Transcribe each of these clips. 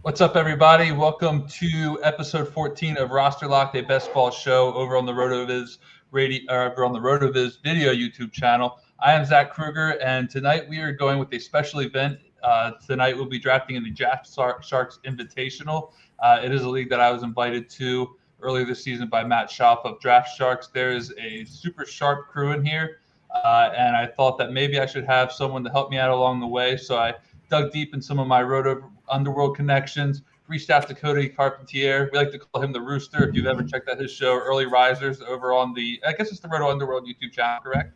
What's up, everybody? Welcome to episode 14 of Roster Locked, a best ball show over on the RotoViz video YouTube channel. I am Zach Kruger, and tonight we are going with a special event. Tonight we'll be drafting in the Draft Sharks Invitational. It is a league that I was invited to earlier this season by Matt Schaaf of Draft Sharks. There is a super sharp crew in here, and I thought that maybe I should have someone to help me out along the way. So I dug deep in some of my Roto Underworld connections, reached out to Cody Carpentier. We like to call him the Rooster. If you've ever checked out his show, Early Risers, over on I guess it's the Roto Underworld YouTube channel, correct?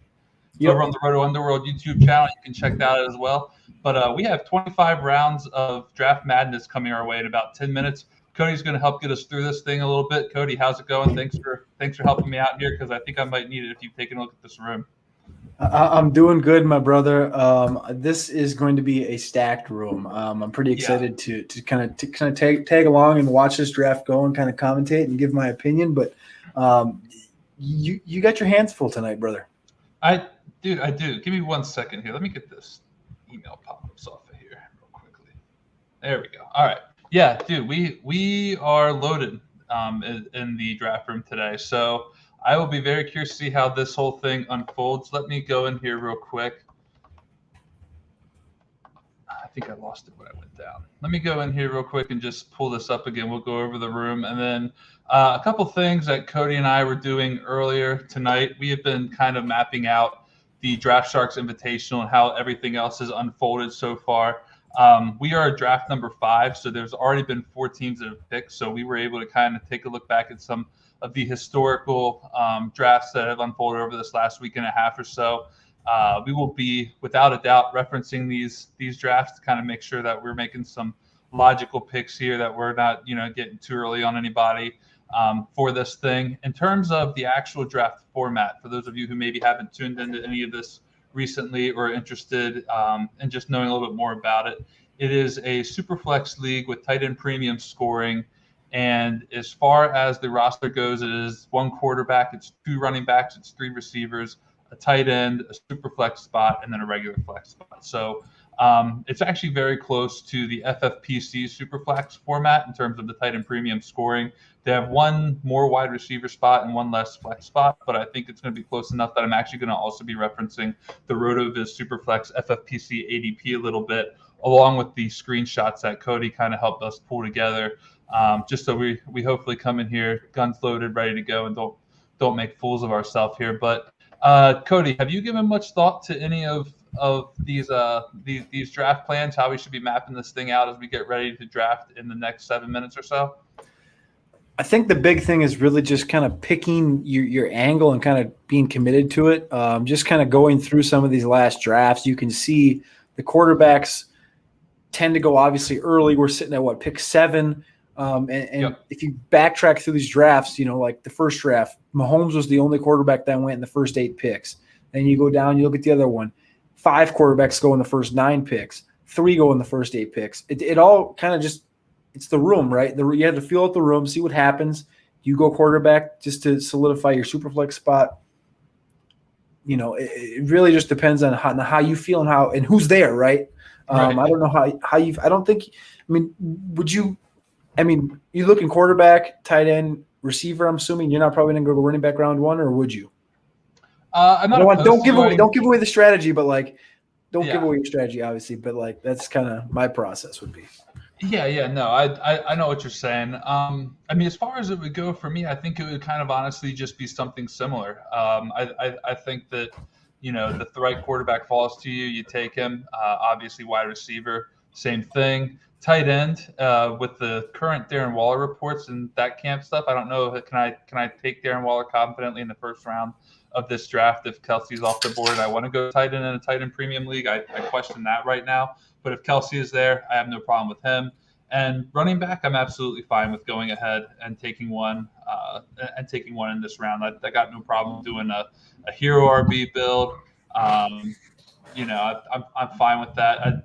Yep. Over on the Roto Underworld YouTube channel, you can check that out as well. But we have 25 rounds of Draft Madness coming our way in about 10 minutes. Cody's going to help get us through this thing a little bit. Cody, how's it going? Thanks for helping me out here, because I think I might need it if you've taken a look at this room. I'm doing good, my brother. This is going to be a stacked room. I'm pretty excited to kind of tag along and watch this draft go and kind of commentate and give my opinion. But you got your hands full tonight, brother. I do. Give me 1 second here. Let me get this email pop-ups off of here real quickly. There we go. All right. Yeah, dude, we are loaded in the draft room today. So I will be very curious to see how this whole thing unfolds. Let me go in here real quick. I think I lost it when I went down. Let me go in here real quick and just pull this up again. We'll go over the room. And then a couple things that Cody and I were doing earlier tonight. We have been kind of mapping out the Draft Sharks Invitational and how everything else has unfolded so far. We are at draft number 5, so there's already been 4 teams that have picked. So we were able to kind of take a look back at some of the historical drafts that have unfolded over this last week and a half or so. We will be, without a doubt, referencing these drafts to kind of make sure that we're making some logical picks here, that we're not, getting too early on anybody for this thing. In terms of the actual draft format, for those of you who maybe haven't tuned into any of this recently or interested in just knowing a little bit more about it, it is a super flex league with tight end premium scoring. And as far as the roster goes, it is 1 quarterback, it's 2 running backs, it's 3 receivers, a tight end, a super flex spot, and then a regular flex spot. So it's actually very close to the FFPC super flex format in terms of the tight end premium scoring. They have 1 more wide receiver spot and 1 less flex spot, but I think it's going to be close enough that I'm actually going to also be referencing the RotoViz super flex FFPC ADP a little bit, along with the screenshots that Cody kind of helped us pull together. Just so we hopefully come in here guns loaded, ready to go, and don't make fools of ourselves here. But Cody, have you given much thought to any of these draft plans? How we should be mapping this thing out as we get ready to draft in the next 7 minutes or so? I think the big thing is really just kind of picking your angle and kind of being committed to it. Just kind of going through some of these last drafts, you can see the quarterbacks tend to go obviously early. We're sitting at pick 7. Yep. If you backtrack through these drafts, like the first draft, Mahomes was the only quarterback that went in the first 8 picks. Then you go down, you look at the other one. 5 quarterbacks go in the first 9 picks. 3 go in the first 8 picks. It all kind of just – it's the room, right? You have to feel out the room, see what happens. You go quarterback just to solidify your super flex spot. It really just depends on how you feel and who's there, right? Right. I don't know how you – I don't think – would you – you look in quarterback, tight end, receiver. I'm assuming you're not probably going to go to running back round 1, or would you? Don't give away the strategy, but don't give away your strategy, obviously. But that's kind of my process would be. Yeah. No, I know what you're saying. As far as it would go for me, I think it would kind of honestly just be something similar. I think that if the right quarterback falls to you, you take him. Obviously, wide receiver, same thing. Tight end, with the current Darren Waller reports and that camp stuff, I don't know. Can I take Darren Waller confidently in the first round of this draft if Kelsey's off the board? I want to go tight end in a tight end premium league. I question that right now. But if Kelsey is there, I have no problem with him. And running back, I'm absolutely fine with going ahead and taking one in this round. I got no problem doing a hero RB build. I'm fine with that.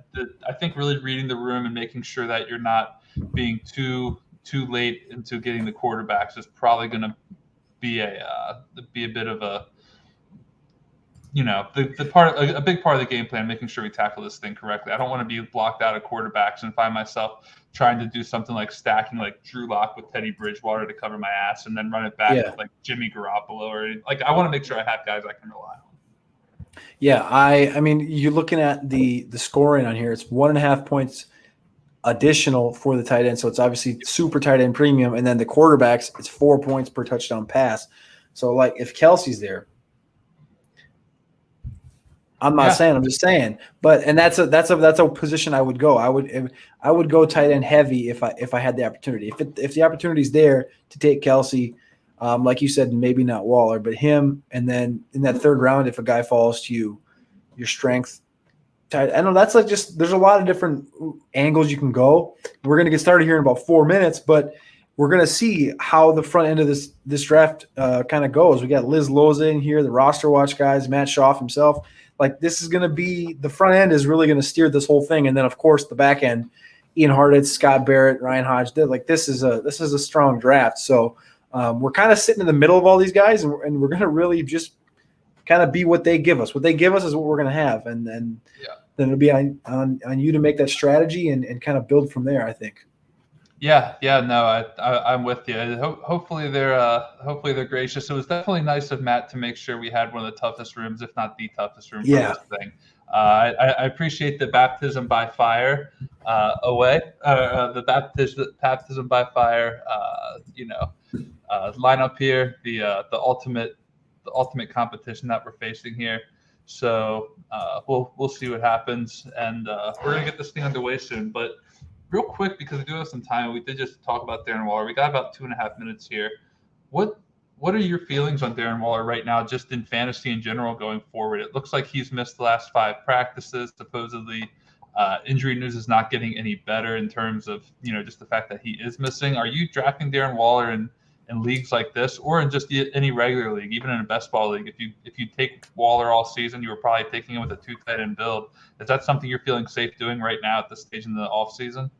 I think really reading the room and making sure that you're not being too late into getting the quarterbacks is probably going to be a bit of a big part of the game plan, making sure we tackle this thing correctly. I don't want to be blocked out of quarterbacks and find myself trying to do something like stacking like Drew Lock with Teddy Bridgewater to cover my ass and then run it back with like Jimmy Garoppolo or like I want to make sure I have guys I can rely on. Yeah, I mean, you're looking at the scoring on here. It's 1.5 points additional for the tight end, so it's obviously super tight end premium. And then the quarterbacks, it's 4 points per touchdown pass. So like if Kelsey's there, I'm not saying, I'm just saying. But that's a position I would go. I would go tight end heavy if I had the opportunity. If the opportunity's there to take Kelsey, like you said, maybe not Waller, but him, and then in that third round, if a guy falls to you, your strength. I know that's like just there's a lot of different angles you can go. We're gonna get started here in about 4 minutes, but we're gonna see how the front end of this draft kind of goes. We got Liz Loza in here, the roster watch guys, Matt Schaff himself. Like this is gonna be the front end is really gonna steer this whole thing, and then of course the back end, Ian Hartitz, Scott Barrett, Ryan Hodge did like this is a strong draft. So we're kind of sitting in the middle of all these guys, and we're gonna really just kind of be what they give us. What they give us is what we're gonna have, and then it'll be on you to make that strategy and kind of build from there, I think. Yeah, no, I'm with you. Hopefully they're gracious. It was definitely nice of Matt to make sure we had one of the toughest rooms, if not the toughest room for this thing. I appreciate the baptism by fire the baptism by fire. Line up here, the ultimate competition that we're facing here. So we'll see what happens, and we're gonna get this thing underway soon. But real quick, because we do have some time, we did just talk about Darren Waller. We got about 2.5 minutes here. What are your feelings on Darren Waller right now, just in fantasy in general going forward? It looks like he's missed the last 5 practices. Supposedly, injury news is not getting any better in terms of just the fact that he is missing. Are you drafting Darren Waller in leagues like this, or in just any regular league, even in a best ball league? If you take Waller all season, you were probably taking him with a 2 tight end build. Is that something you're feeling safe doing right now at this stage in the off season?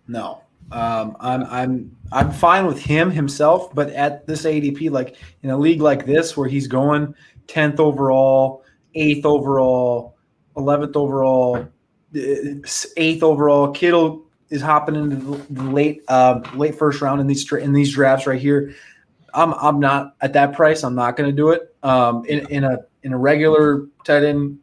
No, I'm fine with himself, but at this ADP, like in a league like this where he's going 10th overall, 8th overall, 11th overall, 8th overall, Kittle is hopping into the late first round in these drafts right here. I'm not at that price. I'm not going to do it. In a regular tight end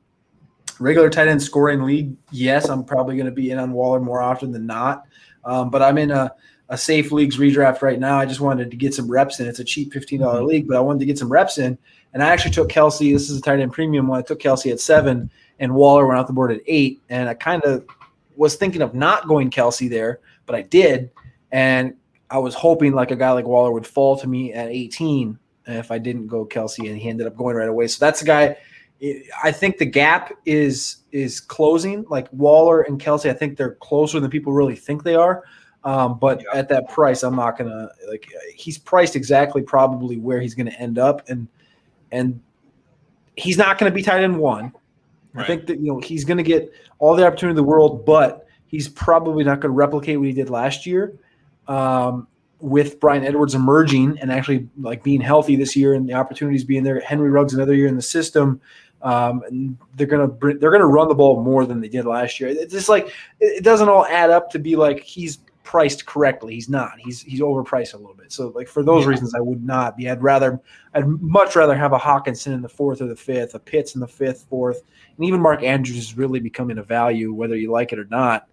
scoring league, yes, I'm probably going to be in on Waller more often than not. But I'm in a safe leagues redraft right now. I just wanted to get some reps in. It's a cheap $15 league, but I wanted to get some reps in. And I actually took Kelsey. This is a tight end premium one. I took Kelsey at 7, and Waller went out the board at 8. And I kind of was thinking of not going Kelsey there, but I did. And I was hoping like a guy like Waller would fall to me at 18 if I didn't go Kelsey, and he ended up going right away. So that's a guy. I think the gap is closing. Like Waller and Kelsey, I think they're closer than people really think they are. But at that price, I'm not gonna like. He's priced exactly probably where he's going to end up, and he's not going to be tight end 1. Right. I think that he's going to get all the opportunity in the world, but he's probably not going to replicate what he did last year. With Bryan Edwards emerging and actually like being healthy this year and the opportunities being there, Henry Ruggs another year in the system, and they're gonna run the ball more than they did last year. It's just like it doesn't all add up to be like he's priced correctly. He's not. He's overpriced a little bit. So like for those reasons, I would not be. I'd much rather have a Hawkinson in the 4th or the 5th, a Pitts in the 5th, 4th, and even Mark Andrews is really becoming a value whether you like it or not.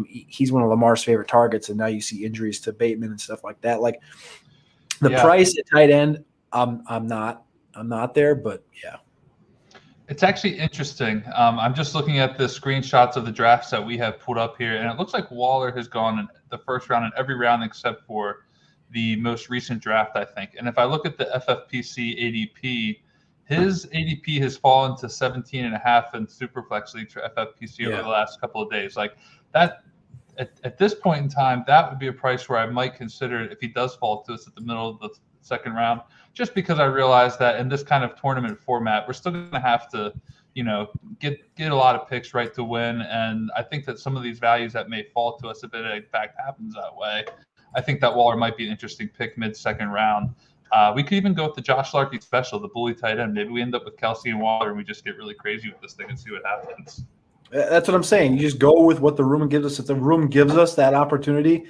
He's one of Lamar's favorite targets, and now you see injuries to Bateman and stuff like that. Like the price at tight end, I'm not there, but yeah. It's actually interesting. I'm just looking at the screenshots of the drafts that we have pulled up here, and it looks like Waller has gone in the first round in every round except for the most recent draft, I think. And if I look at the FFPC ADP, his ADP has fallen to 17.5 in Superflex League for FFPC over the last couple of days. Like that, at this point in time, that would be a price where I might consider it if he does fall to us at the middle of the second round, just because I realize that in this kind of tournament format, we're still going to have to, get a lot of picks right to win. And I think that some of these values that may fall to us if it in fact happens that way, I think that Waller might be an interesting pick mid-second round. We could even go with the Josh Larkey special, the bully tight end. Maybe we end up with Kelsey and Waller, and we just get really crazy with this thing and see what happens. That's what I'm saying. You just go with what the room gives us. If the room gives us that opportunity,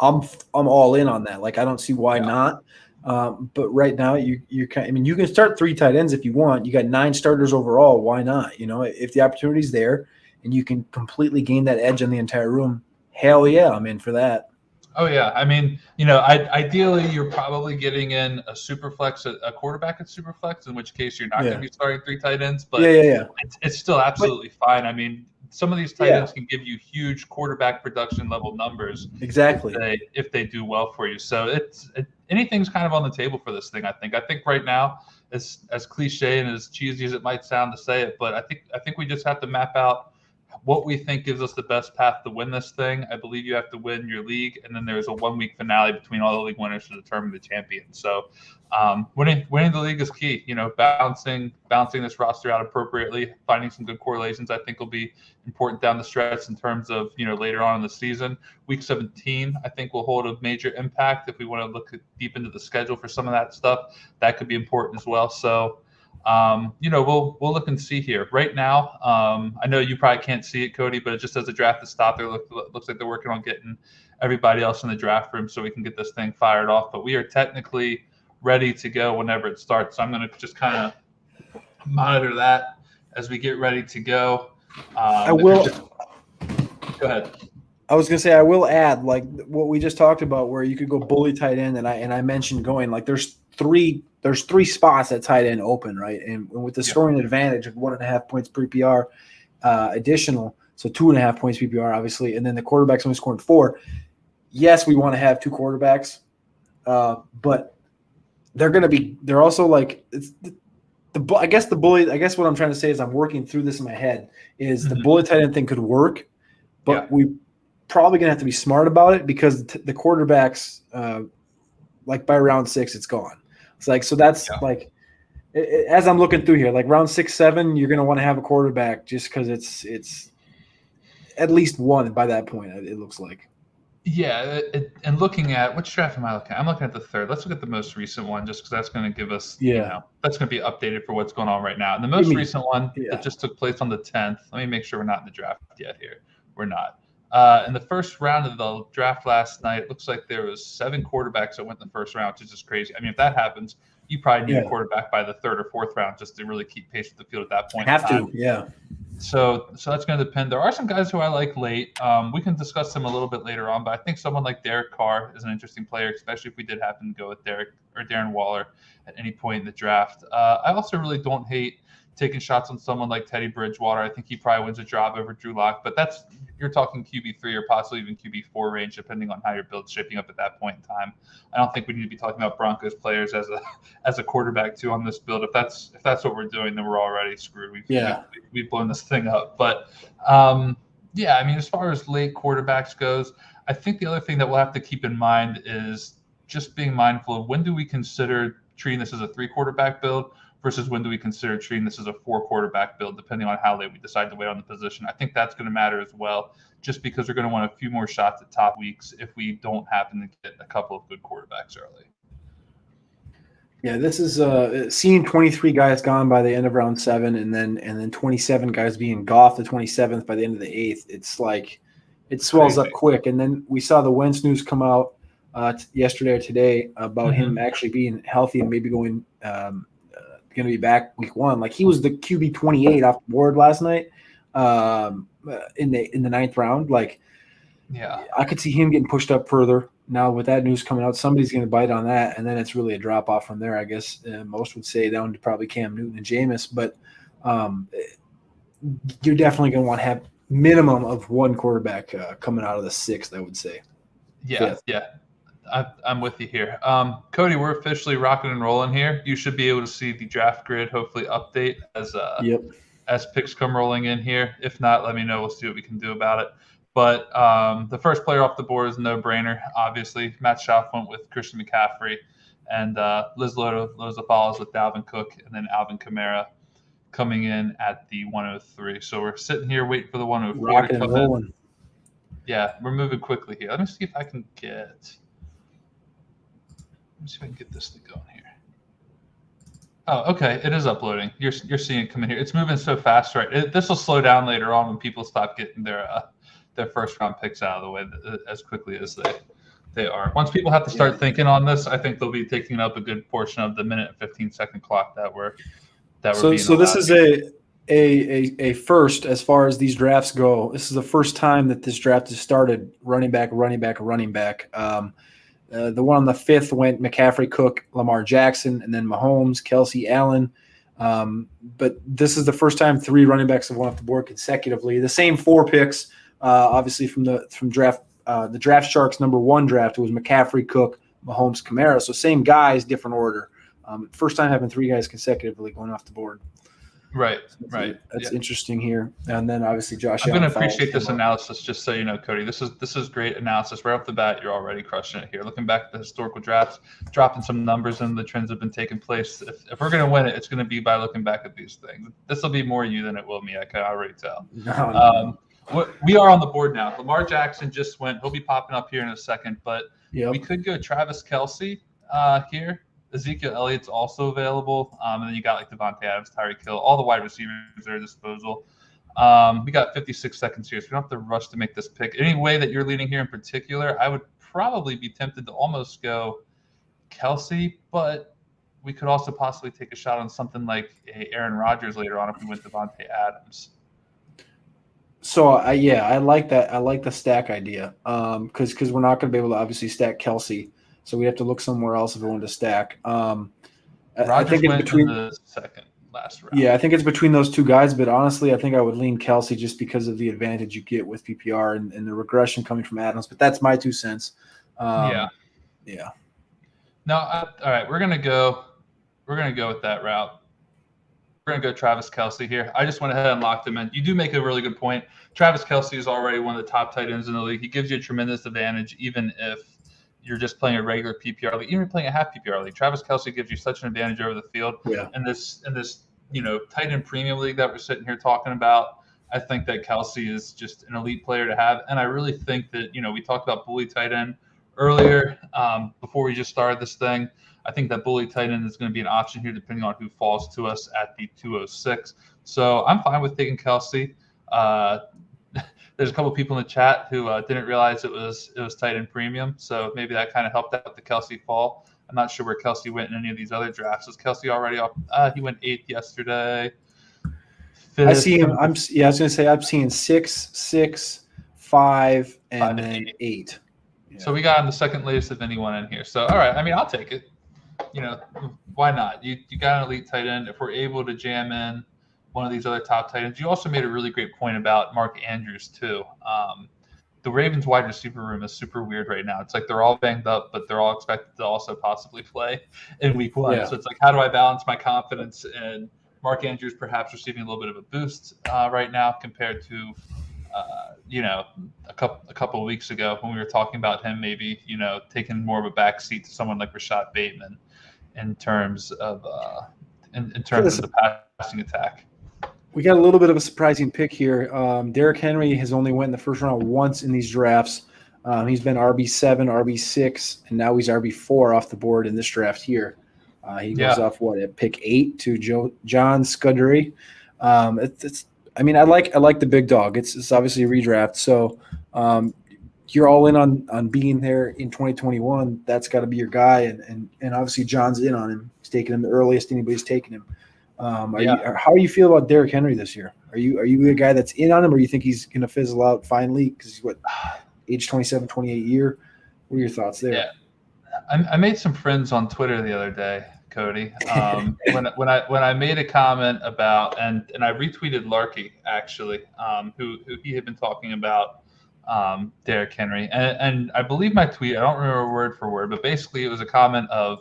I'm all in on that. Like, I don't see why not. But right now, you can start 3 tight ends if you want. You got 9 starters overall. Why not? If the opportunity's there and you can completely gain that edge on the entire room, hell yeah, I'm in for that. Oh yeah, I mean, ideally you're probably getting in a super flex, a quarterback at super flex, in which case you're not going to be starting 3 tight ends. But it's still absolutely fine. I mean, some of these tight ends can give you huge quarterback production level numbers. Exactly. If they do well for you. So anything's kind of on the table for this thing. I think right now, as cliche and as cheesy as it might sound to say it, but I think we just have to map out what we think gives us the best path to win this thing. I believe you have to win your league, and then there's a 1-week finale between all the league winners to determine the champion. So winning the league is key. Balancing this roster out appropriately, finding some good correlations, I think will be important down the stretch in terms of, later on in the season. Week 17, I think, will hold a major impact. If we want to look deep into the schedule for some of that stuff, that could be important as well. So we'll look and see here. Right now, I know you probably can't see it, Cody, but just as the draft has stopped, it looks like they're working on getting everybody else in the draft room so we can get this thing fired off. But we are technically ready to go whenever it starts. So I'm going to just kind of monitor that as we get ready to go. Go ahead. I was going to say, I will add, like what we just talked about, where you could go bully tight end, and I mentioned going, like, there's three spots at tight end open, right? And with the scoring advantage of 1.5 points per PPR additional, so 2.5 points PPR, obviously, and then the quarterback's only scoring 4. Yes, we want to have 2 quarterbacks, but they're also like, I guess what I'm trying to say is, I'm working through this in my head, is the bully tight end thing could work, but we probably going to have to be smart about it, because the quarterbacks, like by round 6, it's gone. It's like, so that's like, as I'm looking through here, like round 6, 7, you're going to want to have a quarterback just because it's at least one by that point, it looks like. Yeah, and looking at, which draft am I looking at? I'm looking at the 3rd. Let's look at the most recent one, just because that's going to give us, that's going to be updated for what's going on right now. And the most recent one that just took place on the 10th. Let me make sure we're not in the draft yet here. We're not. In the first round of the draft last night, it looks like there was 7 quarterbacks that went in the first round, which is just crazy. I mean, if that happens, you probably need a quarterback by the 3rd or 4th round just to really keep pace with the field at that point. So that's going to depend. There are some guys who I like late. We can discuss them a little bit later on, but I think someone like Derek Carr is an interesting player, especially if we did happen to go with Derek or Darren Waller at any point in the draft. I also really don't hate taking shots on someone like Teddy Bridgewater. I think he probably wins a job over Drew Lock, but you're talking QB3 or possibly even QB4 range, depending on how your build's shaping up at that point in time. I don't think we need to be talking about Broncos players as a quarterback too on this build. If that's what we're doing, then we're already screwed. We've blown this thing up. But I mean, as far as late quarterbacks goes, I think the other thing that we'll have to keep in mind is just being mindful of, when do we consider treating this as a 3 quarterback build versus when do we consider treating this as a 4 quarterback build, depending on how late we decide to wait on the position. I think that's going to matter as well, just because we're going to want a few more shots at top weeks if we don't happen to get a couple of good quarterbacks early. Yeah, this is seeing 23 guys gone by the end of round 7, and then 27 guys being golfed the 27th by the end of the 8th. It's like, it swells up quick. And then we saw the Wentz news come out yesterday or today about him actually being healthy and maybe going to be back week 1. Like, he was the QB 28 off the board last night in the 9th round. Like, I could see him getting pushed up further. Now with that news coming out, somebody's going to bite on that, and then it's really a drop off from there, I guess. Most would say down to probably Cam Newton and Jameis, but you're definitely going to want to have minimum of 1 quarterback coming out of the 6th, I would say. Yeah. I'm with you here. Cody, we're officially rocking and rolling here. You should be able to see the draft grid hopefully update as picks come rolling in here. If not, let me know. We'll see what we can do about it. But the first player off the board is no-brainer, obviously. Matt Schaaf went with Christian McCaffrey, and Liz Loza follows with Dalvin Cook, and then Alvin Kamara coming in at the 103. So we're sitting here waiting for the 104 to come in. Yeah, we're moving quickly here. Let me see if I can get me see if I can get this thing going here. Oh, okay. It is uploading. You're seeing it come in here. It's moving so fast, right? This will slow down later on when people stop getting their first round picks out of the way as quickly as they are. Once people have to start thinking on this, I think they'll be taking up a good portion of the minute and 15-second clock that we're being So this is allowed. a first as far as these drafts go. This is the first time that this draft has started running back. The one on the 5th went McCaffrey, Cook, Lamar Jackson, and then Mahomes, Kelsey, Allen. But this is the first time 3 running backs have won off the board consecutively. The same 4 picks, obviously from the Draft Sharks #1 draft. It was McCaffrey, Cook, Mahomes, Kamara. So same guys, different order. First time having 3 guys consecutively going off the board. Right. That's interesting here. And then obviously Josh. I'm going to appreciate this analysis, just so you know, Cody. This is great analysis. Right off the bat, you're already crushing it here. Looking back at the historical drafts, dropping some numbers and the trends have been taking place. If we're going to win it, it's going to be by looking back at these things. This will be more you than it will me. I can already tell. No. We are on the board now. Lamar Jackson just went. He'll be popping up here in a second, but we could go Travis Kelsey here. Ezekiel Elliott's also available. And then you got like Devontae Adams, Tyreek Hill, all the wide receivers at their disposal. We got 56 seconds here, so we don't have to rush to make this pick. Any way that you're leaning here in particular, I would probably be tempted to almost go Kelsey, but we could also possibly take a shot on something like Aaron Rodgers later on if we went Devontae Adams. So I like that. I like the stack idea because we're not going to be able to obviously stack Kelsey. So we have to look somewhere else if we want to stack. I think it's between the second last round. Yeah, I think it's between those 2 guys. But honestly, I think I would lean Kelsey just because of the advantage you get with PPR and the regression coming from Adams. But that's my 2 cents. Yeah. No, all right. We're gonna go with that route. We're gonna go Travis Kelsey here. I just went ahead and locked him in. You do make a really good point. Travis Kelsey is already one of the top tight ends in the league. He gives you a tremendous advantage, even if you're just playing a regular PPR league, even playing a half PPR league. Travis Kelsey gives you such an advantage over the field. Yeah. And this tight end premium league that we're sitting here talking about, I think that Kelsey is just an elite player to have. And I really think that, we talked about bully tight end earlier before we just started this thing. I think that bully tight end is going to be an option here depending on who falls to us at the 206. So I'm fine with taking Kelsey. There's a couple of people in the chat who didn't realize it was tight end premium, so maybe that kind of helped out with the Kelsey fall. I'm not sure where Kelsey went in any of these other drafts. Is Kelsey already off? He went 8th yesterday. 5th. I see him. I was going to say I'm seeing 6, 6, 5, and then 8. Yeah. So we got him the second latest of anyone in here. So all right, I mean I'll take it. Why not? You got an elite tight end. If we're able to jam in one of these other top tight ends. You also made a really great point about Mark Andrews too. The Ravens wide receiver room is super weird right now. It's like they're all banged up, but they're all expected to also possibly play in week 1. Yeah. So it's like, how do I balance my confidence in Mark Andrews perhaps receiving a little bit of a boost right now compared to, a couple of weeks ago when we were talking about him maybe, taking more of a backseat to someone like Rashad Bateman in terms of the passing attack. We got a little bit of a surprising pick here. Derrick Henry has only went in the first round once in these drafts. He's been RB7, RB6, and now he's RB4 off the board in this draft here. He goes off at pick 8 to John Scuddery. I like the big dog. It's obviously a redraft, so you're all in on being there in 2021. That's got to be your guy, and obviously John's in on him. He's taking him the earliest anybody's taken him. How do you feel about Derrick Henry this year? Are you the guy that's in on him, or you think he's going to fizzle out finally because he's age 27, 28 year? What are your thoughts there? Yeah, I made some friends on Twitter the other day, Cody. When I made a comment about and I retweeted Larky actually, who he had been talking about Derrick Henry, and I believe my tweet, I don't remember word for word, but basically it was a comment of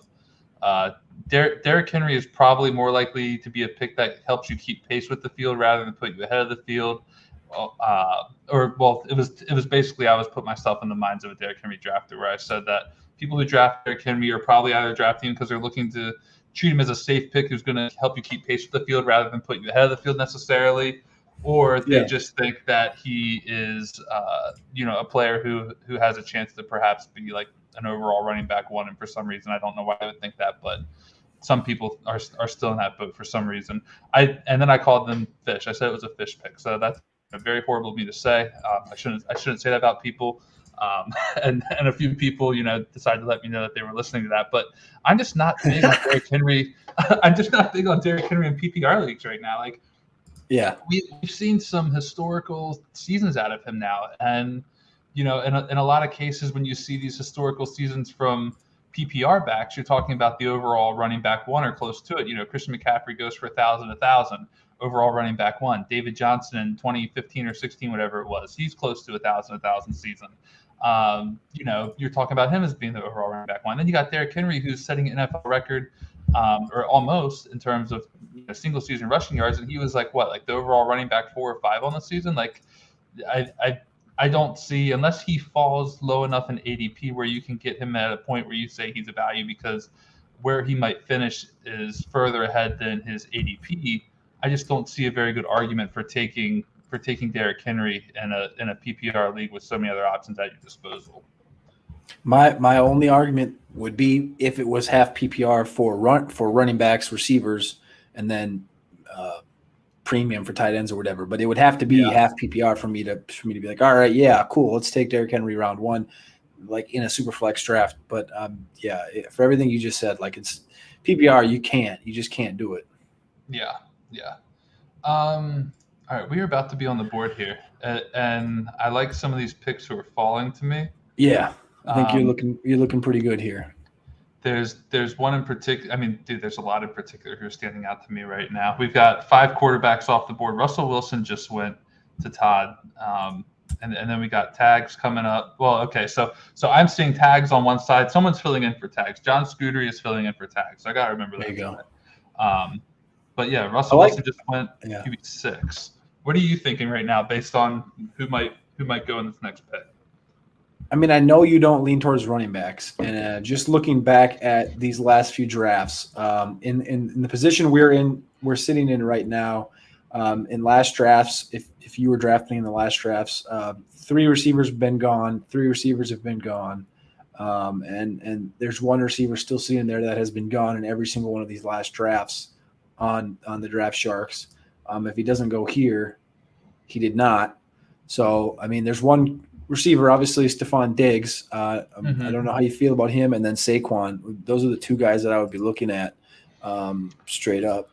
Derrick Henry is probably more likely to be a pick that helps you keep pace with the field rather than put you ahead of the field. It was basically I was putting myself in the minds of a Derrick Henry drafter where I said that people who draft Derrick Henry are probably either drafting him because they're looking to treat him as a safe pick who's going to help you keep pace with the field rather than put you ahead of the field necessarily, or they Yeah. just think that he is, a player who has a chance to perhaps be like an overall running back one. And for some reason, I don't know why I would think that, but some people are still in that boat for some reason. And then I called them fish. I said it was a fish pick. So that's very horrible of me to say. I shouldn't say that about people. And a few people, decided to let me know that they were listening to that. But I'm just not big on Derrick Henry. I'm just not big on Derrick Henry in PPR leagues right now. Like, Yeah. we've seen some historical seasons out of him now, and in a lot of cases, when you see these historical seasons from PPR backs, you're talking about the overall running back one or close to it. Christian McCaffrey goes for 1,000, overall running back one. David Johnson in 2015 or 16, whatever it was, he's close to 1,000 season. You're talking about him as being the overall running back one. Then you got Derrick Henry, who's setting an NFL record, or almost, in terms of single season rushing yards, and he was like the overall running back 4 or 5 on the season. Like, I don't see, unless he falls low enough in ADP where you can get him at a point where you say he's a value, because where he might finish is further ahead than his ADP. I just don't see a very good argument for taking Derrick Henry in a PPR league with so many other options at your disposal. My only argument would be if it was half PPR for running backs, receivers, and then premium for tight ends or whatever. But it would have to be half PPR for me to be like, all right, yeah, cool, let's take Derrick Henry round one, like in a super flex draft. But for everything you just said, like, it's PPR, you just can't do it. Yeah. All right, we are about to be on the board here, and I like some of these picks who are falling to me. Yeah, I think you're looking pretty good here. There's one in particular. I mean, dude, there's a lot in particular who are standing out to me right now. We've got 5 quarterbacks off the board. Russell Wilson just went to Todd, and then we got tags coming up. Well, okay, so I'm seeing tags on one side. Someone's filling in for tags. John Scudery is filling in for tags. So I gotta remember that. There you go. But yeah, Russell Wilson just went QB6. What are you thinking right now, based on who might go in this next pick? I mean, I know you don't lean towards running backs, and just looking back at these last few drafts, in the position we're sitting in right now, in last drafts, if you were drafting in the last drafts, 3 receivers have been gone, 3 receivers have been gone, and there's 1 receiver still sitting there that has been gone in every single one of these last drafts on the Draft Sharks. If he doesn't go here, he did not. So, I mean, there's 1 receiver, obviously, Stephon Diggs. I don't know how you feel about him, and then Saquon. Those are the 2 guys that I would be looking at straight up.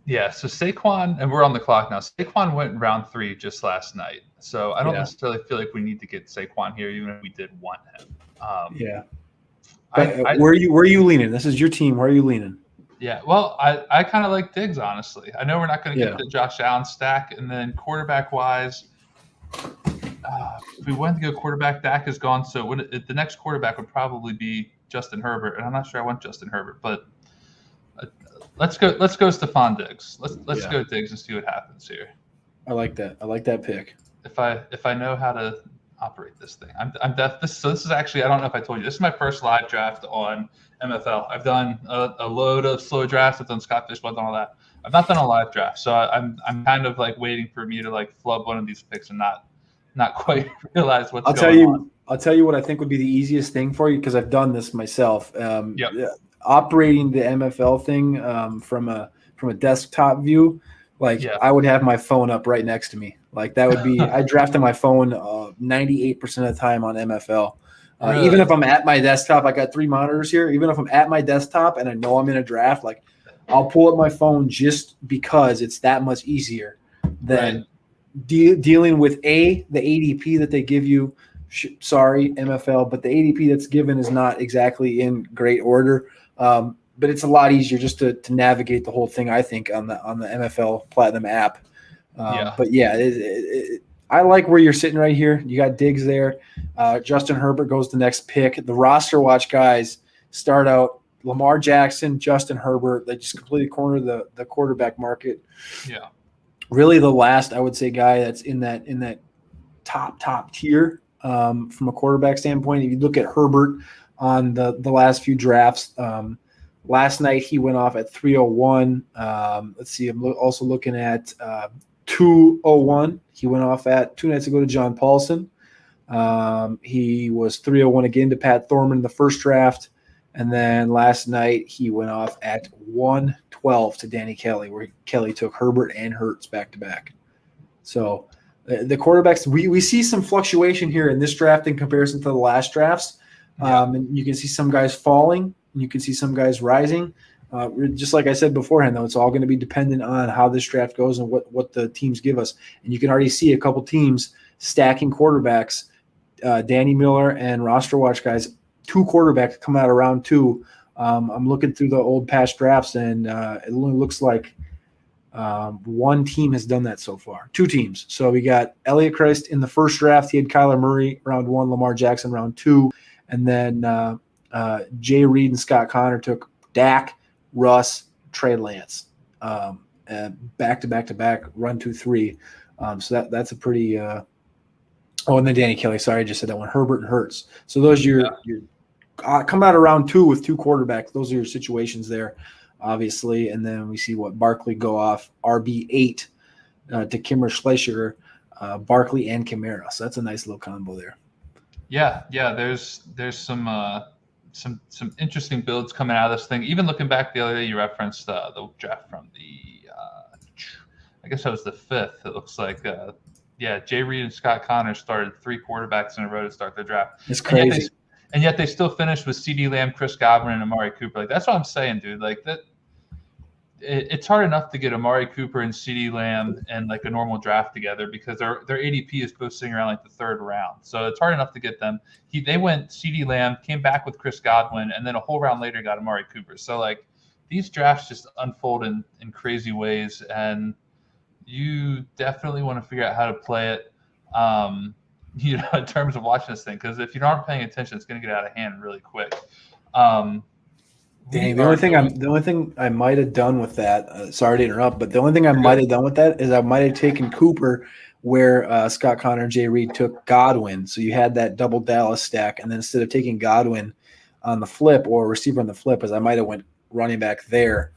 Yeah, so Saquon, and we're on the clock now. Saquon went in round 3 just last night. So I don't necessarily feel like we need to get Saquon here, even if we did want him. Where are you leaning? This is your team. Where are you leaning? Yeah, well, I kind of like Diggs, honestly. I know we're not going to get the Josh Allen stack, and then quarterback-wise, if we wanted to go quarterback, Dak is gone. So the next quarterback would probably be Justin Herbert, and I'm not sure I want Justin Herbert, but let's go Stephon Diggs. Let's go Diggs and see what happens here. I like that. I like that pick. If I know how to operate this thing, I'm deaf. This is actually, I don't know if I told you, this is my first live draft on MFL. I've done a load of slow drafts. I've done Scott Fish, I've done all that. I've not done a live draft, so I'm kind of like waiting for me to like flub one of these picks and not quite realize what's going on. I'll tell you what I think would be the easiest thing for you, because I've done this myself. Operating the MFL thing from a desktop view, I would have my phone up right next to me. Like, that would be I draft on my phone 98% of the time on MFL. Really? Even if I'm at my desktop, I got 3 monitors here. Even if I'm at my desktop and I know I'm in a draft, like, I'll pull up my phone just because it's that much easier than dealing with the ADP that they give you. Sorry, MFL, but the ADP that's given is not exactly in great order. But it's a lot easier just to navigate the whole thing, I think, on the MFL Platinum app. But yeah, I like where you're sitting right here. You got Diggs there. Justin Herbert goes the next pick. The roster watch guys start out Lamar Jackson, Justin Herbert. They just completely corner the quarterback market. Yeah. Really the last, I would say, guy that's in that top tier from a quarterback standpoint. If you look at Herbert on the last few drafts, last night he went off at 301. Let's see, I'm also looking at 201. He went off at 2 nights ago to John Paulson. He was 301 again to Pat Thorman in the first draft. And then last night he went off at 112 to Danny Kelly, where Kelly took Herbert and Hurts back-to-back. So the quarterbacks, we see some fluctuation here in this draft in comparison to the last drafts. And you can see some guys falling, and you can see some guys rising. Just like I said beforehand, though, it's all going to be dependent on how this draft goes and what the teams give us. And you can already see a couple teams stacking quarterbacks. Danny Miller and Roster Watch guys, 2 quarterbacks come out of round 2. I'm looking through the old past drafts, and it only looks like one team has done that so far. 2 teams. So we got Elliott Christ in the first draft. He had Kyler Murray round 1, Lamar Jackson round 2. And then Jay Reed and Scott Connor took Dak, Russ, Trey Lance, back-to-back, run 2-3. So that's a pretty and then Danny Kelly. Sorry, I just said that one. Herbert and Hurts. So those are your come out of round 2 with 2 quarterbacks. Those are your situations there, obviously. And then we see what Barkley go off RB8 to Kimmer Schleicher, Barkley and Kamara. So that's a nice little combo there. Yeah. There's some interesting builds coming out of this thing. Even looking back the other day, you referenced the draft from the I guess that was the 5th. It looks like Jay Reed and Scott Connor started 3 quarterbacks in a row to start their draft. It's crazy. And yet they still finished with CeeDee Lamb, Chris Godwin, and Amari Cooper. Like, that's what I'm saying, dude. Like that. It's hard enough to get Amari Cooper and CeeDee Lamb and like a normal draft together because their ADP is posting around like the 3rd round. So it's hard enough to get them. They went CeeDee Lamb, came back with Chris Godwin, and then a whole round later got Amari Cooper. So like these drafts just unfold in crazy ways, and you definitely want to figure out how to play it. In terms of watching this thing, because if you aren't paying attention, it's going to get out of hand really quick. Dang, the only thing I might have done with that, sorry to interrupt, but the only thing I might have done with that is I might have taken Cooper where Scott Connor and Jay Reed took Godwin. So you had that double Dallas stack, and then instead of taking Godwin on the flip or receiver on the flip, as I might have went running back there,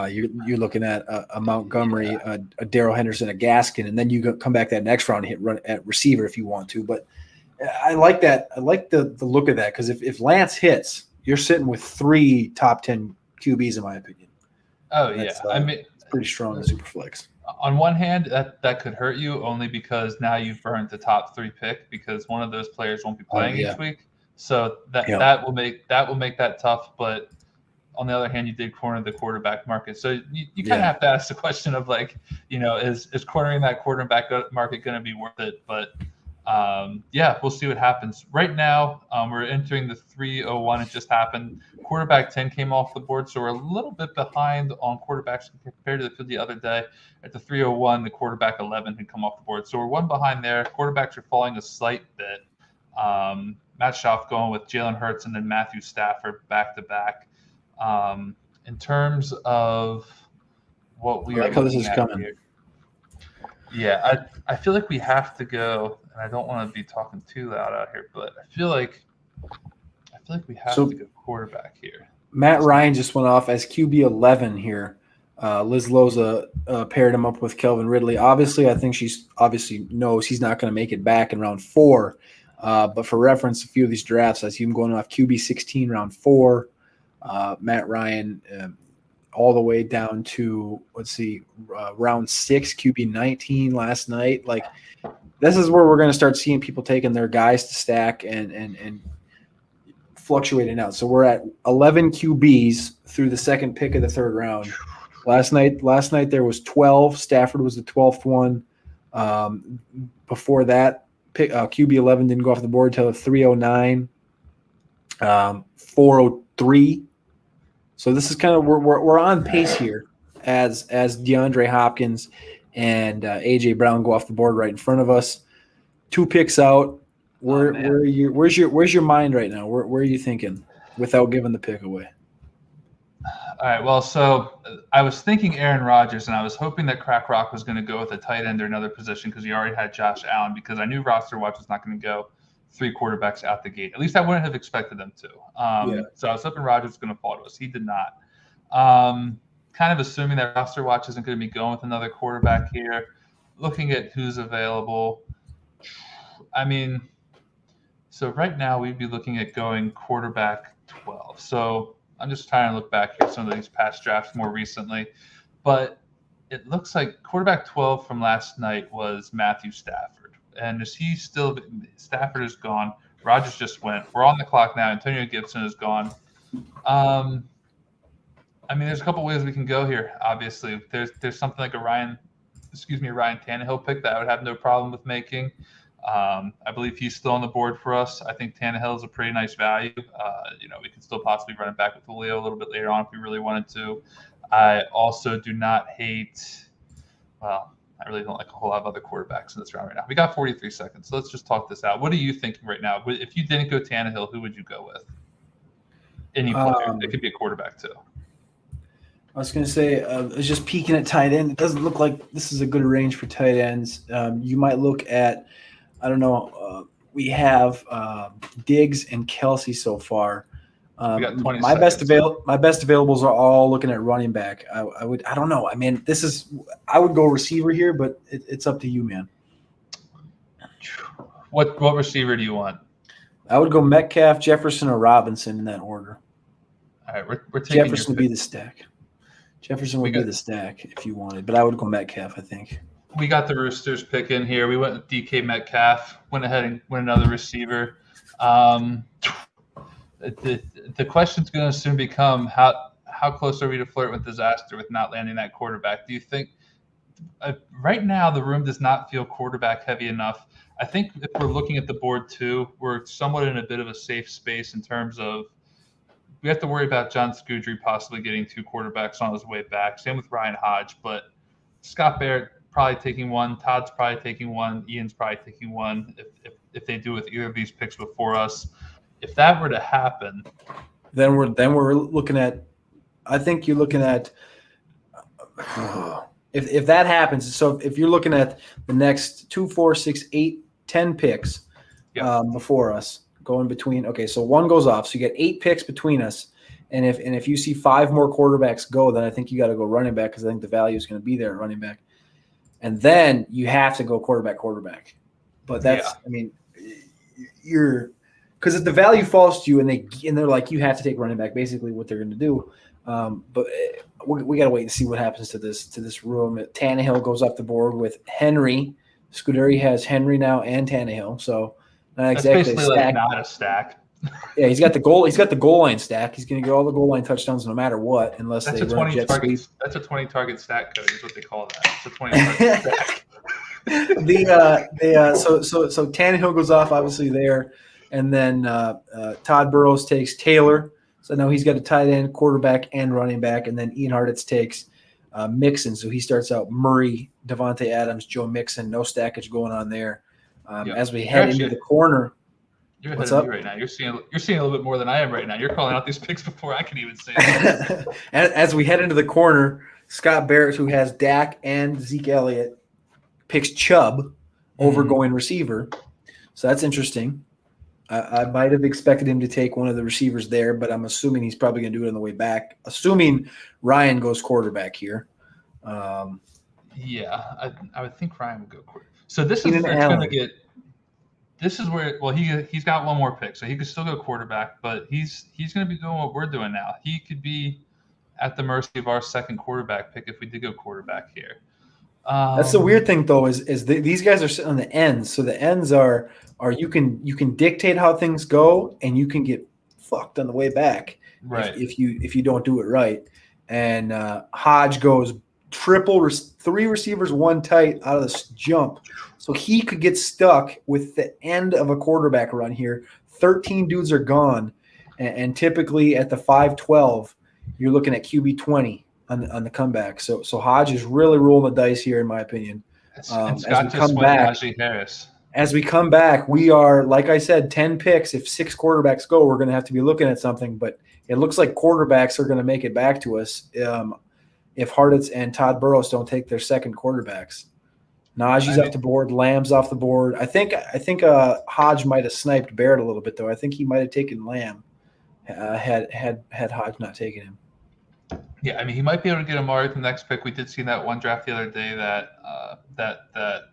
you're looking at a Montgomery, a Darrell Henderson, a Gaskin, and then you come back that next round and run at receiver if you want to. But I like that. I like the look of that because if Lance hits, you're sitting with 3 top 10 QBs, in my opinion. Oh, yeah. It's pretty strong in Superflex. On one hand, that could hurt you only because now you've burned the top 3 pick because one of those players won't be playing each week. So that will make that tough. But on the other hand, you did corner the quarterback market. So you kind of have to ask the question of like, is cornering that quarterback market going to be worth it? But we'll see what happens. Right now, we're entering the 301. It just happened. Quarterback 10 came off the board, so we're a little bit behind on quarterbacks compared to the other day. At the 301, the quarterback 11 had come off the board, so we're 1 behind there. Quarterbacks are falling a slight bit. Matt Schaaf going with Jalen Hurts and then Matthew Stafford back-to-back. In terms of what we are looking at coming here. Yeah, I feel like we have to go, and I don't want to be talking too loud out here, but I feel like we have to go quarterback here. Matt Ryan just went off as QB 11 here. Liz Loza paired him up with Kelvin Ridley. Obviously, I think she's knows he's not going to make it back in round 4. But for reference, a few of these drafts, I see him going off QB 16 round 4. Matt Ryan all the way down to round 6, QB 19 last night. Like this is where we're going to start seeing people taking their guys to stack and fluctuating out. So we're at 11 QBs through the 2nd pick of the 3rd round. Last night there was 12. Stafford was the 12th one. Before that, QB 11 didn't go off the board until 309, 403. So this is kind of we're on pace here as DeAndre Hopkins and AJ Brown go off the board right in front of us. 2 picks out. Where's your mind right now? Where are you thinking without giving the pick away? All right. Well, so I was thinking Aaron Rodgers, and I was hoping that Crack Rock was going to go with a tight end or another position because he already had Josh Allen because I knew Roster Watch was not going to go 3 quarterbacks out the gate. At least I wouldn't have expected them to. So I was hoping Rodgers was going to fall to us. He did not. Kind of assuming that Roster Watch isn't going to be going with another quarterback here. looking at who's available, I mean, so right now we'd be looking at going quarterback 12. So I'm just trying to look back here some of these past drafts more recently, but it looks like quarterback 12 from last night was Matthew Stafford. And is he still – Stafford is gone. Rodgers just went. We're on the clock now. Antonio Gibson is gone. I mean, there's a couple ways we can go here. Obviously, there's something like a Ryan Tannehill pick that I would have no problem with making. I believe he's still on the board for us. I think Tannehill is a pretty nice value. We can still possibly run it back with Julio a little bit later on if we really wanted to. I also do not hate. Well, I really don't like a whole lot of other quarterbacks in this round right now. We got 43 seconds, so let's just talk this out. What are you thinking right now? If you didn't go Tannehill, who would you go with? Any player. It could be a quarterback too. I was going to say, I was just peeking at tight end. It doesn't look like this is a good range for tight ends. You might look at, I don't know, we have Diggs and Kelsey so far. We got 20 my best availables are all looking at running back. I don't know. I mean, I would go receiver here, but it's up to you, man. What receiver do you want? I would go Metcalf, Jefferson, or Robinson in that order. All right, we're taking Jefferson would be the stack. Jefferson would be the stack if you wanted, but I would go Metcalf, I think. We got the Roosters pick in here. We went with DK Metcalf, went ahead and went another receiver. The question's going to soon become how close are we to flirt with disaster with not landing that quarterback? Do you think right now the room does not feel quarterback heavy enough? I think if we're looking at the board too, we're somewhat in a bit of a safe space in terms of we have to worry about John Scudry possibly getting 2 quarterbacks on his way back. Same with Ryan Hodge, but Scott Barrett probably taking one. Todd's probably taking one. Ian's probably taking one if they do with either of these picks before us. If that were to happen, then we're looking at. I think you're looking at. If that happens, so if you're looking at the next 2, 4, 6, 8, 10 picks before us. Going between, okay, so one goes off. So you get 8 picks between us. And if you see 5 more quarterbacks go, then I think you got to go running back because I think the value is going to be there at running back. And then you have to go quarterback. But that's, I mean, because if the value falls to you and they're like, you have to take running back, basically what they're going to do. But we got to wait and see what happens to this room. Tannehill goes off the board with Henry. Scuderi has Henry now and Tannehill. So not exactly that's basically like not a stack. Yeah, he's got the goal line stack. He's going to get all the goal line touchdowns no matter what, unless that's they run jet sweep. That's a 20 target stack, Cody, is what they call that. It's a 20 target So stack. Tannehill goes off obviously there, and then Todd Burrows takes Taylor. So now he's got a tight end, quarterback, and running back, and then Ian Hartitz takes Mixon. So he starts out Murray, Devontae Adams, Joe Mixon. No stackage going on there. As we head into the corner. You're ahead of me right now. You're seeing a little bit more than I am right now. You're calling out these picks before I can even say it. As we head into the corner, Scott Barrett, who has Dak and Zeke Elliott, picks Chubb over going receiver. So that's interesting. I might have expected him to take one of the receivers there, but I'm assuming he's probably going to do it on the way back, assuming Ryan goes quarterback here. I would think Ryan would go quarterback. So this is where it's going to get – this is where – well, he's got one more pick, so he could still go quarterback, but he's going to be doing what we're doing now. He could be at the mercy of our second quarterback pick if we did go quarterback here. That's the weird thing, though, is these guys are sitting on the ends. So the ends are you can dictate how things go, and you can get fucked on the way back if you don't do it right. And Hodge goes triple 3 receivers, 1 tight out of this jump, so he could get stuck with the end of a quarterback run here. 13 dudes are gone, and typically at the 5-12, you're looking at QB 20. On the comeback, so Hodge is really rolling the dice here, in my opinion. As we come back, we are, like I said, 10 picks. If 6 quarterbacks go, we're going to have to be looking at something. But it looks like quarterbacks are going to make it back to us if Hartitz and Todd Burrows don't take their second quarterbacks. Najee's off the board, Lamb's off the board. I think Hodge might have sniped Barrett a little bit, though. I think he might have taken Lamb had Hodge not taken him. Yeah, I mean, he might be able to get Amari from the next pick. We did see that one draft the other day that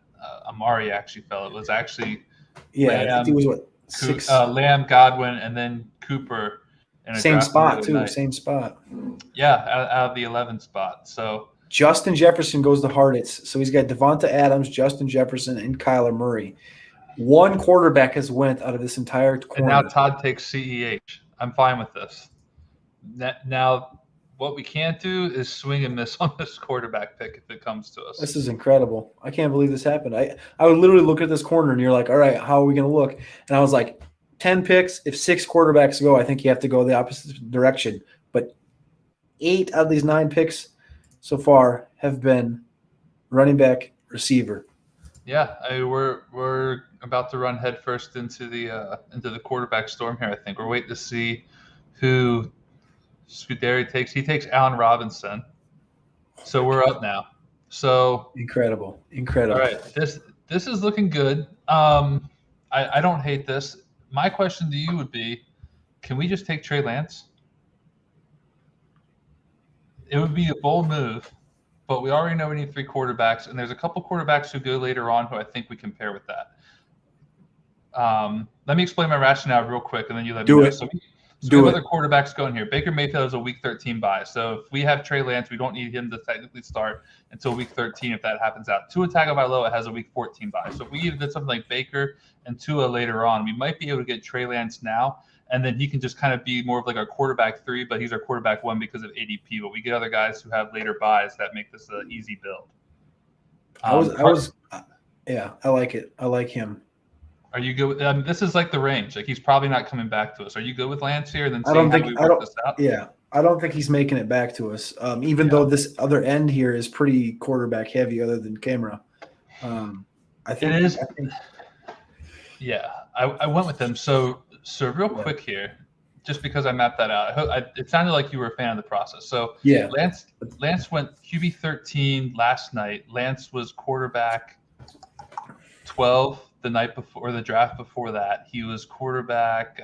Amari actually fell. It was actually Yeah, I think he was what, six? Lamb, Godwin, and then Cooper in a Same draft spot too. night. Same spot. Yeah, out of the 11 spot. So Justin Jefferson goes to Harditz. So he's got Devonta Adams, Justin Jefferson, and Kyler Murray. One quarterback has went out of this entire corner. And now Todd takes CEH. I'm fine with this. Now, what we can't do is swing and miss on this quarterback pick if it comes to us. This is incredible. I can't believe this happened. I would literally look at this corner and you're like, all right, how are we going to look? And I was like, 10 picks. If 6 quarterbacks go, I think you have to go the opposite direction. But 8 out of these 9 picks so far have been running back, receiver. Yeah, we're about to run headfirst into the quarterback storm here. I think we're waiting to see who Scuderi takes. He takes Allen Robinson, so we're up now. So incredible. All right, this is looking good. I don't hate this. My question to you would be, can we just take Trey Lance? It would be a bold move, but we already know we need 3 quarterbacks, and there's a couple quarterbacks who go later on who I think we can pair with that. Let me explain my rationale real quick, and then you let me know. So we have other quarterbacks going here. Baker Mayfield is a Week 13 bye, so if we have Trey Lance, we don't need him to technically start until Week 13 if that happens out. Tua Tagovailoa has a Week 14 bye, so if we even did something like Baker and Tua later on, we might be able to get Trey Lance now, and then he can just kind of be more of like our quarterback 3, but he's our quarterback 1 because of ADP. But we get other guys who have later buys that make this an easy build. I like it. I like him. Are you good with this is like the range. Like he's probably not coming back to us. Are you good with Lance here? And then I don't think he's making it back to us. Even though this other end here is pretty quarterback heavy, other than Camera. I think it is. Yeah, I went with him. So real quick here, just because I mapped that out. It sounded like you were a fan of the process. So yeah, Lance went QB 13 last night. Lance was quarterback 12 the night before the draft. Before that, he was quarterback.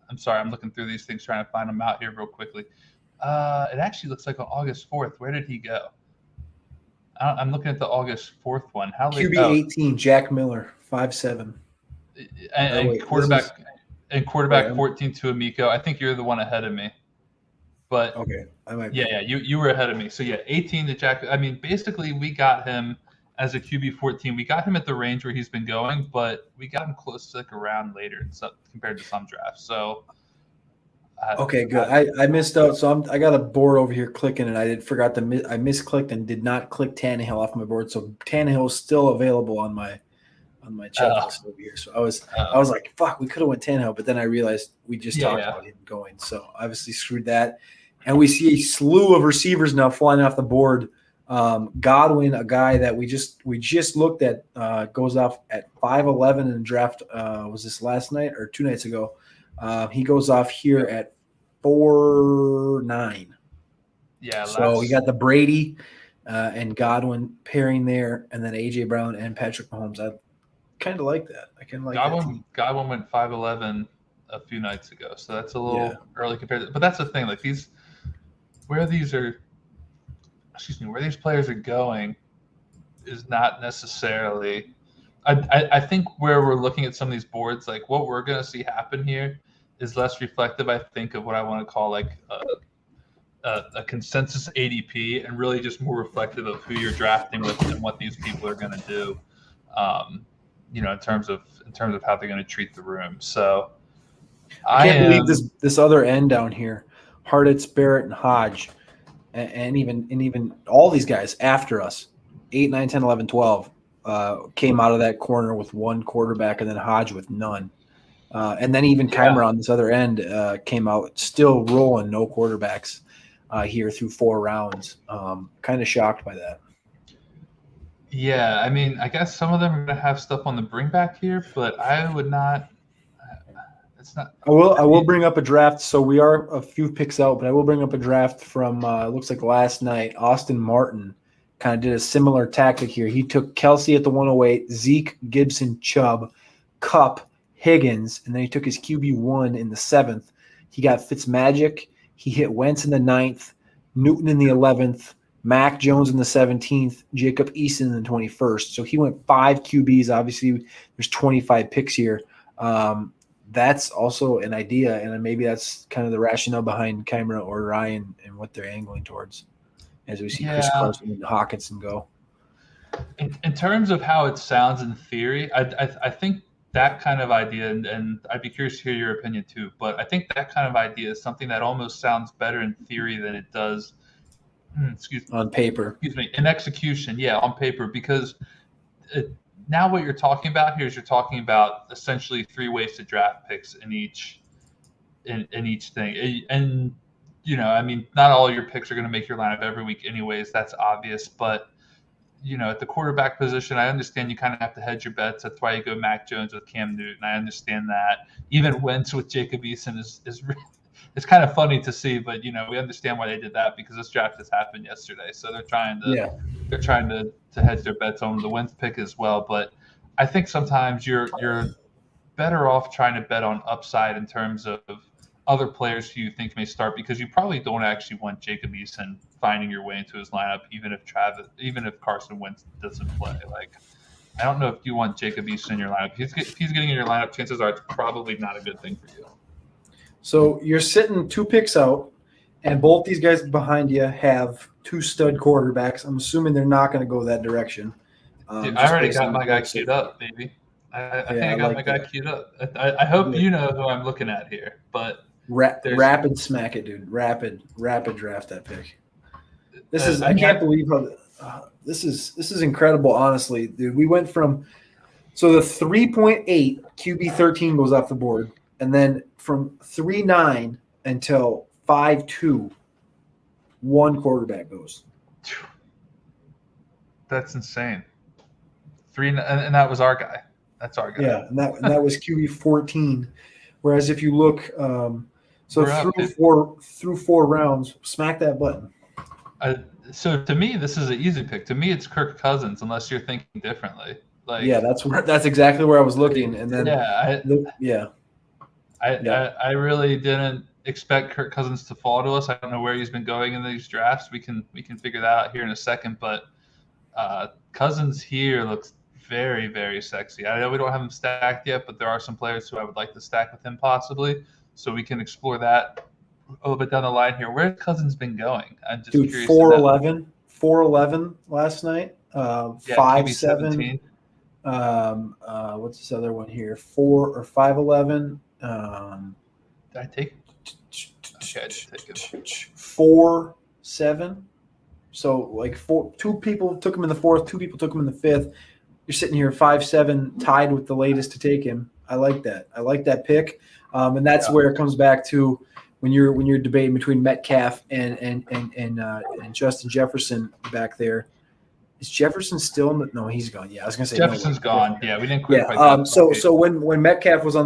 I'm sorry, I'm looking through these things trying to find them out here real quickly. It actually looks like on August 4th. Where did he go? I'm looking at the August 4th one. How late? QB 18, Jack Miller, 5'7", and quarterback 14 to Amico. I think you're the one ahead of me. But okay, I might. Yeah, you were ahead of me. So yeah, 18 to Jack. I mean, basically, we got him as a QB 14. We got him at the range where he's been going, but we got him close to like a round later compared to some drafts. So okay, good. I missed out. So I got a board over here clicking, and I misclicked and did not click Tannehill off my board. So Tannehill is still available on my checklist over here. So I was like, fuck, we could have went Tannehill, but then I realized we just talked about him going. So obviously screwed that. And we see a slew of receivers now flying off the board. Godwin, a guy that we just looked at, goes off at 5'11" in the draft. Was this last night or 2 nights ago? He goes off here at 4'9". Yeah. So we got the Brady and Godwin pairing there, and then AJ Brown and Patrick Mahomes. I kind of like that. I kind of like Godwin went 5'11" a few nights ago, so that's a little early compared to. But that's the thing, like where these players are going is not necessarily. I think where we're looking at some of these boards, like what we're going to see happen here is less reflective, I think, of what I want to call like a consensus ADP, and really just more reflective of who you're drafting with and what these people are going to do, in terms of how they're going to treat the room. So I can't believe this other end down here, Harditz, Barrett, and Hodge, and even all these guys after us, 8, 9, 10, 11, 12. Came out of that corner with one quarterback, and then Hodge with none. And then even Keimer on this other end came out still rolling, no quarterbacks here through 4 rounds. Kind of shocked by that. Yeah, I mean, I guess some of them are going to have stuff on the bring back here, but I would not. It's not. I will bring up a draft. So we are a few picks out, but I will bring up a draft from looks like last night. Austin Martin kind of did a similar tactic here. He took Kelsey at the 108, Zeke, Gibson, Chubb, Kupp, Higgins, and then he took his QB1 in the 7th. He got Fitzmagic. He hit Wentz in the 9th, Newton in the 11th, Mac Jones in the 17th, Jacob Eason in the 21st. So he went 5 QBs. Obviously, there's 25 picks here. That's also an idea, and maybe that's kind of the rationale behind Kymra or Ryan and what they're angling towards as we see Chris Carson and Hawkinson go. In terms of how it sounds in theory, I think that kind of idea, and I'd be curious to hear your opinion too, but I think that kind of idea is something that almost sounds better in theory than it does on paper. In execution, on paper, because now what you're talking about here is you're talking about essentially 3 ways to draft picks in each thing. And, not all your picks are going to make your lineup every week anyways. That's obvious. But, at the quarterback position, I understand you kind of have to hedge your bets. That's why you go Mac Jones with Cam Newton. I understand that. Even Wentz with Jacob Eason is it's kind of funny to see, but we understand why they did that because this draft just happened yesterday. So they're trying to hedge their bets on the Wentz pick as well. But I think sometimes you're better off trying to bet on upside in terms of other players who you think may start, because you probably don't actually want Jacob Eason finding your way into his lineup, even if Carson Wentz doesn't play. Like, I don't know if you want Jacob Eason in your lineup. If he's getting in your lineup, chances are it's probably not a good thing for you. So you're sitting 2 picks out, and both these guys behind you have 2 stud quarterbacks. I'm assuming they're not going to go that direction. Dude, I already got my guy queued up, baby. I think I got my guy queued up. I hope you know who I'm looking at here, but rapid smack it, dude. Rapid draft that pick. This is I can't believe how this is incredible. Honestly, dude, we went from the 3.8 QB 13 goes off the board, and then from 3.9 until 5.2, 1 quarterback goes. That's insane. 3, and that was our guy. That's our guy. Yeah, and that was QB 14. Whereas if you look, through 4 rounds, smack that button. So to me, this is an easy pick. To me, it's Kirk Cousins, unless you're thinking differently. Like, that's exactly where I was looking, and then I really didn't expect Kirk Cousins to fall to us. I don't know where he's been going in these drafts. We can figure that out here in a second, but Cousins here looks very, very sexy. I know we don't have him stacked yet, but there are some players who I would like to stack with him possibly. So we can explore that a little bit down the line here. Where's Cousins been going? I'm just curious. 4.11 last night. 5.7. What's this other one here? 4 or 5.11. Did I take it? Okay, I did take it. 4.7. So like 2 people took him in the 4th, 2 people took him in the 5th. You're sitting here 5.7, tied with the latest to take him. I like that. I like that pick, and that's where it comes back to when you're debating between Metcalf and Justin Jefferson back there. Is Jefferson still in the? No, he's gone. Yeah, I was gonna say Jefferson's gone. Yeah, we didn't qualify. Yeah. So when Metcalf was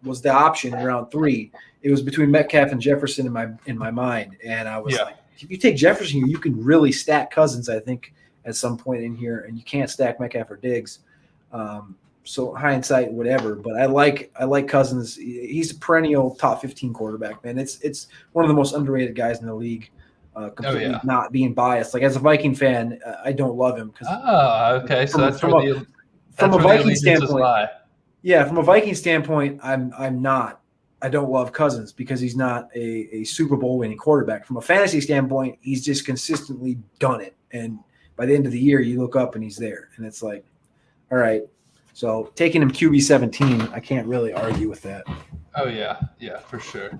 was the option in round 3, it was between Metcalf and Jefferson in my mind, and I was like, if you take Jefferson, you can really stack Cousins, I think, at some point in here, and you can't stack Metcalf or Diggs. So hindsight, whatever. But I like Cousins. He's a perennial top 15 quarterback, man. It's one of the most underrated guys in the league. Completely not being biased. Like, as a Viking fan, I don't love him because. Okay. So from a Viking standpoint. Yeah, from a Viking standpoint, I'm not. I don't love Cousins because he's not a Super Bowl winning quarterback. From a fantasy standpoint, he's just consistently done it. And by the end of the year, you look up and he's there. And it's like, all right. So taking him QB 17, I can't really argue with that. Oh, yeah. Yeah, for sure.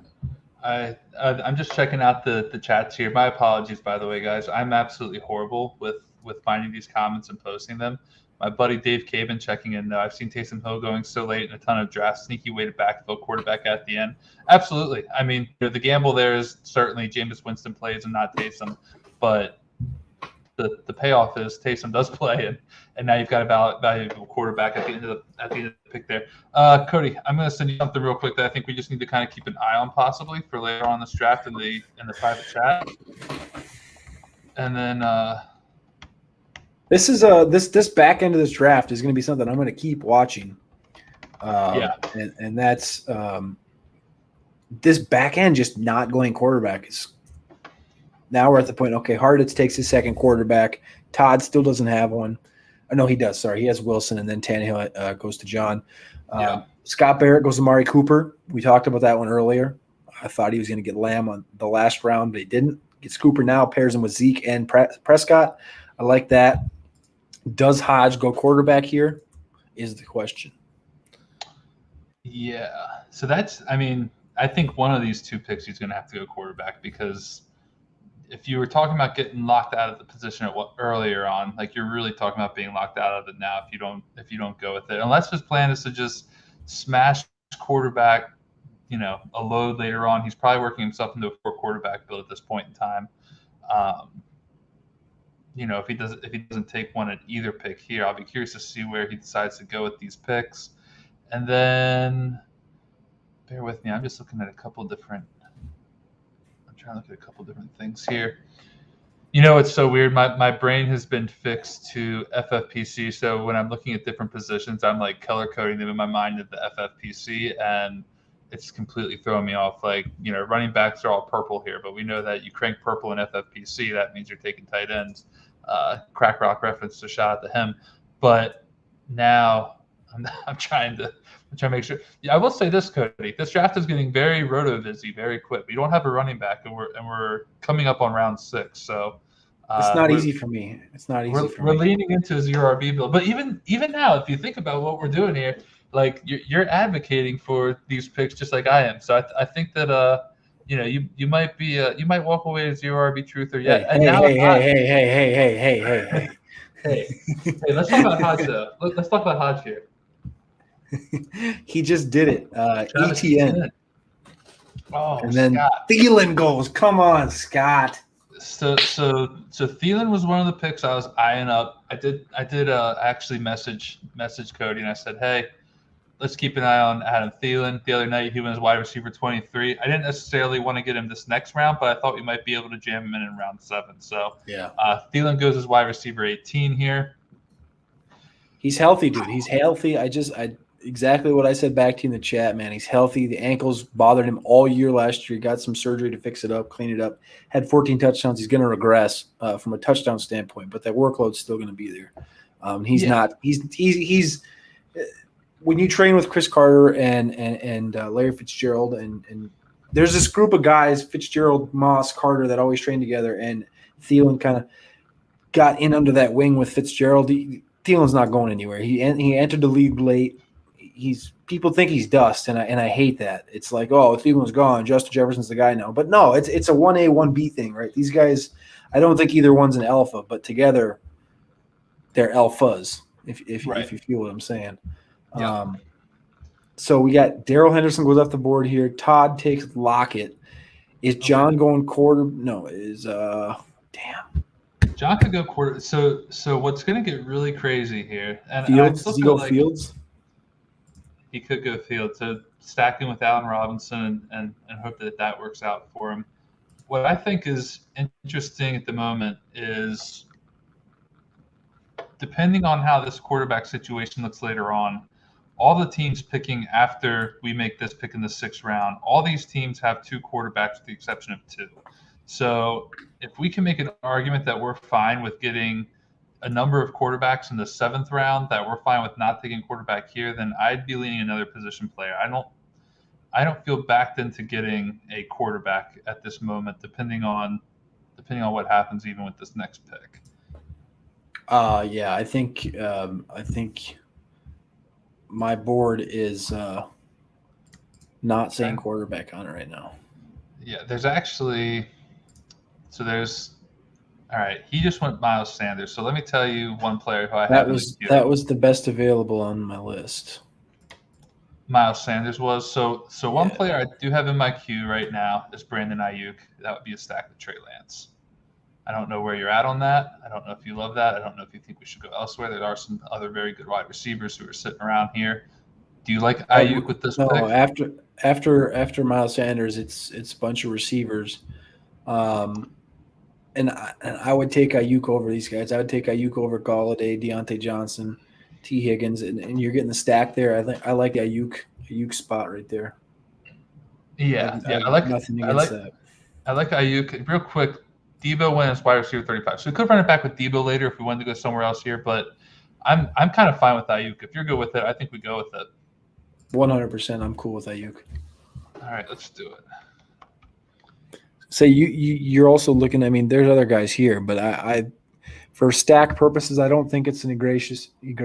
I'm just checking out the chats here. My apologies, by the way, guys. I'm absolutely horrible with finding these comments and posting them. My buddy Dave Caban checking in. I've seen Taysom Hill going so late in a ton of drafts, sneaky way to backfill quarterback at the end. Absolutely. I mean, the gamble there is certainly Jameis Winston plays and not Taysom, but the payoff is Taysom does play, and now you've got a valuable quarterback at the end of the pick there. Cody, I'm going to send you something real quick that I think we just need to kind of keep an eye on possibly for later on this draft in the private chat, and then. This is this back end of this draft is going to be something I'm going to keep watching. And that's this back end just not going quarterback is Now we're at the point, okay, Harditz takes his second quarterback. Todd still doesn't have one. Oh, no, he does. Sorry. He has Wilson, and then Tannehill goes to John. Scott Barrett goes to Amari Cooper. We talked about that one earlier. I thought he was going to get Lamb on the last round, but he didn't. Gets Cooper now, pairs him with Zeke and Prescott. I like that. Does Hodge go quarterback here is the question. Yeah. So that's – I mean, I think one of these two picks he's going to have to go quarterback because if you were talking about getting locked out of the position earlier on, like you're really talking about being locked out of it now if you don't go with it. Unless his plan is to just smash quarterback, a load later on. He's probably working himself into a 4-quarterback build at this point in time. If he doesn't take one at either pick here, I'll be curious to see where he decides to go with these picks. And then, bear with me, I'm just looking at a couple different. I'm trying to look at a couple different things here. It's so weird. My brain has been fixed to FFPC. So when I'm looking at different positions, I'm like color coding them in my mind at the FFPC, and it's completely throwing me off. Like, running backs are all purple here, but we know that you crank purple in FFPC, that means you're taking tight ends. Crack Rock reference, so shout out to him. But now I'm trying to make sure. Yeah, I will say this, Cody. This draft is getting very roto-busy, very quick. We don't have a running back, and we're coming up on round 6. So it's not easy for me. It's not easy for me. We're leaning into a zero RB build, but even now, if you think about what we're doing here, like you're advocating for these picks just like I am. So I think that you might be you might walk away as zero RB truth or hey, let's talk about Hodge though. Let's talk about Hodge here. He just did it. ETN. Oh, and then Scott. Thielen goes. Come on, Scott. So Thielen was one of the picks I was eyeing up. I did actually message Cody and I said, hey, let's keep an eye on Adam Thielen. The other night he went as wide receiver 23. I didn't necessarily want to get him this next round, but I thought we might be able to jam him in round 7. So yeah, Thielen goes as wide receiver 18 here. He's healthy, dude. He's healthy. I exactly what I said back to you in the chat, man. He's healthy. The ankles bothered him all year last year. He got some surgery to fix it up, clean it up. Had 14 touchdowns. He's going to regress from a touchdown standpoint, but that workload's still going to be there. He's not. He's when you train with Chris Carter and Larry Fitzgerald and there's this group of guys, Fitzgerald, Moss, Carter, that always train together, and Thielen kind of got in under that wing with Fitzgerald. Thielen's not going anywhere. He entered the league late. People think he's dust, and I hate that. It's like, oh, Thielen's gone, Justin Jefferson's the guy now. But no, it's a 1A, 1B thing, right? These guys, I don't think either one's an alpha, but together they're alphas, if you feel what I'm saying. Yeah. So we got Darrell Henderson goes off the board here. Todd takes Lockett. Is John going quarter? No, damn. John could go quarter. So what's going to get really crazy here? And Fields? Does he go Fields? He could go Fields. So stacking with Allen Robinson and hope that works out for him. What I think is interesting at the moment is depending on how this quarterback situation looks later on, all the teams picking after we make this pick in the 6th round, all these teams have 2 quarterbacks with the exception of 2. So if we can make an argument that we're fine with getting a number of quarterbacks in the 7th round, that we're fine with not taking quarterback here, then I'd be leaning another position player. I don't feel backed into getting a quarterback at this moment, depending on what happens even with this next pick. Yeah, I think my board is not saying quarterback on it right now. Yeah, there's all right. He just went Miles Sanders. So let me tell you one player who I have. That was the best available on my list. Miles Sanders was. So one player I do have in my queue right now is Brandon Ayuk. That would be a stack with Trey Lance. I don't know where you're at on that. I don't know if you love that. I don't know if you think we should go elsewhere. There are some other very good wide receivers who are sitting around here. Do you like Ayuk with this pick? No, after Miles Sanders, it's a bunch of receivers. And I would take Ayuk over these guys. I would take Ayuk over Galladay, Deontay Johnson, T. Higgins, and you're getting the stack there. I like the Ayuk spot right there. Yeah, I like nothing against that. I like Ayuk. Real quick, Debo went as wide receiver 35. So we could run it back with Debo later if we wanted to go somewhere else here, but I'm kind of fine with Ayuk. If you're good with it, I think we go with it. 100%. I'm cool with Ayuk. All right, let's do it. So you're also looking. I mean, there's other guys here, but I for stack purposes, I don't think it's an egregious pick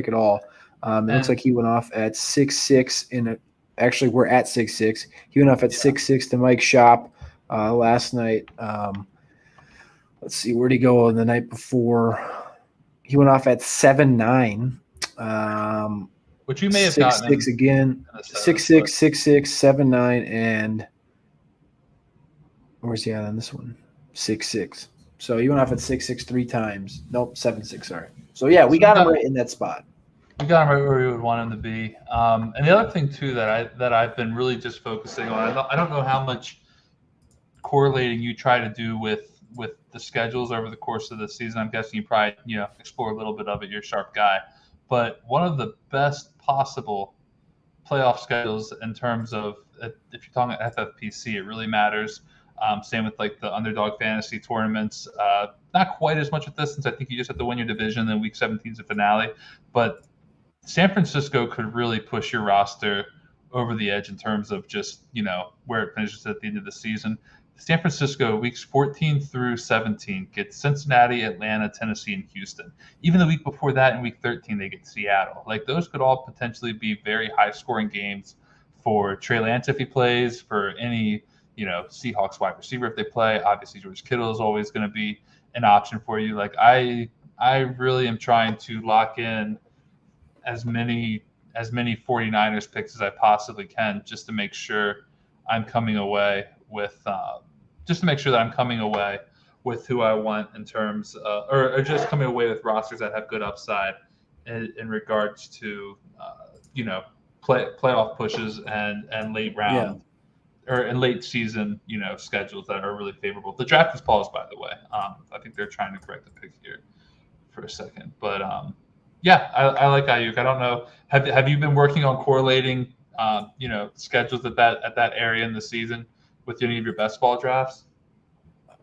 at all. It looks like he went off at 6'6" actually, we're at 6'6". He went off at 6'6" to Mike Shop last night. Let's see, where'd he go on the night before? He went off at 7'9". Which you may have 6'6" again. 6'6", 6'6", 7'9", and where's he at on this one? 6'6". So he went off at 6'6" 3 times. Nope, 7'6", sorry. So, yeah, we got him right in that spot. We got him right where we would want him to be. And the other thing, too, that I've been really just focusing on, I don't know how much correlating you try to do with the schedules over the course of the season. I'm guessing you probably, explore a little bit of it. You're a sharp guy. But one of the best possible playoff schedules in terms of, if you're talking FFPC, it really matters. Same with like the underdog fantasy tournaments. Not quite as much with this, since I think you just have to win your division, then week 17 is the finale. But San Francisco could really push your roster over the edge in terms of just, where it finishes at the end of the season. San Francisco, weeks 14 through 17, gets Cincinnati, Atlanta, Tennessee, and Houston. Even the week before that, in week 13, they get Seattle. Like, those could all potentially be very high-scoring games for Trey Lance if he plays, for any, Seahawks wide receiver if they play. Obviously, George Kittle is always going to be an option for you. Like, I really am trying to lock in as many 49ers picks as I possibly can, just to make sure I'm coming away with who I want in terms or just coming away with rosters that have good upside in regards to playoff pushes and late round or in late season schedules that are really favorable. The draft is paused, by the way. I think they're trying to correct the pick here for a second, but I like Ayuk. I don't know. Have you been working on correlating, schedules at that area in the season with any of your best ball drafts?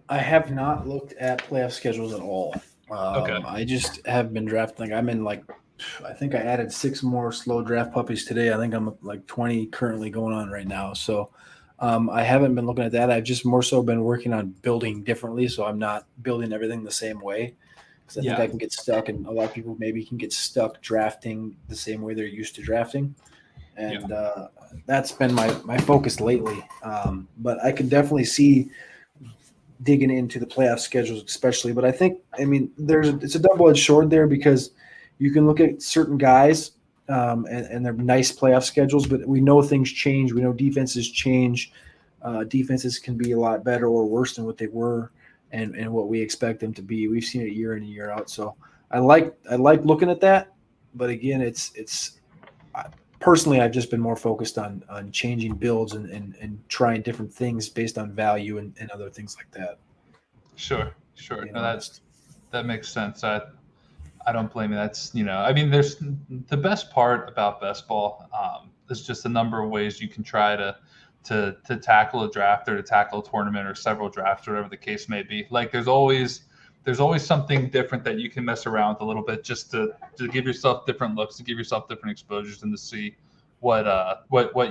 I have not looked at playoff schedules at all. Okay. I just have been drafting. I'm in I think I added 6 more slow draft puppies today. I think I'm like 20 currently going on right now. So I haven't been looking at that. I've just more so been working on building differently. So I'm not building everything the same way. I think I can get stuck, and a lot of people maybe can get stuck drafting the same way they're used to drafting. And that's been my focus lately. But I can definitely see digging into the playoff schedules especially. But I think, it's a double-edged sword there, because you can look at certain guys and their nice playoff schedules, but we know things change. We know defenses change. Defenses can be a lot better or worse than what they were and what we expect them to be. We've seen it year in and year out. So I like looking at that. But again, personally, I've just been more focused on changing builds and trying different things based on value and other things like that. Sure. No, that makes sense. I don't blame you. That's, there's the best part about best ball is just the number of ways you can try to tackle a draft or to tackle a tournament or several drafts, or whatever the case may be. Like, there's always something different that you can mess around with a little bit, just to give yourself different looks, to give yourself different exposures, and to see what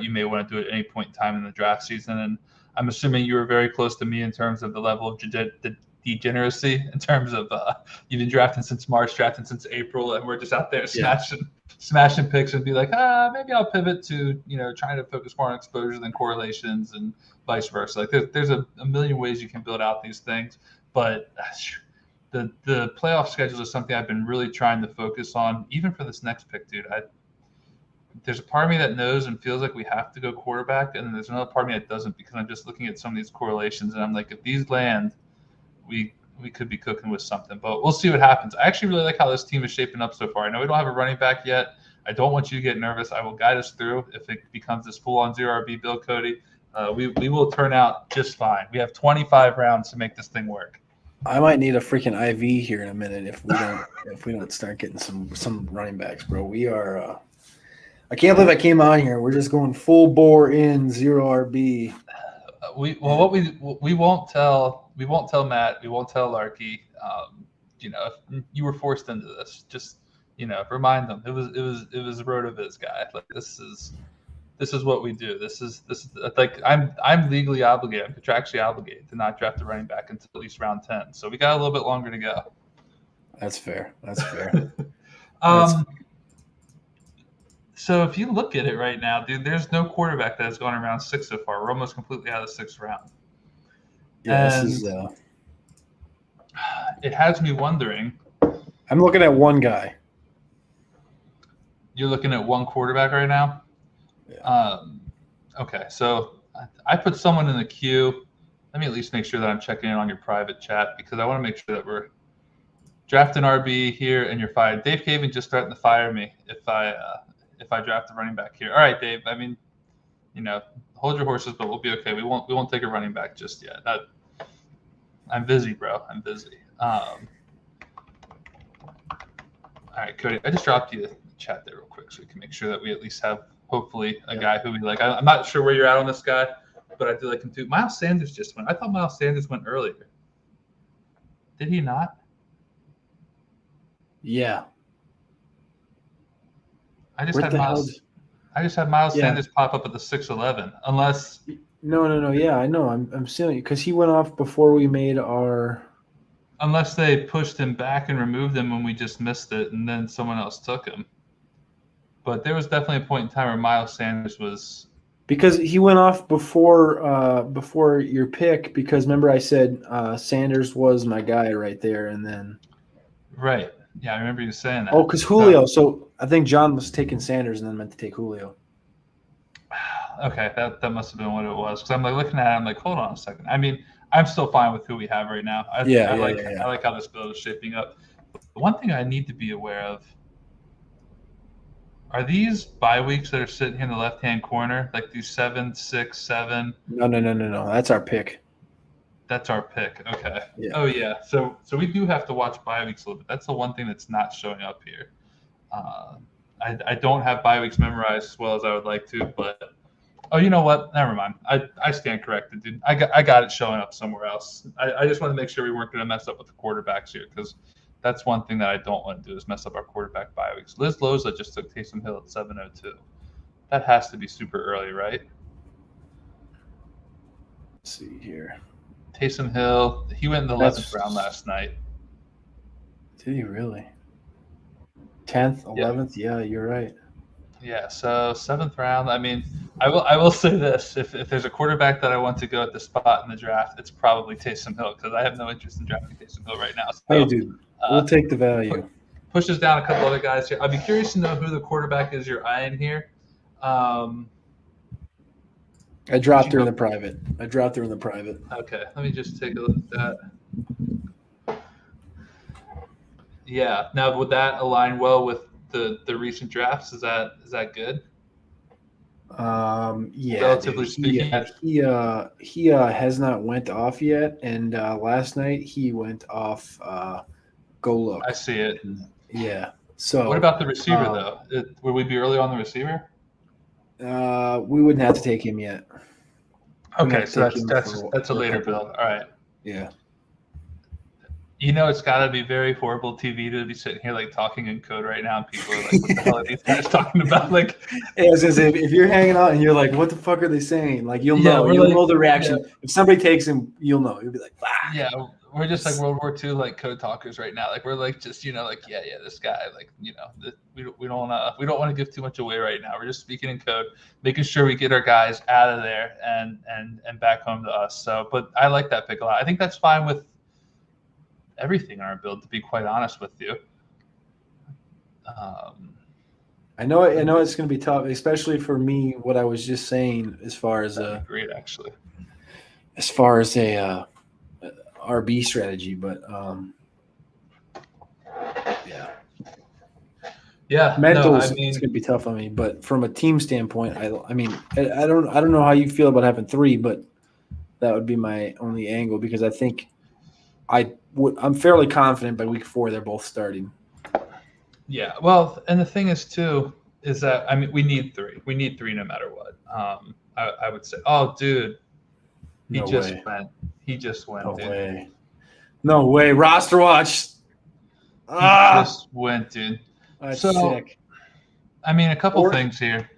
you may want to do at any point in time in the draft season. And I'm assuming you were very close to me in terms of the level of degeneracy, in terms of you've been drafting since March, drafting since April, and we're just out there smashing picks and be like, maybe I'll pivot to, trying to focus more on exposure than correlations, and vice versa. Like, there's a million ways you can build out these things, but the playoff schedule is something I've been really trying to focus on, even for this next pick, dude. There's a part of me that knows and feels like we have to go quarterback, and then there's another part of me that doesn't, because I'm just looking at some of these correlations, and I'm like, if these land, we could be cooking with something. But we'll see what happens. I actually really like how this team is shaping up so far. I know we don't have a running back yet. I don't want you to get nervous. I will guide us through. If it becomes this full-on 0 RB build, Cody, we will turn out just fine. We have 25 rounds to make this thing work. I might need a freaking IV here in a minute if we don't start getting some running backs, bro. We are. I can't believe I came on here. We're just going full bore in 0 RB. we won't tell Matt, we won't tell Larky. If you were forced into this, just remind them it was RotoViz guy. Like this is what we do. This is like I'm legally obligated, I'm contractually obligated to not draft a running back until at least round 10. So we got a little bit longer to go. That's fair. So if you look at it right now, dude, there's no quarterback that has gone around 6 so far. We're almost completely out of the 6th round. Yeah, it has me wondering. I'm looking at one guy. You're looking at one quarterback right now? Yeah. Okay, so I put someone in the queue. Let me at least make sure that I'm checking in on your private chat because I want to make sure that we're drafting RB here and you're fired. Dave Caven just threatened to fire me if I draft a running back here. All right, Dave. I mean, hold your horses, but we'll be okay. We won't take a running back just yet. I'm busy, bro. I'm busy. All right, Cody. I just dropped you the chat there real quick so we can make sure that we at least have hopefully a guy who we like. I'm not sure where you're at on this guy, but I do like him too. Miles Sanders just went. I thought Miles Sanders went earlier. Did he not? Yeah. I just had Miles Sanders pop up at the 6-11. Unless No. Yeah, I know. I'm seeing it because he went off before we made our. Unless they pushed him back and removed him when we just missed it, and then someone else took him. But there was definitely a point in time where Miles Sanders was. Because he went off before your pick. Because remember I said Sanders was my guy right there, and then. Right. Yeah, I remember you saying that. Oh, because Julio. So I think John was taking Sanders and then meant to take Julio. Okay, that must have been what it was. Because I'm like looking at it, I'm like, hold on a second. I mean, I'm still fine with who we have right now. I like how this build is shaping up. The one thing I need to be aware of are these bye weeks that are sitting here in the left-hand corner, like these 7, 6, 7. No. That's our pick. That's our pick. Okay. Yeah. Oh yeah. So we do have to watch bye weeks a little bit. That's the one thing that's not showing up here. I don't have bye weeks memorized as well as I would like to, but you know what? Never mind. I stand corrected, dude. I got it showing up somewhere else. I just want to make sure we weren't going to mess up with the quarterbacks here because that's one thing that I don't want to do is mess up our quarterback bye weeks. Liz Loza just took Taysom Hill at 7:02. That has to be super early, right? Let's see here. Taysom Hill, he went in the 11th round last night. Did he really? 10th, 11th? Yeah, you're right. Yeah, so 7th round. I mean, I will say this: if there's a quarterback that I want to go at the spot in the draft, it's probably Taysom Hill because I have no interest in drafting Taysom Hill right now. So, hey, dude, we'll take the value. Pushes down a couple other guys here. I'd be curious to know who the quarterback is you're eyeing here. I dropped her in the private. Okay, let me just take a look at that. Yeah. Now, would that align well with the recent drafts? Is that good? Yeah. Relatively speaking. He has not went off yet, and last night he went off. Go look. I see it. Yeah. So. What about the receiver though? Would we be early on the receiver? We wouldn't have to take him yet. Okay, so that's a later build. All right. Yeah. It's got to be very horrible TV to be sitting here like talking in code right now, and people are like, "What the hell are these guys talking about?" Like, if you're hanging out and you're like, "What the fuck are they saying?" Like, you'll know the reaction. Yeah. If somebody takes him, you'll know. You'll be like, "Ah." Yeah, we're just like World War II like code talkers right now. Like we're like just like this guy like we don't want to give too much away right now. We're just speaking in code, making sure we get our guys out of there and back home to us. So, but I like that pick a lot. I think that's fine with everything in our build, to be quite honest with you. I know it's going to be tough, especially for me. What I was just saying, as far as great actually, as far as a RB strategy, but mentals, it's going to be tough on me. But from a team standpoint, I don't know how you feel about having 3, but that would be my only angle because I think I'm fairly confident by week 4 they're both starting. Yeah, well, and the thing is too is that we need 3. We need 3 no matter what. I would say, oh, dude, No way. He just went, No dude. way. No way. Roster watch. He just went, dude. That's So, sick. I mean, a couple things here.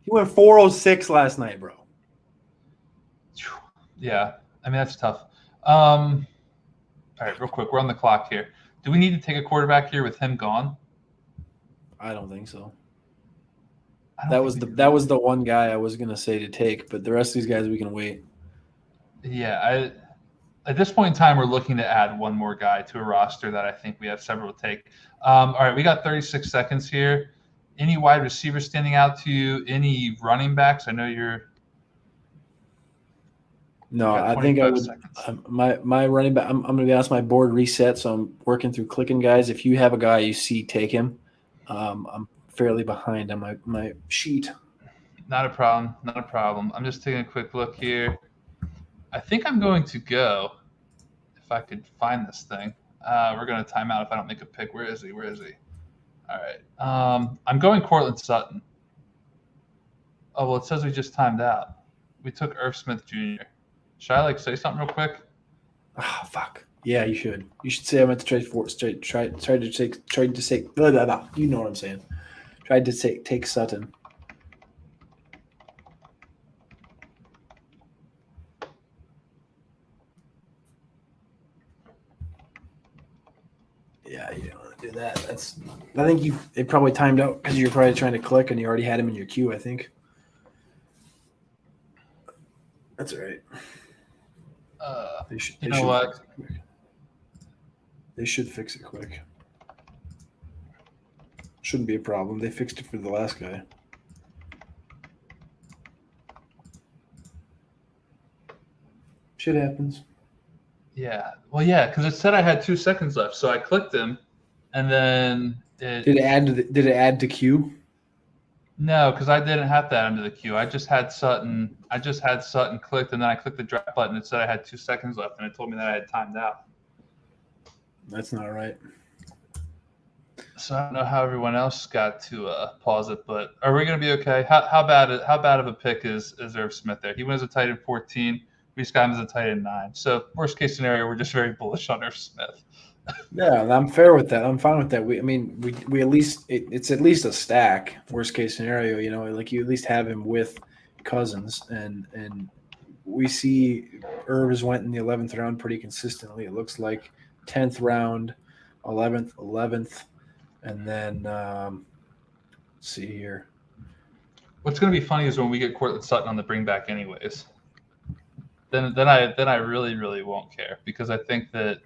He went 406 last night, bro. Yeah. I mean, that's tough. All right, real quick. We're on the clock here. Do we need to take a quarterback here with him gone? I don't think so. That was the one guy I was gonna say to take, but the rest of these guys we can wait. Yeah, at this point in time, we're looking to add one more guy to a roster that I think we have several to take. All right, we got 36 seconds here. Any wide receivers standing out to you? Any running backs? I know you're. No, I think I would. My running back. I'm going to be honest. My board reset, so I'm working through clicking guys. If you have a guy you see, take him. I'm fairly behind on my sheet. Not a problem. Not a problem. I'm just taking a quick look here. I think I'm going to go. If I could find this thing, we're going to time out if I don't make a pick. Where is he? Where is he? All right. I'm going Cortland Sutton. Oh well, it says we just timed out. We took Irv Smith Jr. Should I say something real quick? Oh fuck. Yeah, you should. You should say I meant to trade for tried to say blah, blah, blah. You know what I'm saying. Tried to take Sutton. Yeah, you don't want to do that. I think it probably timed out because you're probably trying to click and you already had him in your queue, I think. That's all right. They should fix it quick. They should fix it quick. Shouldn't be a problem. They fixed it for the last guy. Shit happens. Yeah. Well, yeah, because it said I had 2 seconds left, so I clicked him, and then did it add to queue? No, because I didn't have that under the queue. I just had Sutton. Clicked, and then I clicked the draft button. It said I had 2 seconds left, and it told me that I had timed out. That's not right. So I don't know how everyone else got to pause it, but are we going to be okay? How bad of a pick is Irv Smith there? He went as a tight end 14. We just got him as a tight end 9. So worst case scenario, we're just very bullish on Irv Smith. Yeah, I'm fair with that. I'm fine with that. We at least it's at least a stack. Worst case scenario, like you at least have him with Cousins, and we see Irv has went in the 11th round pretty consistently. It looks like 10th round, 11th, and then let's see here. What's going to be funny is when we get Cortland Sutton on the bring back, anyways. Then I really won't care because I think that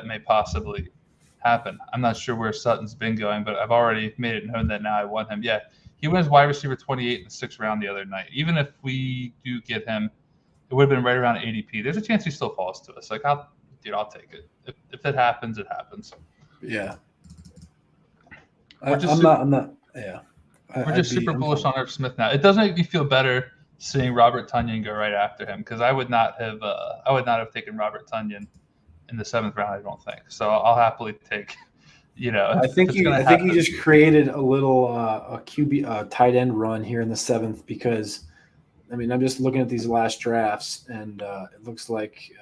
may possibly happen. I'm not sure where Sutton's been going, but I've already made it known that now I want him. Yeah, he went as wide receiver 28 in the 6th round the other night. Even if we do get him, it would have been right around ADP. There's a chance he still falls to us. I'll take it. If it happens, it happens. Yeah. We're just super bullish on Irv Smith now. It does make me feel better seeing Robert Tonyan go right after him because I would not have taken Robert Tonyan in the 7th round, I don't think. So I'll happily take, I think you just created a little a QB tight end run here in the 7th because, I'm just looking at these last drafts and it looks like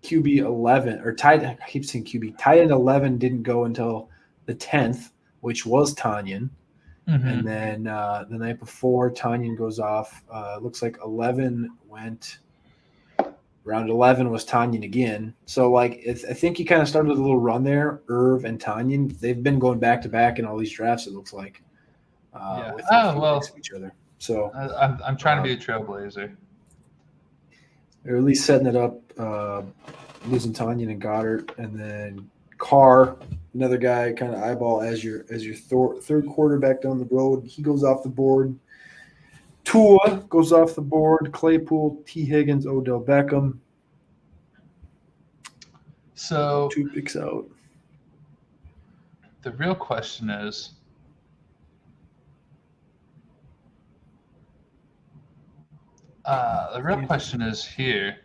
QB 11 or I keep saying QB tight end 11 didn't go until the 10th, which was Tonyan. Mm-hmm. And then the night before, Tonyan goes off. Looks like 11 went. Round 11 was Tonyan again. So, I think he kind of started a little run there. Irv and Tonyan, they've been going back to back in all these drafts. It looks like. With each other. So I'm trying to be a trailblazer. They're at least setting it up, losing Tonyan and Goddard, and then Carr, another guy, kind of eyeball as your third quarterback down the road. He goes off the board. Tua goes off the board. Claypool, T. Higgins, Odell Beckham. So 2 picks out. The real question is, here,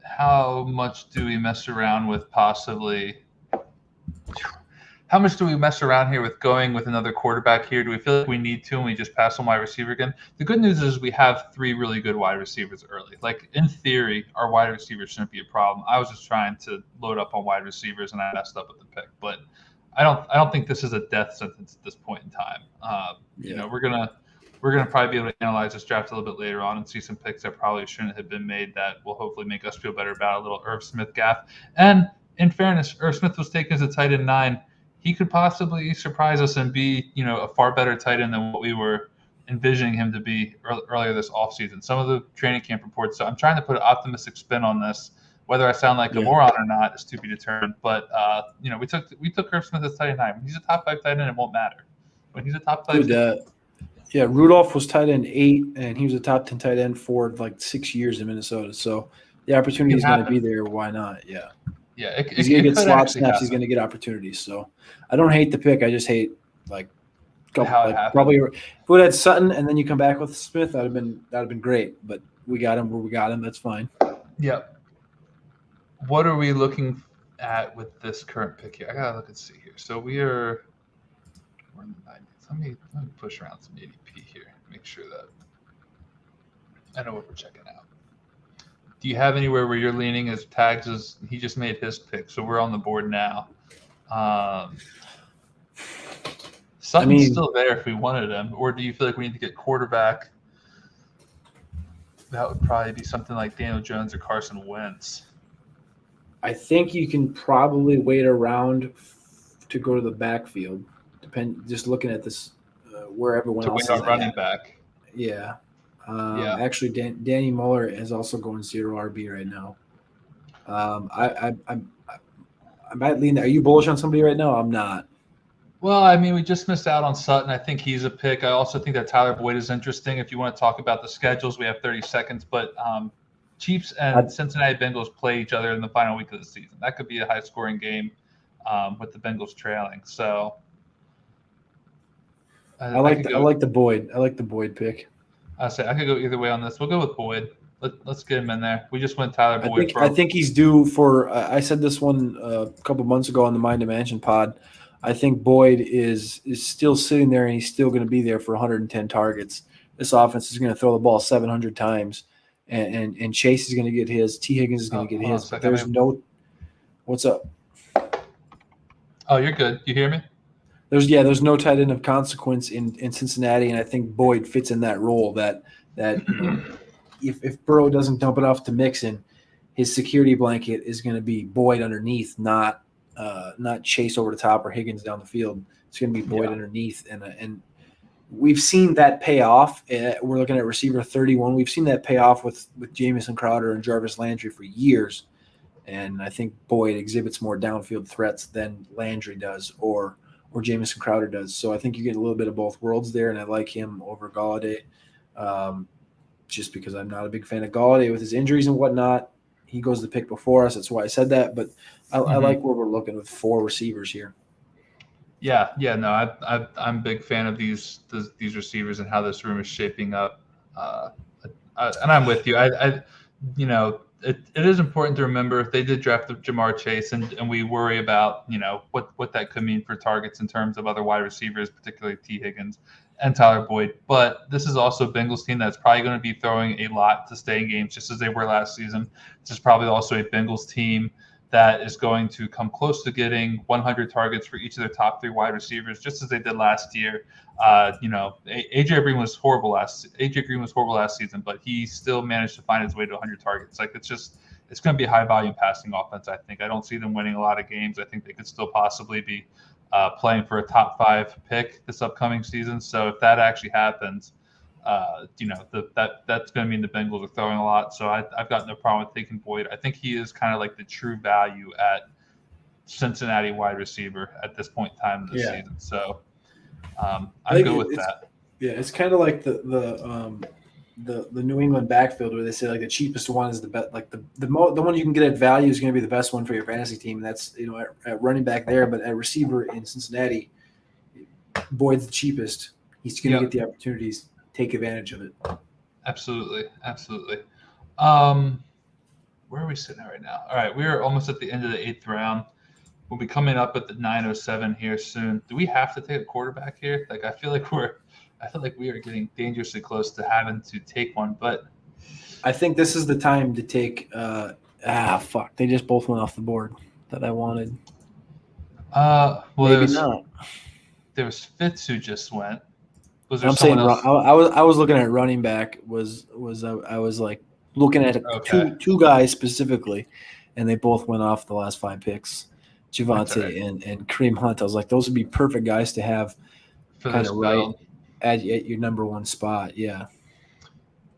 how much do we mess around with possibly how much do we mess around here with going with another quarterback here? Do we feel like we need to and we just pass on wide receiver again? The good news is we have 3 really good wide receivers early. Like, in theory, our wide receivers shouldn't be a problem. I was just trying to load up on wide receivers and I messed up with the pick. But I don't think this is a death sentence at this point in time. You know, we're gonna probably be able to analyze this draft a little bit later on and see some picks that probably shouldn't have been made that will hopefully make us feel better about a little Irv Smith gaff. And in fairness, Irv Smith was taken as a tight end 9. He could possibly surprise us and be, you know, a far better tight end than what we were envisioning him to be earlier this offseason. Some of the training camp reports. So I'm trying to put an optimistic spin on this. Whether I sound like a moron or not is to be determined. But you know, we took Irv Smith as tight end 9. When he's a top 5 tight end, it won't matter. When he's a top 5, yeah, Rudolph was tight end 8, and he was a top 10 tight end for like 6 years in Minnesota. So the opportunity is going to be there. Why not? Yeah. Yeah, he's going to get slot snaps. He's going to get opportunities. So I don't hate the pick. I just hate probably if we had Sutton and then you come back with Smith, that'd have been great. But we got him where we got him. That's fine. Yep. What are we looking at with this current pick here? I gotta look and see here. So we're in the 90s. Let me push around some ADP here. Make sure that I know what we're checking out. Do you have anywhere where you're leaning as tags as he just made his pick? So we're on the board now. Sutton's still there if we wanted him, or do you feel like we need to get quarterback? That would probably be something like Daniel Jones or Carson Wentz. I think you can probably wait around to go to the backfield. Just looking at this, where everyone else is running back. Yeah. Actually, Danny Muller is also going 0 RB right now. I might lean there. Are you bullish on somebody right now? I'm not. Well, I mean, we just missed out on Sutton. I think he's a pick. I also think that Tyler Boyd is interesting. If you want to talk about the schedules, we have 30 seconds. But Chiefs and Cincinnati Bengals play each other in the final week of the season. That could be a high-scoring game with the Bengals trailing. So I like the Boyd. I like the Boyd pick. I could go either way on this. We'll go with Boyd. Let's get him in there. We just went Tyler Boyd. I think he's due for. I said this one a couple months ago on the Mind Dimension pod. I think Boyd is still sitting there, and he's still going to be there for 110 targets. This offense is going to throw the ball 700 times, and Chase is going to get his. T. Higgins is going to get his. But there's no. What's up? Oh, you're good. You hear me? There's no tight end of consequence in Cincinnati, and I think Boyd fits in that role. That if Burrow doesn't dump it off to Mixon, his security blanket is going to be Boyd underneath, not Chase over the top or Higgins down the field. It's going to be Boyd underneath, and we've seen that pay off. We're looking at receiver 31. We've seen that pay off with Jamison Crowder and Jarvis Landry for years, and I think Boyd exhibits more downfield threats than Landry does or Jamison Crowder does. So I think you get a little bit of both worlds there, and I like him over Golladay just because I'm not a big fan of Golladay with his injuries and whatnot. He goes the pick before us. That's why I said that. But I like where we're looking with 4 receivers here. Yeah, no, I'm a big fan of these receivers and how this room is shaping up. And I'm with you. You know, it is important to remember if they did draft Jamar Chase, and we worry about, you know, what that could mean for targets in terms of other wide receivers, particularly T. Higgins and Tyler Boyd. But this is also a Bengals team that's probably going to be throwing a lot to stay in games, just as they were last season. This is probably also a Bengals team that is going to come close to getting 100 targets for each of their top 3 wide receivers, just as they did last year. You know, AJ Green was horrible last season, but he still managed to find his way to 100 targets. Like, it's going to be a high volume passing offense. I think I don't see them winning a lot of games. I think they could still possibly be playing for a top 5 pick this upcoming season. So if that actually happens, you know, that's going to mean the Bengals are throwing a lot. So I've got no problem with taking Boyd. I think he is kind of like the true value at Cincinnati wide receiver at this point in time in the season. So I go with that. Yeah, it's kind of like the New England backfield where they say like the cheapest one is the best. Like the one you can get at value is going to be the best one for your fantasy team. And that's, you know, at running back there, but at receiver in Cincinnati, Boyd's the cheapest. He's going to get the opportunities. Take advantage of it. Absolutely. Where are we sitting at right now? All right, we are almost at the end of the 8th round. We'll be coming up at the 9:07 here soon. Do we have to take a quarterback here? Like I feel like we are getting dangerously close to having to take one, but I think this is the time to take. Fuck! They just both went off the board that I wanted. Well, Maybe not. There was Fitz who just went. Was there I'm someone saying else? I was looking at running back. I was like looking at two guys specifically, and they both went off the last 5 picks. Javonte and Kareem Hunt. I was like, those would be perfect guys to have kind of right at your number 1 spot. Yeah.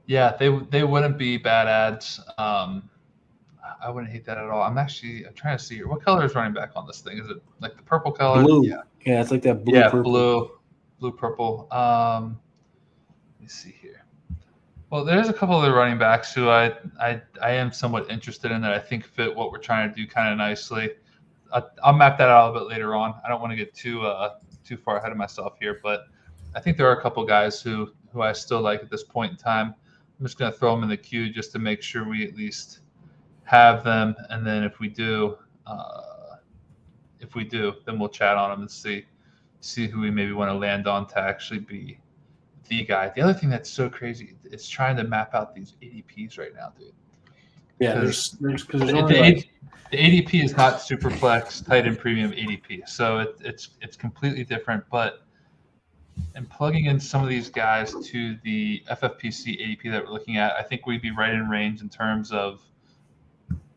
Yeah, they wouldn't be bad ads. I wouldn't hate that at all. I'm trying to see here. What color is running back on this thing? Is it like the purple color? Blue. Yeah, it's like that blue purple. Blue purple. Let me see here. Well, there's a couple of the running backs who I am somewhat interested in that I think fit what we're trying to do kind of nicely. I'll map that out a bit later on. I don't want to get too far ahead of myself here, but I think there are a couple guys who I still like at this point in time. I'm just going to throw them in the queue just to make sure we at least have them, and then if we do, then we'll chat on them and see who we maybe want to land on to actually be the guy. The other thing that's so crazy is trying to map out these ADPs right now, dude. Yeah, the ADP is not Superflex tight end premium ADP, so it's completely different. But and plugging in some of these guys to the FFPC ADP that we're looking at, I think we'd be right in range in terms of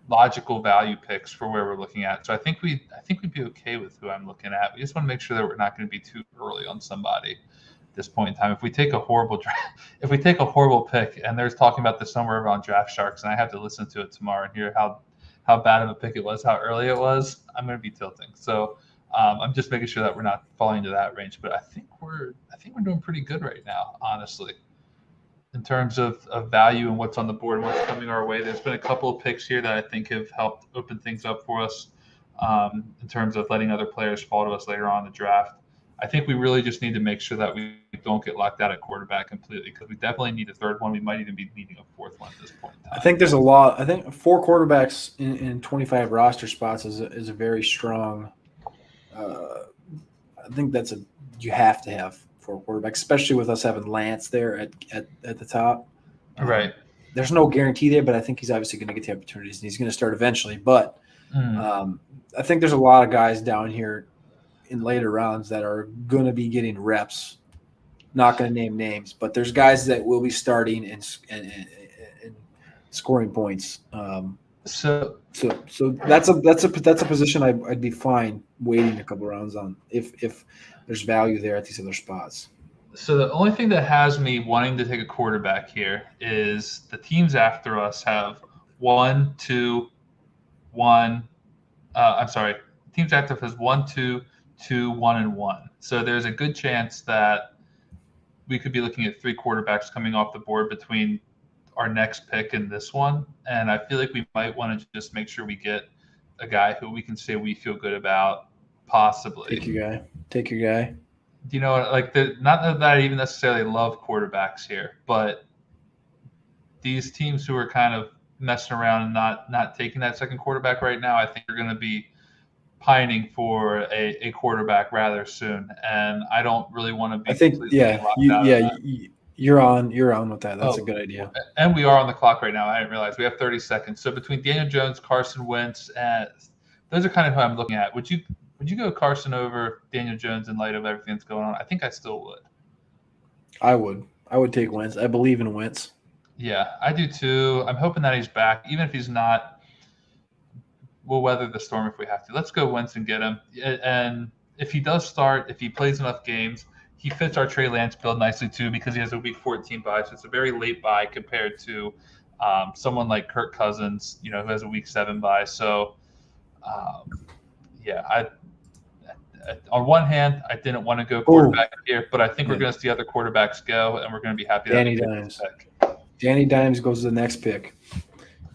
logical value picks for where we're looking at. So I think we'd be okay with who I'm looking at. We just want to make sure that we're not going to be too early on somebody at this point in time. If we take a horrible pick, and there's talking about this somewhere around Draft Sharks, and I have to listen to it tomorrow and hear how bad of a pick it was, how early it was, I'm going to be tilting. So I'm just making sure that we're not falling into that range. But I think we're doing pretty good right now, honestly, in terms of value and what's on the board and what's coming our way. There's been a couple of picks here that I think have helped open things up for us in terms of letting other players fall to us later on in the draft. I think we really just need to make sure that we don't get locked out at quarterback completely, because we definitely need a third one. We might even be needing a fourth one at this point in time. I think there's a lot. I think 4 quarterbacks in 25 roster spots is a very strong. I think you have to have 4 quarterbacks, especially with us having Lance there at the top. Right. There's no guarantee there, but I think he's obviously going to get the opportunities, and he's going to start eventually. But I think there's a lot of guys down here in later rounds that are going to be getting reps. Not going to name names, but there's guys that will be starting and scoring points. So that's a position I'd be fine waiting a couple rounds on if there's value there at these other spots. So the only thing that has me wanting to take a quarterback here is the teams after us have 1, 2, 1. Teams after us has 1, 2, 2, 1, and 1. So there's a good chance that we could be looking at 3 quarterbacks coming off the board between our next pick and this one. And I feel like we might want to just make sure we get a guy who we can say we feel good about, possibly. Take your guy. You know, like not that I even necessarily love quarterbacks here, but these teams who are kind of messing around and not taking that second quarterback right now, I think are going to be pining for a quarterback rather soon. And I don't really want to be. I think, you're on with that. That's a good idea. And we are on the clock right now. I didn't realize we have 30 seconds. So between Daniel Jones, Carson Wentz, and those are kind of who I'm looking at. Would you go Carson over Daniel Jones in light of everything that's going on? I think I still would. I would take Wentz. I believe in Wentz. Yeah, I do too. I'm hoping that he's back. Even if he's not, we'll weather the storm if we have to. Let's go Wentz and get him. And if he does start, if he plays enough games, he fits our Trey Lance build nicely too, because he has a week 14 bye. So it's a very late bye compared to someone like Kirk Cousins, who has a week 7 bye. So, on one hand, I didn't want to go quarterback here, but I think we're going to see other quarterbacks go, and we're going to be happy. Danny Dimes goes to the next pick.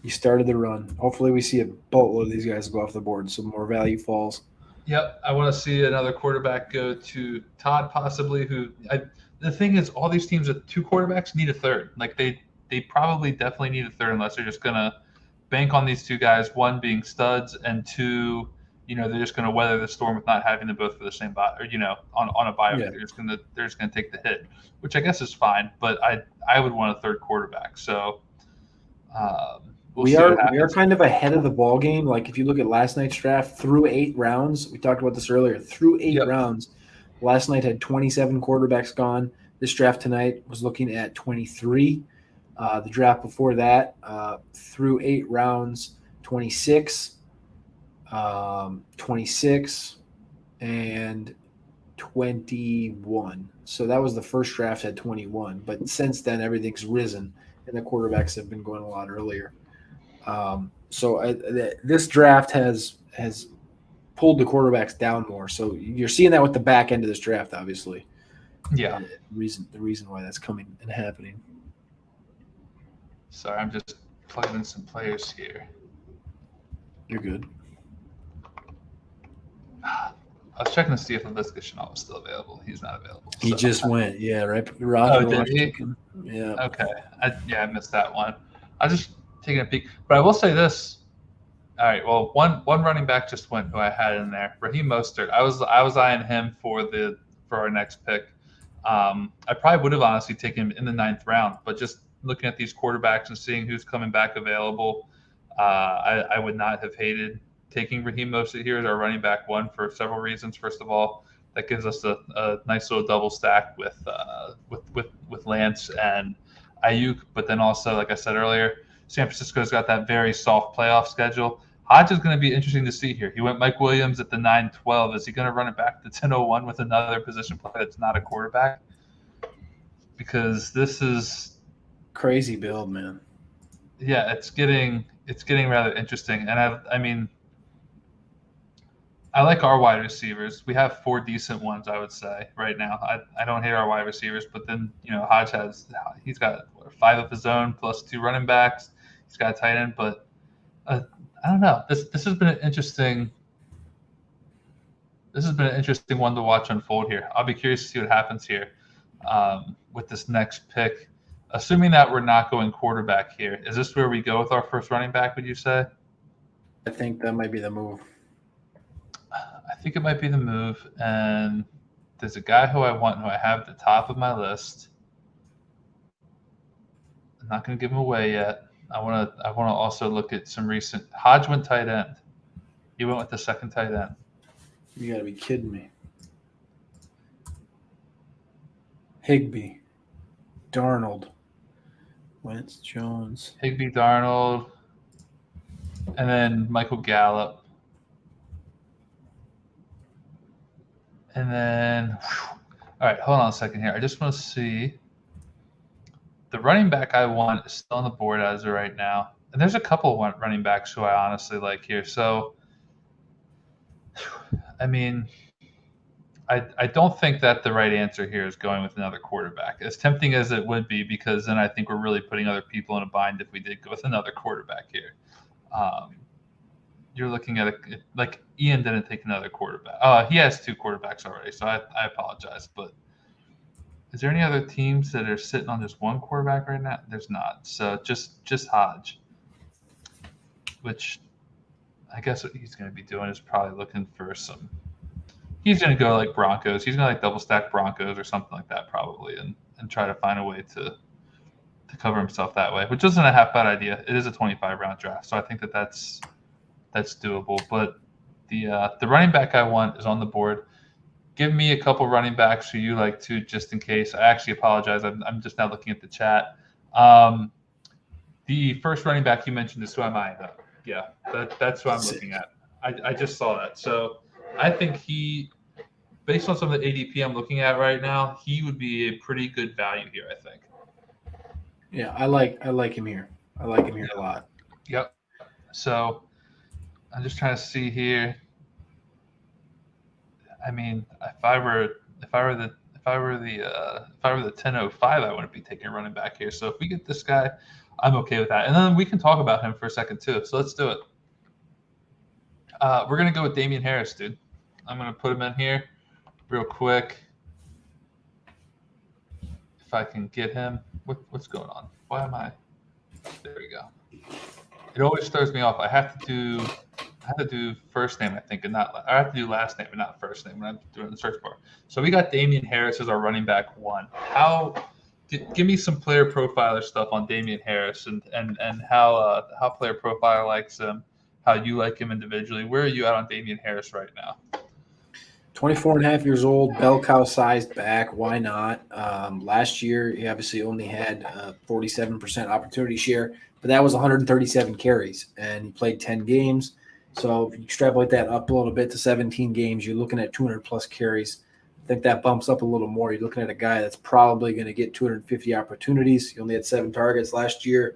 He started the run. Hopefully we see a boatload of these guys go off the board, so more value falls. Yep, I want to see another quarterback go to Todd, possibly. The thing is, all these teams with 2 quarterbacks need a third. Like they probably definitely need a third, unless they're just going to bank on these 2 guys, 1 being studs and 2 they're just going to weather the storm with not having them both for the same bye, or on a bye week. They're just going to take the hit, which I guess is fine. But I would want a third quarterback. So we are kind of ahead of the ball game. Like if you look at last night's draft, through 8 rounds, we talked about this earlier. Through 8 rounds, last night had 27 quarterbacks gone. This draft tonight was looking at 23. The draft before that, through 8 rounds, 26. 26 and 21. So that was the first draft at 21. But since then, everything's risen, and the quarterbacks have been going a lot earlier. This draft has pulled the quarterbacks down more. So you're seeing that with the back end of this draft, obviously. Yeah. The reason why that's coming and happening. Sorry, I'm just plugging in some players here. You're good. I was checking to see if Laviska Shenault was still available. He's not available. He just went, right? Did he? Yeah. Okay. I missed that one. I was just taking a peek. But I will say this. All right. Well, one running back just went who I had in there. Raheem Mostert. I was eyeing him for our next pick. I probably would have honestly taken him in the 9th round, but just looking at these quarterbacks and seeing who's coming back available, I would not have hated taking Raheem Mostert here as our running back one for several reasons. First of all, that gives us a nice little double stack with Lance and Ayuk. But then also, like I said earlier, San Francisco's got that very soft playoff schedule. Hodge is going to be interesting to see here. He went Mike Williams at the 9-12. Is he going to run it back to 10-01 with another position player that's not a quarterback? Because this is crazy build, man. Yeah, it's getting rather interesting. And I mean, I like our wide receivers. We have 4 decent ones, I would say, right now. I don't hate our wide receivers, but then Hodge he's got 5 of his own plus 2 running backs. He's got a tight end, but I don't know. This has been an interesting. This has been an interesting one to watch unfold here. I'll be curious to see what happens here with this next pick. Assuming that we're not going quarterback here, is this where we go with our first running back, would you say? I think that might be the move. I think it might be the move. And there's a guy who I want, who I have at the top of my list. I'm not going to give him away yet. I want to also look at some recent. Hodge went tight end. He went with the second tight end. You got to be kidding me. Higbee, Darnold, Wentz, Jones. Higbee, Darnold, and then Michael Gallup. And then, all right, hold on a second here. I just want to see. The running back I want is still on the board as of right now. And there's a couple of running backs who I honestly like here. So, I mean, I don't think that the right answer here is going with another quarterback. As tempting as it would be, because then I think we're really putting other people in a bind if we did go with another quarterback here. You're looking at like Ian didn't take another quarterback. He has 2 quarterbacks already, so I apologize. But is there any other teams that are sitting on just one quarterback right now? There's not. So just Hodge, which I guess what he's going to be doing is probably looking for some. He's going to go like Broncos. He's going to like double stack Broncos or something like that probably, and try to find a way to cover himself that way, which isn't a half bad idea. It is a 25-round draft, so I think that's doable. But the running back I want is on the board. Give me a couple running backs who you like too, just in case. I actually apologize. I'm just now looking at the chat. The first running back you mentioned is who I'm eyeing up. Yeah, that's who I'm looking at. I just saw that. So I think based on some of the ADP I'm looking at right now, he would be a pretty good value here, I think. Yeah, I like him here. I like him here a lot. Yep. So I'm just trying to see here. I mean, if I were the 10:05, I wouldn't be taking a running back here. So if we get this guy, I'm okay with that. And then we can talk about him for a second too. So let's do it. We're gonna go with Damian Harris, dude. I'm gonna put him in here real quick. If I can get him. What's going on? Why am I? There we go. It always throws me off. I have to do I have to do first name, I think, and not. I have to do last name and not first name when I'm doing the search bar. So we got Damian Harris as our running back 1. Give me some player profiler stuff on Damian Harris and how player profiler likes him, how you like him individually. Where are you at on Damian Harris right now? 24 and a half years old, bell cow sized back. Why not? Last year, he obviously only had 47% opportunity share, but that was 137 carries, and he played 10 games. So if you extrapolate that up a little bit to 17 games, you're looking at 200 plus carries. I think that bumps up a little more. You're looking at a guy that's probably going to get 250 opportunities. He only had 7 targets last year.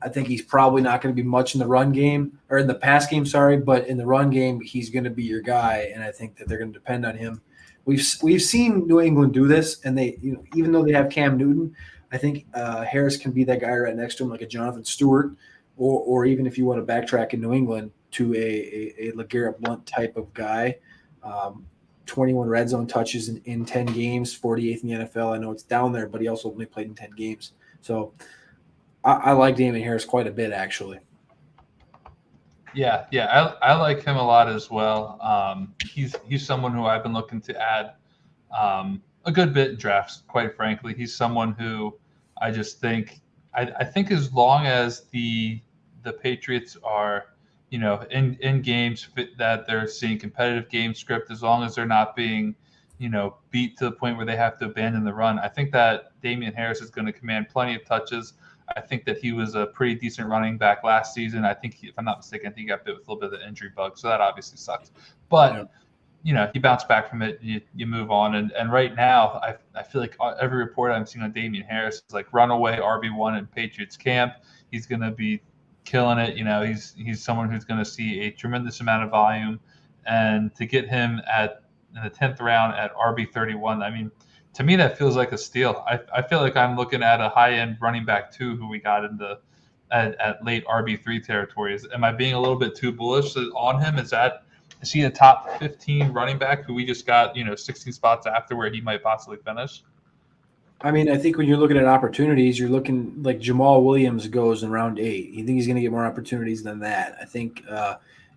I think he's probably not going to be much in the run game or in the pass game, but in the run game, he's going to be your guy. And I think that they're going to depend on him. We've seen New England do this, and they, even though they have Cam Newton, I think Harris can be that guy right next to him, like a Jonathan Stewart, or even if you want to backtrack in New England to a LeGarrette Blount type of guy. 21 red zone touches in 10 games, 48th in the NFL. I know it's down there, but he also only played in 10 games. So I like Damian Harris quite a bit, actually. Yeah, I like him a lot as well. He's someone who I've been looking to add a good bit in drafts. Quite frankly, he's someone who I just think I think as long as the Patriots are in games that they're seeing competitive game script, as long as they're not being beat to the point where they have to abandon the run, I think that Damian Harris is going to command plenty of touches. I think that he was a pretty decent running back last season. I think, if I'm not mistaken, he got bit with a little bit of the injury bug, so that obviously sucked. But you bounce back from it, you move on. And right now, I feel like every report I'm seeing on Damian Harris is like runaway RB1 in Patriots camp. He's going to be killing it. He's someone who's going to see a tremendous amount of volume, and to get him in the 10th round at RB31, I mean, to me, that feels like a steal. I feel like I'm looking at a high-end running back, too, who we got at late RB3 territory. Am I being a little bit too bullish on him? Is he a top 15 running back who we just got 16 spots after where he might possibly finish? I mean, I think when you're looking at opportunities, you're looking like Jamal Williams goes in round 8. You think he's going to get more opportunities than that? I think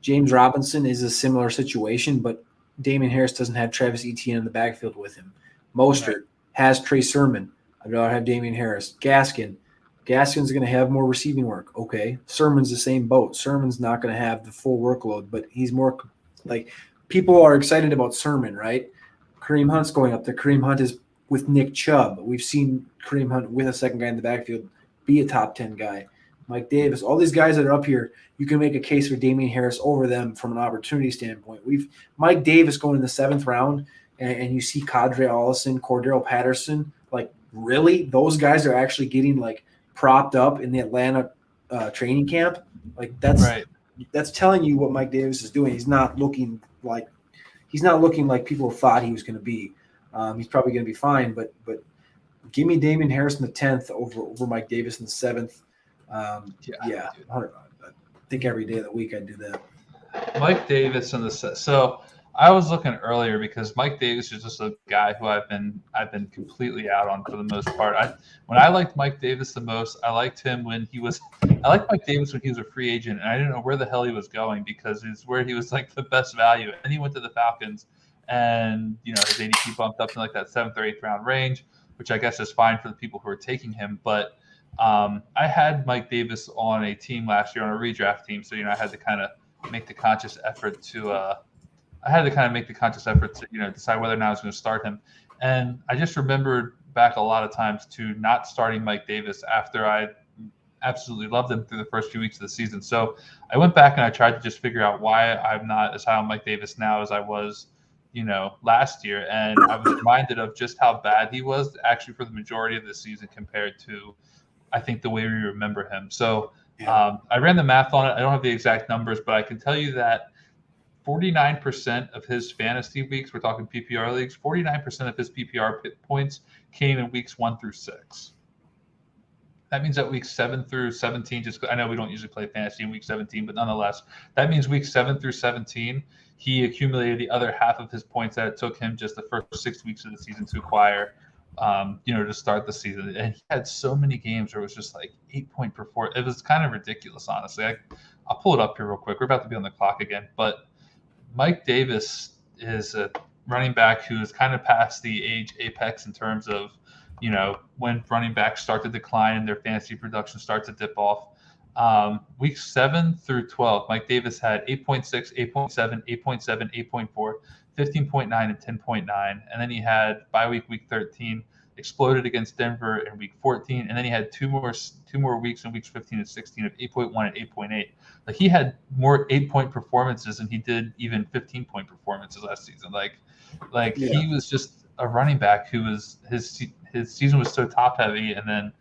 James Robinson is a similar situation, but Damian Harris doesn't have Travis Etienne in the backfield with him. Mostert has Trey Sermon. I'd rather have Damian Harris. Gaskin's going to have more receiving work. Okay. Sermon's the same boat. Sermon's not going to have the full workload, but he's more like people are excited about Sermon, right? Kareem Hunt's going up there. Kareem Hunt is with Nick Chubb. We've seen Kareem Hunt with a second guy in the backfield be a top 10 guy. Mike Davis, all these guys that are up here, you can make a case for Damian Harris over them from an opportunity standpoint. Mike Davis going in the 7th round, and you see Kadre Allison, Cordero Patterson, like really, those guys are actually getting like propped up in the Atlanta training camp. Like that's telling you what Mike Davis is doing. He's not looking like people thought he was going to be. He's probably going to be fine, but give me Damian Harris in the 10th over Mike Davis in the 7th. I think every day of the week I'd do that. Mike Davis in the so I was looking earlier because Mike Davis is just a guy who I've been completely out on for the most part. When I liked Mike Davis the most, I liked him when he was. I liked Mike Davis when he was a free agent, and I didn't know where the hell he was going because it's where he was like the best value. And he went to the Falcons, and his ADP bumped up to like that 7th or 8th round range, which I guess is fine for the people who are taking him. But I had Mike Davis on a team last year on a redraft team, so I had to kind of make the conscious effort to. Decide whether or not I was going to start him. And I just remembered back a lot of times to not starting Mike Davis after I absolutely loved him through the first few weeks of the season. So I went back and I tried to just figure out why I'm not as high on Mike Davis now as I was, last year. And I was reminded of just how bad he was actually for the majority of the season compared to, I think, the way we remember him. So I ran the math on it. I don't have the exact numbers, but I can tell you that 49% of his fantasy weeks, we're talking PPR leagues, 49% of his PPR points came in weeks 1 through 6. That means that weeks 7 through 17, I know we don't usually play fantasy in week 17, but nonetheless, that means weeks 7 through 17, he accumulated the other half of his points that it took him just the first 6 weeks of the season to acquire to start the season. And he had so many games where it was just like 8-point performance. It was kind of ridiculous, honestly. I'll pull it up here real quick. We're about to be on the clock again. But Mike Davis is a running back who is kind of past the age apex in terms of, when running backs start to decline and their fantasy production starts to dip off. Weeks 7 through 12, Mike Davis had 8.6, 8.7, 8.7, 8.4, 15.9, and 10.9. And then he had bye week 13, exploded against Denver in week 14. And then he had two more weeks in weeks 15 and 16 of 8.1 and 8.8. Like, he had more 8-point performances than he did even 15-point performances last season. He was just a running back who was his season was so top heavy, and then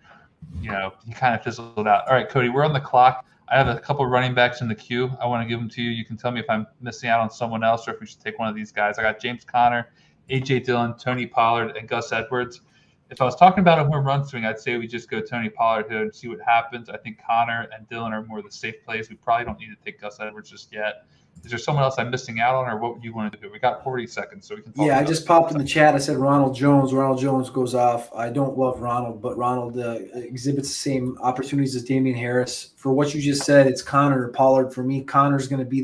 he kind of fizzled out. All right, Cody, we're on the clock. I have a couple of running backs in the queue. I want to give them to you. You can tell me if I'm missing out on someone else or if we should take one of these guys. I got James Conner, A.J. Dillon, Tony Pollard, and Gus Edwards. If I was talking about a home run swing, I'd say we just go Tony Pollard here and see what happens. I think Conner and Dillon are more the safe plays. We probably don't need to take Gus Edwards just yet. Is there someone else I'm missing out on, or what would you want to do? We got 40 seconds, so we can talk. Yeah, I just popped in the chat. I said Ronald Jones. Ronald Jones goes off. I don't love Ronald, but Ronald exhibits the same opportunities as Damian Harris. For what you just said, it's Conner or Pollard. For me, Conner's going to be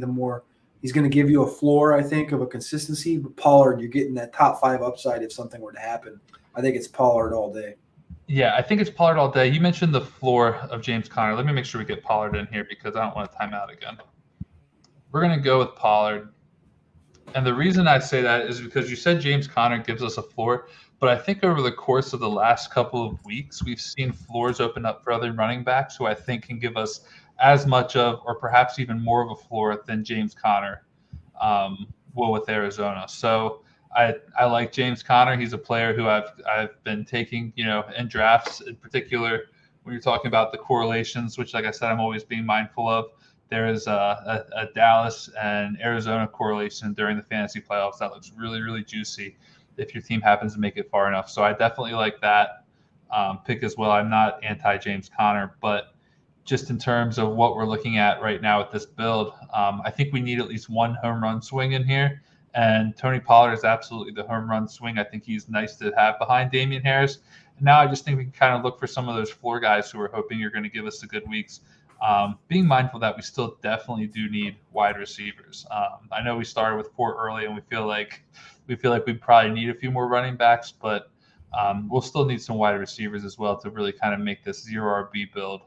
he's going to give you a floor, I think, of a consistency. But Pollard, you're getting that top 5 upside if something were to happen. I think it's Pollard all day. Yeah, I think it's Pollard all day. You mentioned the floor of James Conner. Let me make sure we get Pollard in here because I don't want to time out again. We're going to go with Pollard. And the reason I say that is because you said James Conner gives us a floor, but I think over the course of the last couple of weeks, we've seen floors open up for other running backs who I think can give us as much of, or perhaps even more of a floor than James Conner will with Arizona. So I like James Conner. He's a player who I've been taking, in drafts in particular. When you're talking about the correlations, which, like I said, I'm always being mindful of. There is a Dallas and Arizona correlation during the fantasy playoffs that looks really, really juicy if your team happens to make it far enough. So I definitely like that pick as well. I'm not anti-James Conner, but just in terms of what we're looking at right now with this build, I think we need at least one home run swing in here. And Tony Pollard is absolutely the home run swing. I think he's nice to have behind Damian Harris. And now I just think we can kind of look for some of those floor guys who are hoping you're going to give us the good weeks. Being mindful that we still definitely do need wide receivers. I know we started with 4 early, and we feel like we probably need a few more running backs, but we'll still need some wide receivers as well to really kind of make this 0 RB build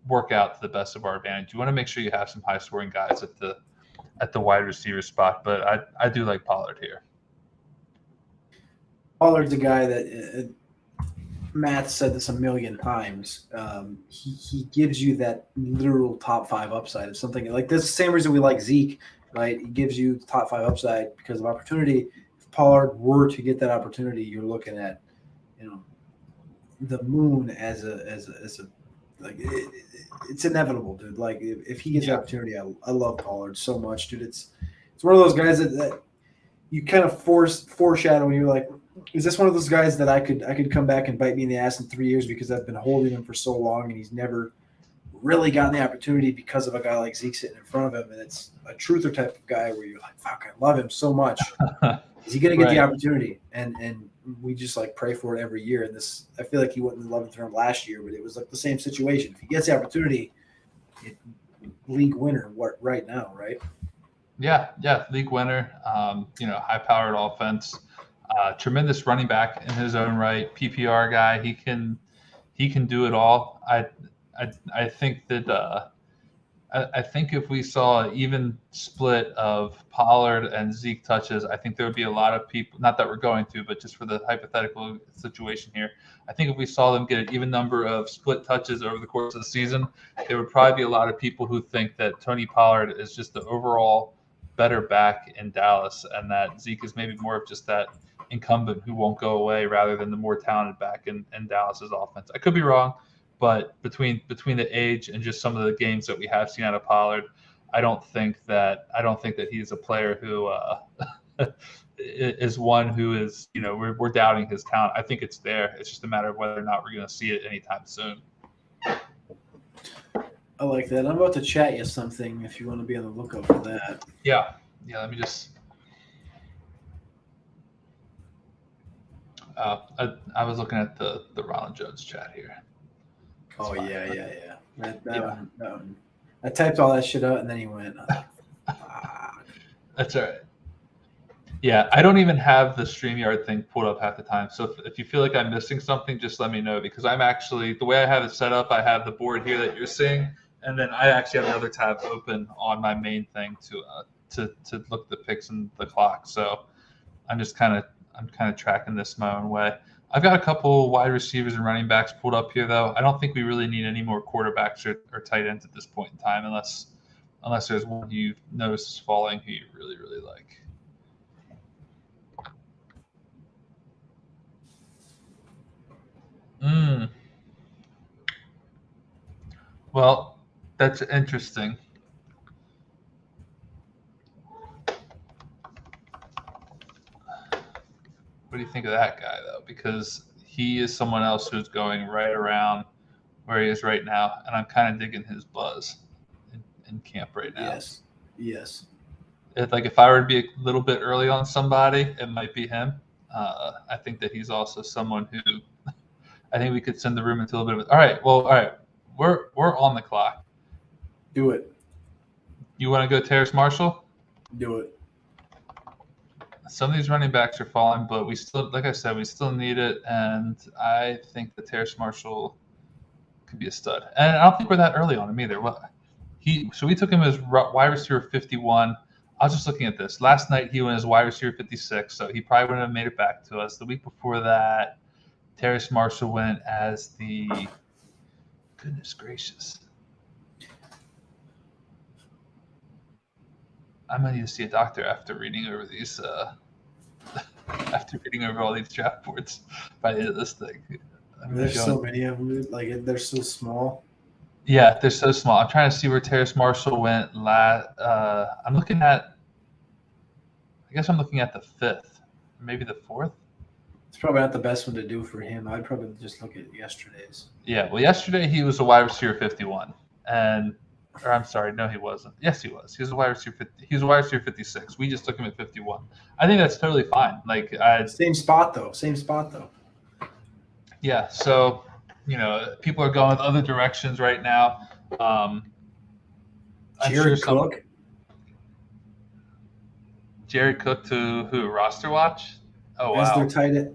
work out to the best of our advantage. You want to make sure you have some high scoring guys at the wide receiver spot, but I do like Pollard here. Pollard's a guy that Matt said this a million times. He gives you that literal top 5 upside of something like this. The same reason we like Zeke, right? He gives you the top 5 upside because of opportunity. If Pollard were to get that opportunity, you're looking at, the moon as a like it's inevitable, dude. Like if he gets the opportunity, I love Pollard so much, dude. It's one of those guys that you kind of foreshadow when you're like, is this one of those guys that I could come back and bite me in the ass in 3 years because I've been holding him for so long and he's never really gotten the opportunity because of a guy like Zeke sitting in front of him, and it's a truther type of guy where you're like, fuck, I love him so much. Is he going to get the opportunity? And we just like pray for it every year. And this, I feel like he went in the 11th round last year, but it was like the same situation. If he gets the opportunity, league winner right now, right? Yeah, league winner. High-powered offense. Tremendous running back in his own right. PPR guy. He can do it all. I think that I think if we saw an even split of Pollard and Zeke touches, I think there would be a lot of people, not that we're going to, but just for the hypothetical situation here, I think if we saw them get an even number of split touches over the course of the season, there would probably be a lot of people who think that Tony Pollard is just the overall better back in Dallas and that Zeke is maybe more of just that incumbent who won't go away rather than the more talented back in Dallas's offense. I could be wrong. But between the age and just some of the games that we have seen out of Pollard, I don't think that he's a player who is one who is, we're doubting his talent. I think it's there. It's just a matter of whether or not we're going to see it anytime soon. I like that. I'm about to chat you something if you want to be on the lookout for that. Yeah. Let me just. I was looking at the Ronald Jones chat here. Oh yeah. That one. I typed all that shit out and then he went. That's all right. Yeah, I don't even have the StreamYard thing pulled up half the time. So if you feel like I'm missing something, just let me know, because I'm actually, the way I have it set up, I have the board here that you're seeing, and then I actually have another tab open on my main thing to look at the picks and the clock. So I'm kind of tracking this my own way. I've got a couple wide receivers and running backs pulled up here, though. I don't think we really need any more quarterbacks or tight ends at this point in time, unless there's one you notice is falling who you really, really like. Well, that's interesting. What do you think of that guy, though? Because he is someone else who's going right around where he is right now, and I'm kind of digging his buzz in camp right now. Yes. If I were to be a little bit early on somebody, it might be him. I think that he's also someone who I think we could send the room into a little bit of. All right. We're on the clock. Do it. You want to go Terrace Marshall? Do it. Some of these running backs are falling, but we still, like I said, we still need it, and I think that Terrace Marshall could be a stud. And I don't think we're that early on him either. So we took him as wide receiver 51. I was just looking at this. Last night he went as wide receiver 56, so he probably wouldn't have made it back to us. The week before that, Terrace Marshall went as the – goodness gracious. I might need to see a doctor after reading over these after reading over all these draft boards by the end of this thing. There's so many of them. Like, they're so small. Yeah, they're so small. I'm trying to see where Terrace Marshall went I'm looking at the 5th, maybe the 4th. It's probably not the best one to do for him. I'd probably just look at yesterday's. Yeah, well, yesterday he was a wide receiver 51, or I'm sorry, no, he wasn't. Yes, he was. He was a wide receiver 50. He was a wide receiver 56. We just took him at 51. I think that's totally fine. Same spot though. Yeah. So, people are going other directions right now. Jared Cook to who? Roster watch? Oh wow.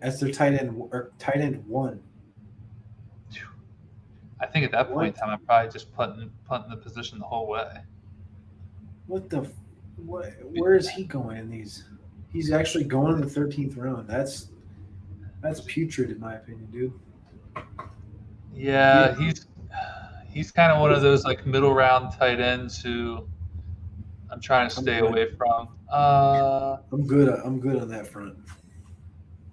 As their tight end one. I think at that point in time, I'm probably just punting the position the whole way. Where is he going in these? He's actually going in the 13th round. That's putrid in my opinion, dude. Yeah, he's kind of one of those middle round tight ends who I'm trying to stay away from. I'm good on that front.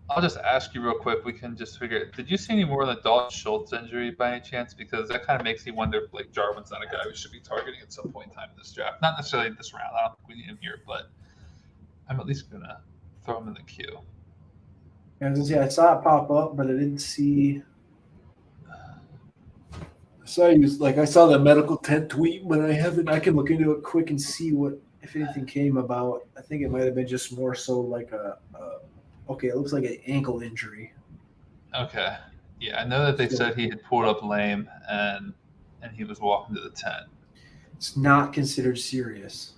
I'll just ask you real quick. We can just figure it. Did you see any more of the Dalton Schultz injury by any chance? Because that kind of makes me wonder if Jarwin's not a guy we should be targeting at some point in time in this draft. Not necessarily this round. I don't think we need him here, but I'm at least gonna throw him in the queue. Yeah, I saw it pop up, but I didn't see. I saw the medical tent tweet, but I can look into it quick and see if anything came about. I think it might have been just more so it looks like an ankle injury. Okay. Yeah, I know that they said he had pulled up lame and he was walking to the tent. It's not considered serious.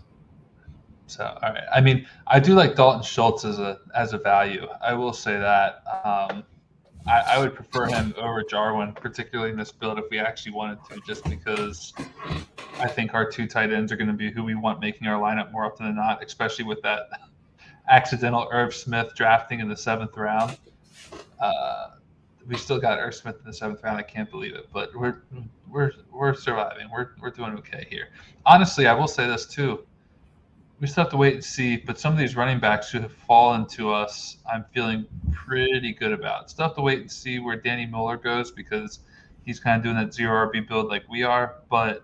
So, all right. I mean, I do like Dalton Schultz as a value. I will say that. I would prefer him over Jarwin, particularly in this build if we actually wanted to, just because I think our two tight ends are going to be who we want making our lineup more often than not, especially with that accidental Irv Smith drafting in the 7th round. We still got Irv Smith in the 7th round. I can't believe it, but we're surviving. We're doing okay here. Honestly, I will say this too. We still have to wait and see, but some of these running backs who have fallen to us, I'm feeling pretty good about. Still have to wait and see where Danny Muller goes because he's kind of doing that 0 RB build like we are. But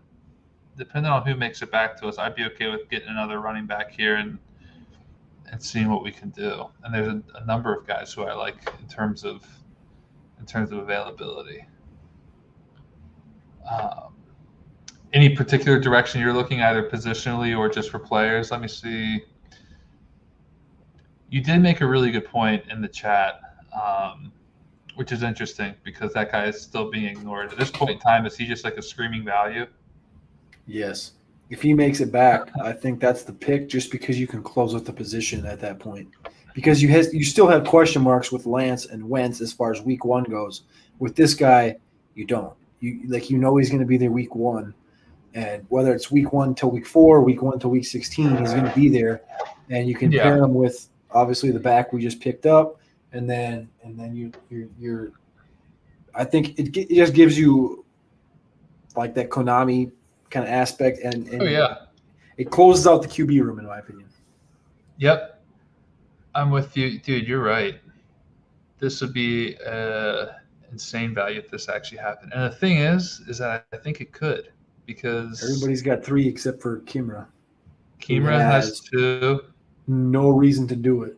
depending on who makes it back to us, I'd be okay with getting another running back here and seeing what we can do. And there's a number of guys who I like in terms of availability. Any particular direction you're looking, either positionally or just for players? Let me see. You did make a really good point in the chat which is interesting because that guy is still being ignored. At this point in time, is he just like a screaming value? Yes. If he makes it back, I think that's the pick just because you can close out the position at that point. Because you still have question marks with Lance and Wentz as far as week 1 goes. With this guy, you don't. You he's going to be there week 1. And whether it's week 1 till week 4, week 1 till week 16, he's going to be there. And you can pair him with obviously the back we just picked up, and then you're I think it just gives you like that Konami kind of aspect, and it closes out the QB room in my opinion. Yep, I'm with you, dude. You're right. This would be insane value if this actually happened. And the thing is that I think it could, because everybody's got 3 except for Kimra. Kimra has 2. No reason to do it.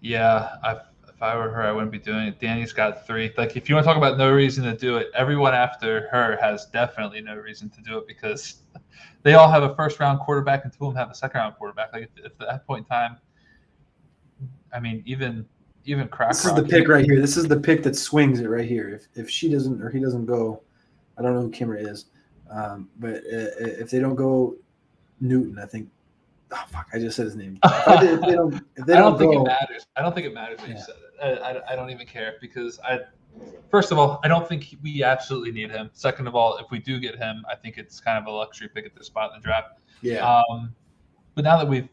Yeah, if I were her, I wouldn't be doing it. Danny's got 3. Like, if you want to talk about no reason to do it, everyone after her has definitely no reason to do it because they all have a first-round quarterback and 2 of them have a second-round quarterback. Like, if at that point in time, I mean, even Crack. This is the pick right here. This is the pick that swings it right here. If she doesn't or he doesn't go, I don't know who Kimra is, but if they don't go Newton, I think. Oh fuck! I just said his name. If they don't think it matters. I don't think it matters that you said it. I don't even care because first of all, I don't think we absolutely need him. Second of all, if we do get him, I think it's kind of a luxury pick at this spot in the draft. Yeah. But now that we've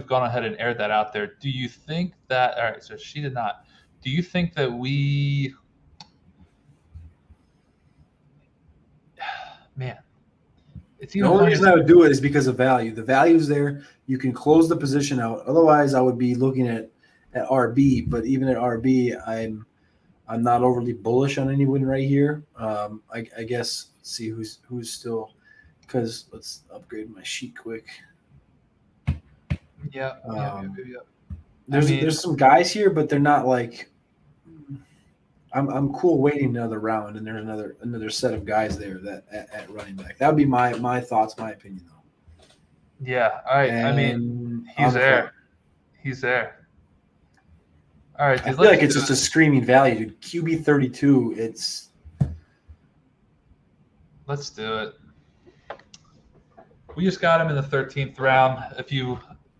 gone ahead and aired that out there, do you think that? All right, so she did not. Do you think that we? Man. The only reason I would do it is because of value. The value's there. You can close the position out. Otherwise, I would be looking at RB. But even at RB, I'm not overly bullish on anyone right here. I guess let's see who's still, because let's upgrade my sheet quick. Yeah. There's some guys here, but they're not like. I'm cool waiting another round, and there's another set of guys there that at running back. That would be my thoughts, my opinion, though. Yeah, all right. I mean, he's there. He's there. All right. I feel like it's just a screaming value, dude. QB 32. Let's do it. We just got him in the 13th round. If you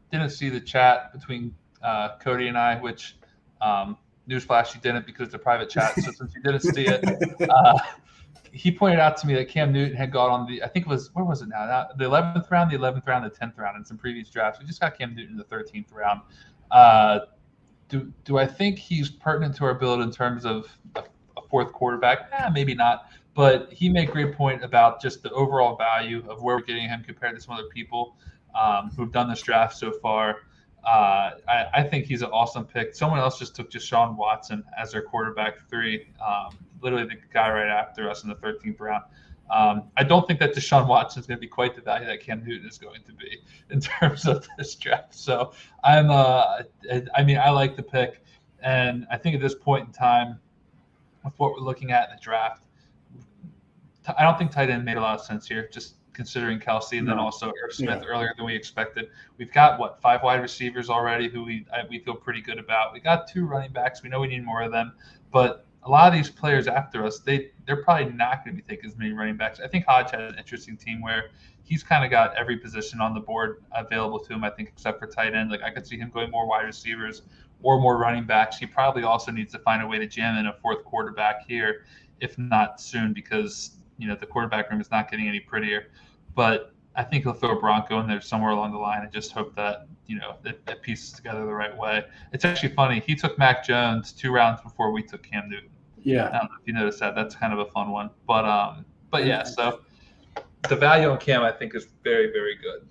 didn't see the chat between Cody and I, which newsflash, you didn't because it's a private chat. So since you didn't see it, he pointed out to me that Cam Newton had gone on the, I think it was, where was it now? The 11th round, the 10th round in some previous drafts. We just got Cam Newton in the 13th round. Do I think he's pertinent to our build in terms of a 4th quarterback? Maybe not. But he made a great point about just the overall value of where we're getting him compared to some other people who've done this draft so far. I think he's an awesome pick. Someone else just took Deshaun Watson as their quarterback 3, literally the guy right after us in the 13th round. I don't think that Deshaun Watson is going to be quite the value that Cam Newton is going to be in terms of this draft. So I like the pick, and I think at this point in time, with what we're looking at in the draft, I don't think tight end made a lot of sense here. Just considering Kelsey and then also Irv Smith earlier than we expected. We've got 5 wide receivers already who we feel pretty good about. We got 2 running backs. We know we need more of them, but a lot of these players after us, they're probably not going to be taking as many running backs. I think Hodge has an interesting team where he's kind of got every position on the board available to him, I think, except for tight end. Like, I could see him going more wide receivers or more running backs. He probably also needs to find a way to jam in a 4th quarterback here, if not soon, because the quarterback room is not getting any prettier. But I think he'll throw a Bronco in there somewhere along the line and just hope that it pieces together the right way. It's actually funny. He took Mac Jones 2 rounds before we took Cam Newton. Yeah. I don't know if you noticed that. That's kind of a fun one. But yeah, so the value on Cam, I think, is very, very good.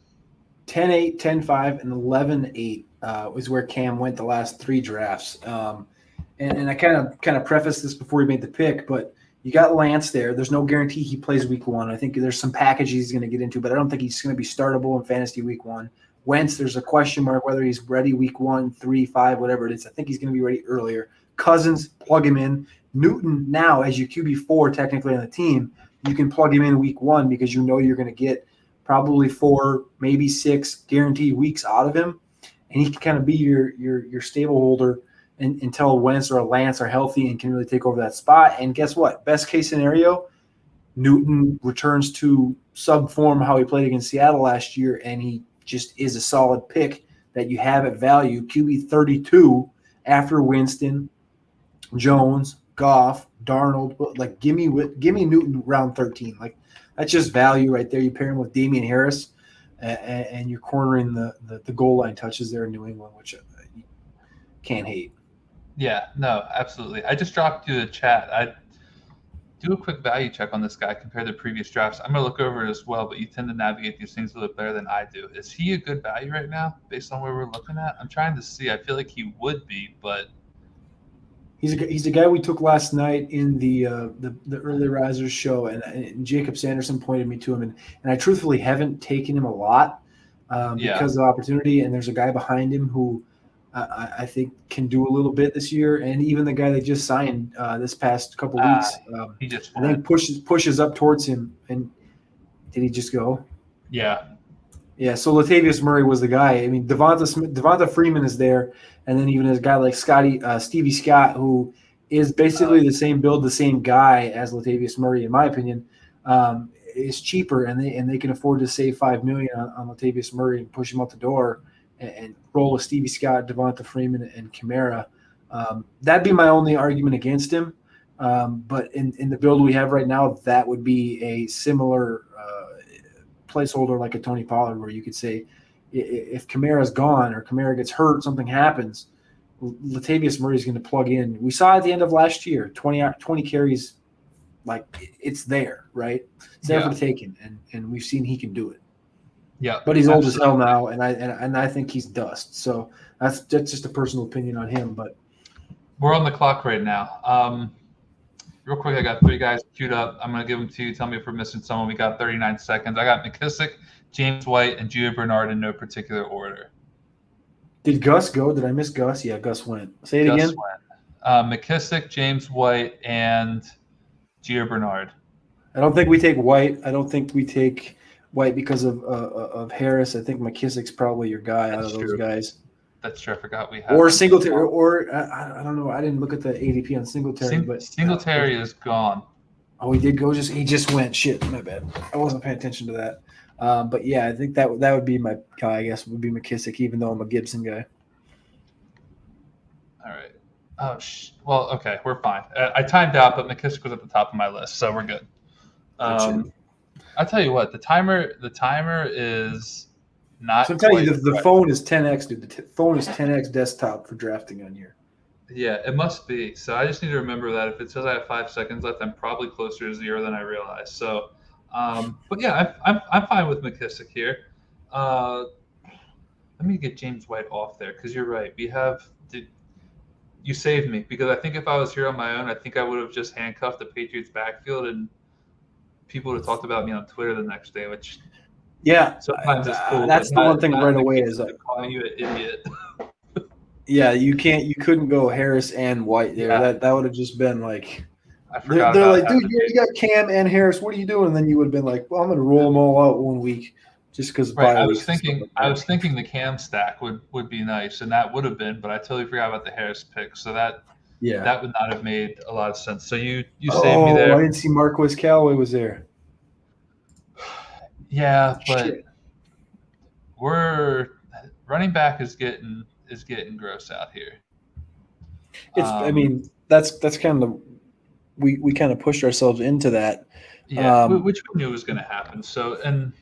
10-8, 10-5, and 11-8 is where Cam went the last 3 drafts. And I kind of prefaced this before we made the pick, but you got Lance there. There's no guarantee he plays week 1. I think there's some package he's going to get into, but I don't think he's going to be startable in fantasy week 1. Wentz, there's a question mark whether he's ready week 1, 3, 5, whatever it is. I think he's going to be ready earlier. Cousins, plug him in. Newton, now as your QB4 technically on the team, you can plug him in week 1 because you're going to get probably 4, maybe 6 guaranteed weeks out of him, and he can kind of be your stable holder until Wentz or Lance are healthy and can really take over that spot. And guess what? Best case scenario, Newton returns to sub form how he played against Seattle last year, and he just is a solid pick that you have at value. QB 32 after Winston, Jones, Goff, Darnold. Like, give me Newton round 13. Like, that's just value right there. You pair him with Damian Harris, and you're cornering the goal line touches there in New England, which you can't hate. Yeah, no, absolutely. I just dropped you the chat. I do a quick value check on this guy compared to previous drafts. I'm going to look over it as well, but you tend to navigate these things a little better than I do. Is he a good value right now based on where we're looking at? I'm trying to see. I feel like he would be, but he's a guy we took last night in the early risers show, and Jacob Sanderson pointed me to him, and I truthfully haven't taken him a lot because of opportunity. And there's a guy behind him who I think can do a little bit this year, and even the guy they just signed this past couple weeks, he just I think pushes up towards him. And did he just go? Yeah. So Latavius Murray was the guy. I mean, Devonta Freeman is there, and then even a guy like Stevie Scott, who is basically the same build, the same guy as Latavius Murray, in my opinion, is cheaper, and they can afford to save $5 million on Latavius Murray and push him out the door and roll with Stevie Scott, Devonta Freeman, and Kamara. That'd be my only argument against him. But in the build we have right now, that would be a similar placeholder like a Tony Pollard, where you could say if Kamara's gone or Kamara gets hurt, something happens, Latavius Murray is going to plug in. We saw at the end of last year, 20 carries, like it's there, right? It's there for the taking, and we've seen he can do it. Yeah, but he's old as hell now, and I think he's dust. So that's just a personal opinion on him. But we're on the clock right now. Real quick, I got 3 guys queued up. I'm going to give them to you. Tell me if we're missing someone. We got 39 seconds. I got McKissick, James White, and Gio Bernard in no particular order. Did Gus go? Did I miss Gus? Yeah, Gus went. Say it Gus again. Went. McKissick, James White, and Gio Bernard. I don't think we take White. I don't think we take White because of Harris. I think McKissick's probably your guy out of those guys. That's true. I forgot we have. Or Singletary, or I don't know. I didn't look at the ADP on Singletary, but Singletary is gone. Oh, he did go. He just went. Shit, my bad. I wasn't paying attention to that. But yeah, I think that would be my guy. I guess would be McKissick, even though I'm a Gibson guy. All right. Oh, well, okay, we're fine. I timed out, but McKissick was at the top of my list, so we're good. I'll tell you what, the timer is not. So I'm telling you, the phone is 10x, dude. The phone is 10x desktop for drafting on here. Yeah, it must be. So I just need to remember that if it says I have 5 seconds left, I'm probably closer to 0 than I realized. So, but yeah, I'm fine with McKissick here. Let me get James White off there because you're right. You saved me because I think if I was here on my own, I think I would have just handcuffed the Patriots backfield and people would have talked about me on Twitter the next day, which sometimes it's cool. That's the one thing right away is calling you an idiot. Yeah, you couldn't go Harris and White there. Yeah. That would have just been like I forgot. They're like, dude, you got Cam and Harris. What are you doing? And then you would have been like, well, I'm going to roll them all out one week just because. Right. I was thinking the Cam stack would be nice, and that would have been, but I totally forgot about the Harris pick. So that would not have made a lot of sense. So you saved me there. I didn't see Marquez Callaway was there. Yeah, but we're running back is getting gross out here. I mean, that's kind of we kind of pushed ourselves into that. Yeah, which we knew was going to happen. So, and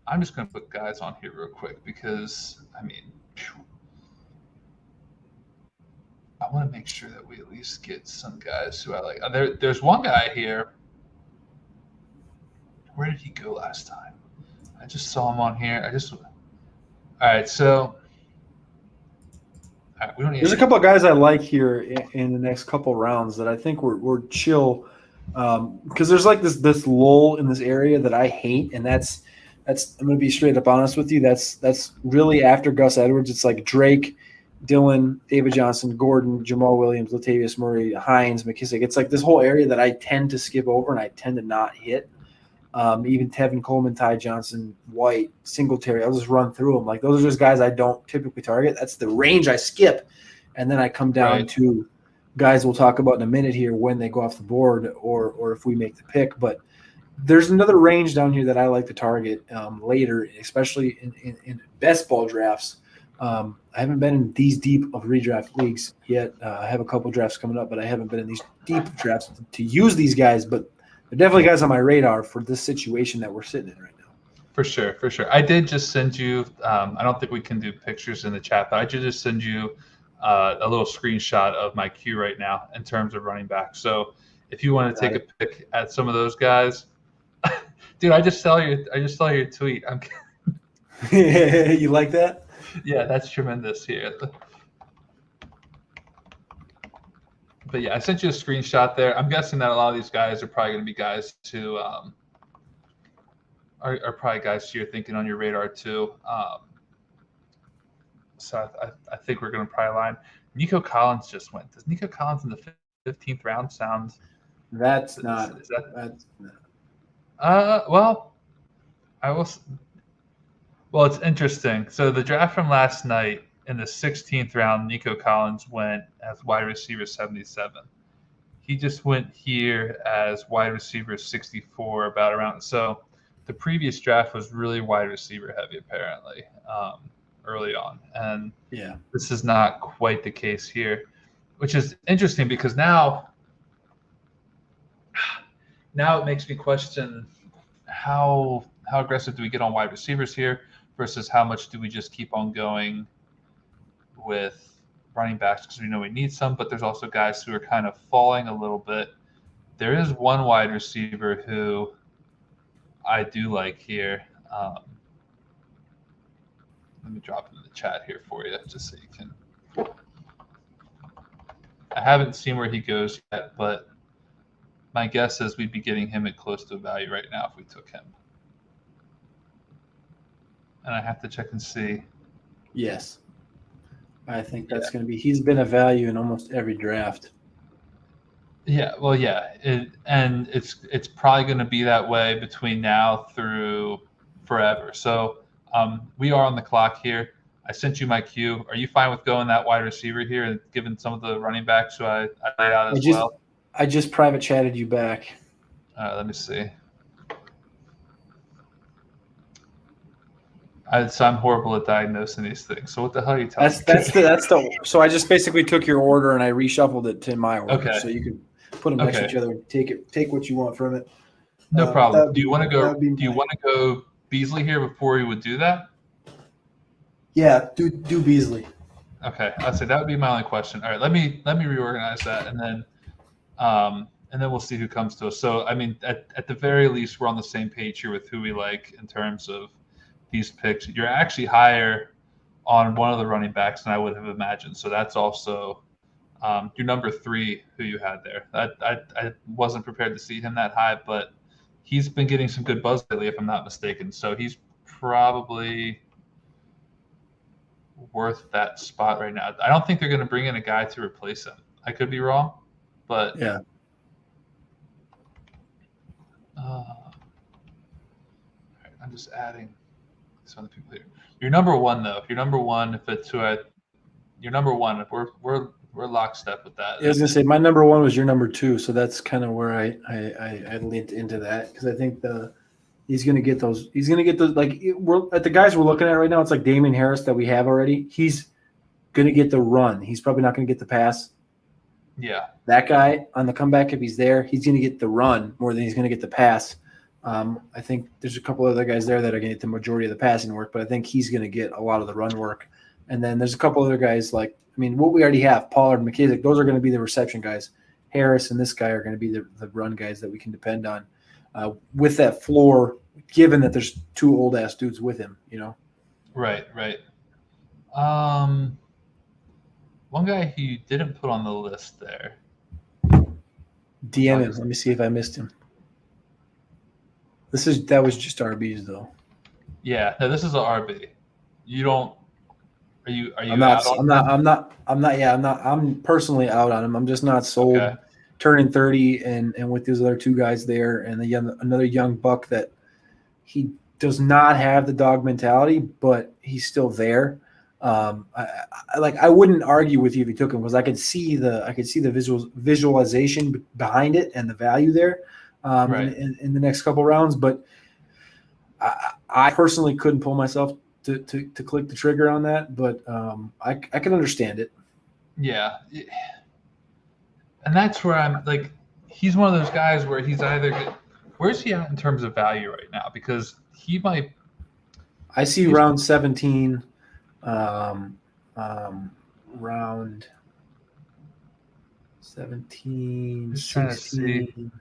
I'm just going to put guys on here real quick because, I mean, I want to make sure that we at least get some guys who I like. There's one guy here. Where did he go last time? I just saw him on here. All right, so we don't need. There's a couple of guys I like here in the next couple rounds that I think we're chill because there's like this lull in this area that I hate, and that's I'm going to be straight up honest with you. That's really after Gus Edwards. It's like Drake, Dillon, David Johnson, Gordon, Jamal Williams, Latavius Murray, Hines, McKissick. It's like this whole area that I tend to skip over and I tend to not hit. Even Tevin Coleman, Ty Johnson, White, Singletary. I'll just run through them. Like those are just guys I don't typically target. That's the range I skip. and then I come down to guys we'll talk about in a minute here when they go off the board or if we make the pick. But there's another range down here that I like to target later, especially in best ball drafts. I haven't been in these deep of redraft leagues yet. I have a couple drafts coming up, but I haven't been in these deep drafts to use these guys. But they're definitely guys on my radar for this situation that we're sitting in right now. For sure, for sure. I did just send you I don't think we can do pictures in the chat, but I did just send you a little screenshot of my queue right now in terms of running back. So if you want to take a pick at some of those guys, dude, I just saw your tweet. I'm You like that? Yeah, that's tremendous here. But yeah, I sent you a screenshot there. I'm guessing that a lot of these guys are probably going to be guys to are probably guys you're thinking on your radar too. So I think we're going to probably line. Nico Collins just went. Does Nico Collins in the 15th round sound? That's not. Well, I will. Well, it's interesting. So the draft from last night in the 16th round, Nico Collins went as wide receiver 77. He just went here as wide receiver 64, about around. So the previous draft was really wide receiver heavy, apparently, early on. And this is not quite the case here, which is interesting because now it makes me question how aggressive do we get on wide receivers here versus how much do we just keep on going with running backs because we know we need some, but there's also guys who are kind of falling a little bit. There is one wide receiver who I do like here. Let me drop it in the chat here for you just so you can. I haven't seen where he goes yet, but my guess is we'd be getting him at close to a value right now if we took him. And I have to check and see. Yes. I think that's going to be – he's been a value in almost every draft. Yeah, well, yeah. It's probably going to be that way between now through forever. So we are on the clock here. I sent you my queue. Are you fine with going that wide receiver here and given some of the running backs who I laid out as well? I just private chatted you back. Let me see. So I'm horrible at diagnosing these things. So what the hell are you telling me? So I just basically took your order and I reshuffled it to my order. Okay. So you can put them next to each other and take what you want from it. No problem. Do you want to go Beasley here before you would do that? Yeah, do Beasley. Okay, I'd say that would be my only question. All right, let me reorganize that and then we'll see who comes to us. So I mean, at the very least, we're on the same page here with who we like in terms of these picks. You're actually higher on one of the running backs than I would have imagined. So that's also your number 3 who you had there. I wasn't prepared to see him that high, but he's been getting some good buzz lately, if I'm not mistaken. So he's probably worth that spot right now. I don't think they're going to bring in a guy to replace him. I could be wrong, but yeah. I'm just adding some of the people here. You're number 1 though. If you're number 1, if it's you're number 1. If we're lockstep with that. I was gonna say my number 1 was your number 2, so that's kind of where I leaned into that because I think he's gonna get those. He's gonna get those. Like we're at the guys we're looking at right now. It's like Damian Harris that we have already. He's gonna get the run. He's probably not gonna get the pass. Yeah. That guy on the comeback, if he's there, he's gonna get the run more than he's gonna get the pass. I think there's a couple other guys there that are going to get the majority of the passing work, but I think he's going to get a lot of the run work. And then there's a couple other guys what we already have, Pollard and McKissick, those are going to be the reception guys. Harris and this guy are going to be the run guys that we can depend on with that floor, given that there's 2 old-ass dudes with him, you know? Right. One guy who you didn't put on the list there. DM him. Let me see if I missed him. That was just RBs though. Yeah, no, this is an RB. You don't. Are you? I'm personally out on him. I'm just not sold. Okay. Turning 30 and with these other 2 guys there and another young buck that he does not have the dog mentality, but he's still there. I wouldn't argue with you if you took him because I could see the visualization behind it and the value there Right. in the next couple rounds. But I personally couldn't pull myself to click the trigger on that. But I can understand it. Yeah. And that's where I'm like, he's one of those guys where he's either where's he at in terms of value right now? Because he might. I see round 17, round 17, 16,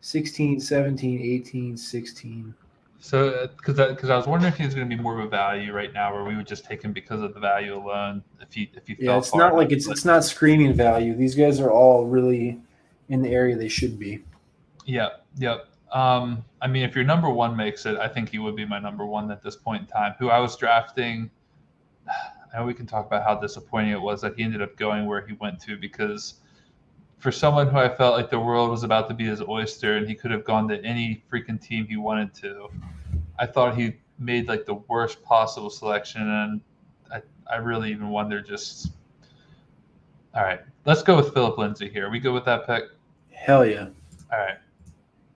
16, 17, 18, 16. So, because I was wondering if he was going to be more of a value right now, where we would just take him because of the value alone. If he fell it's far not like enough, it's not screaming value. These guys are all really in the area they should be. Yep. I mean, if your number one makes it, I think he would be my number one at this point in time. Who I was drafting. I know we can talk about how disappointing it was that he ended up going where he went to, because for someone who I felt like the world was about to be his oyster and he could have gone to any freaking team he wanted to, I thought he made like the worst possible selection. And I really even wonder just, all right, let's go with Philip Lindsay here. We go with that pick? Hell yeah. All right.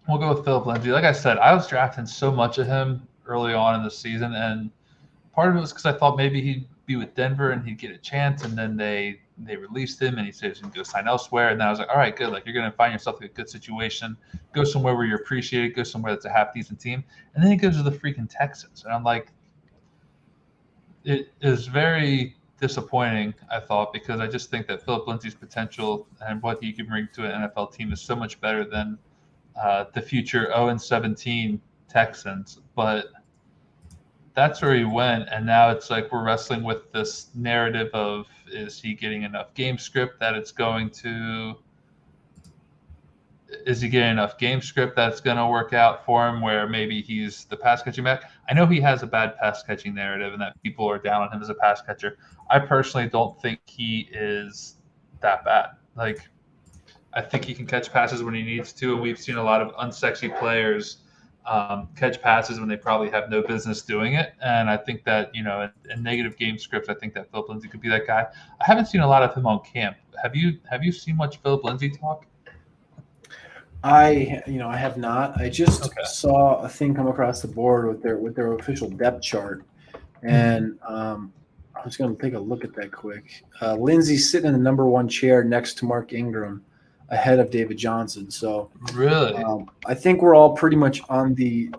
We'll go with Philip Lindsay. Like I said, I was drafting so much of him early on in the season, and part of it was because I thought maybe he'd be with Denver and he'd get a chance, and then they released him and he said he's going to go sign elsewhere. And then I was like, all right, good. Like, you're going to find yourself in a good situation. Go somewhere where you're appreciated. Go somewhere that's a half-decent team. And then he goes to the freaking Texans. And I'm like, it is very disappointing, I thought, because I just think that Philip Lindsay's potential and what he can bring to an NFL team is so much better than the future 0-17 Texans. But that's where he went, and now it's like we're wrestling with this narrative of, is he getting enough game script that it's going to – is he getting enough game script that's going to work out for him where maybe he's the pass-catching back? I know he has a bad pass-catching narrative and that people are down on him as a pass catcher. I personally don't think he is that bad. Like, I think he can catch passes when he needs to, and we've seen a lot of unsexy players catch passes when they probably have no business doing it. And I think that, in negative game scripts, I think that Philip Lindsay could be that guy. I haven't seen a lot of him on camp. Have you seen much Philip Lindsay talk? I have not. I just saw a thing come across the board with their official depth chart, and I'm just going to take a look at that quick. Lindsay's sitting in the number one chair next to Mark Ingram, ahead of David Johnson. So really, I think we're all pretty much on the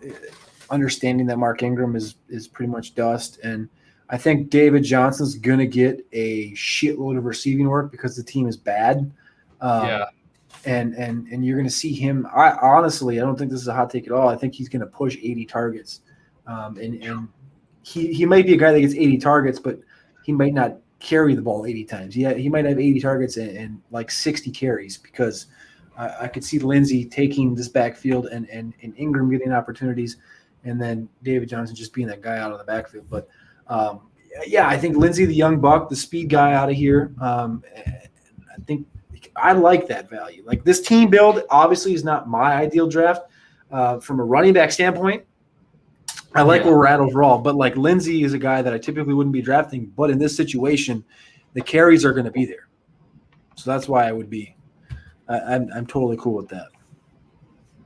understanding that Mark Ingram is pretty much dust, and I think David Johnson's going to get a shitload of receiving work because the team is bad. Yeah. And you're going to see him. I don't think this is a hot take at all. I think he's going to push 80 targets, and he might be a guy that gets 80 targets, but he might not carry the ball 80 times. Yeah, he might have 80 targets and like 60 carries, because I could see Lindsay taking this backfield and Ingram getting opportunities, and then David Johnson just being that guy out of the backfield. But I think Lindsay, the young buck, the speed guy out of here. I think I like that value. Like, this team build obviously is not my ideal draft from a running back standpoint. I like where we're at overall, but like Lindsay is a guy that I typically wouldn't be drafting, but in this situation, the carries are going to be there. So that's why I would be. I'm totally cool with that.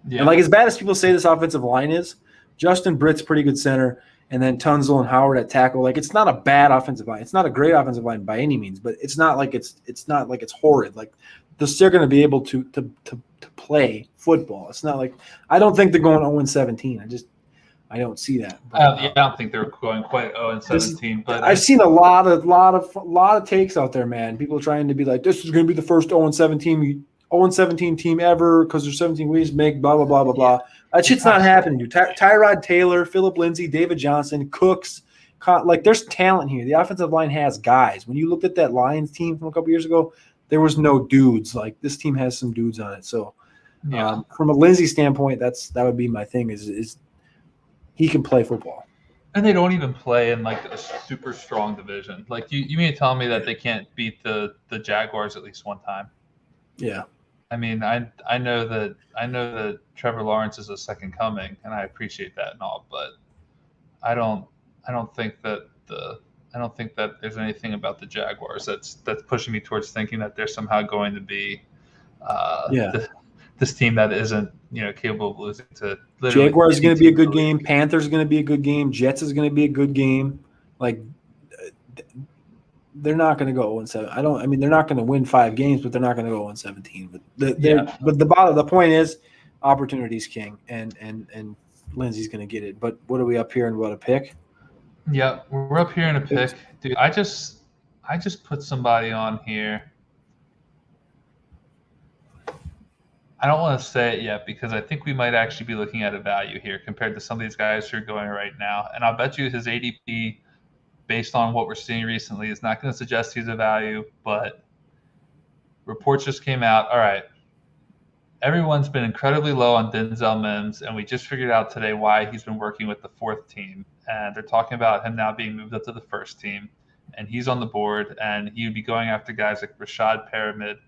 Yeah. And like, as bad as people say this offensive line is, Justin Britt's pretty good center, and then Tunzel and Howard at tackle. Like, it's not a bad offensive line. It's not a great offensive line by any means, but it's not like it's horrid. Like, they're still going to be able to play football. It's not like, I don't think they're going 0-17. I don't see that. But, I don't think they're going quite 0-17. But I've seen a lot of takes out there, man. People trying to be like, this is going to be the first 0-17 team ever because there's 17 ways to make blah blah blah blah blah. That shit's not happening, dude. Tyrod Taylor, Philip Lindsay, David Johnson, Cooks, like, there's talent here. The offensive line has guys. When you looked at that Lions team from a couple years ago, there was no dudes. Like, this team has some dudes on it. So, from a Lindsay standpoint, that would be my thing. Is he can play football. And they don't even play in like a super strong division. Like, you mean to tell me that they can't beat the Jaguars at least one time? Yeah. I mean, I know that Trevor Lawrence is a second coming, and I appreciate that and all, but I don't think that I don't think that there's anything about the Jaguars that's pushing me towards thinking that they're somehow going to be Yeah. this team that isn't capable of losing to literally. Jaguars is going to be a good game. Panthers is going to be a good game. Jets is going to be a good game. Like, they're not going to go 0-7. They're not going to win 5 games, but they're not going to go 1-17. But the point is, opportunity's king, and Lindsey's going to get it. But what are we up here and what a pick? Yeah, we're up here in a pick, dude. I just put somebody on here. I don't want to say it yet because I think we might actually be looking at a value here compared to some of these guys who are going right now. And I'll bet you his ADP, based on what we're seeing recently, is not going to suggest he's a value, but reports just came out. All right. Everyone's been incredibly low on Denzel Mims, and we just figured out today why he's been working with the 4th team. And they're talking about him now being moved up to the 1st team, and he's on the board, and he would be going after guys like Rashad Perriman,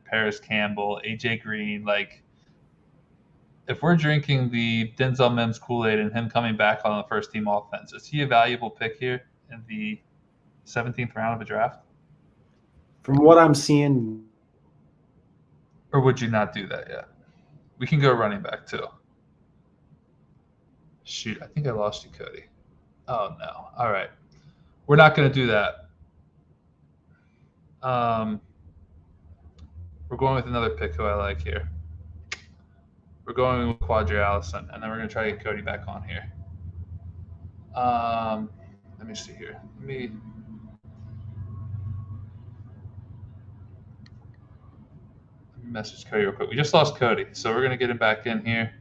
Paris Campbell, AJ Green. Like, if we're drinking the Denzel Mims Kool-Aid and him coming back on the 1st team offense, is he a valuable pick here in the 17th round of a draft? From what I'm seeing. Or would you not do that yet? We can go running back too. Shoot, I think I lost you, Cody. Oh, no. All right. We're not going to do that. We're going with another pick who I like here. We're going with Quadri Allison, and then we're going to try to get Cody back on here. Let me see here. Let me message Cody real quick. We just lost Cody, so we're going to get him back in here.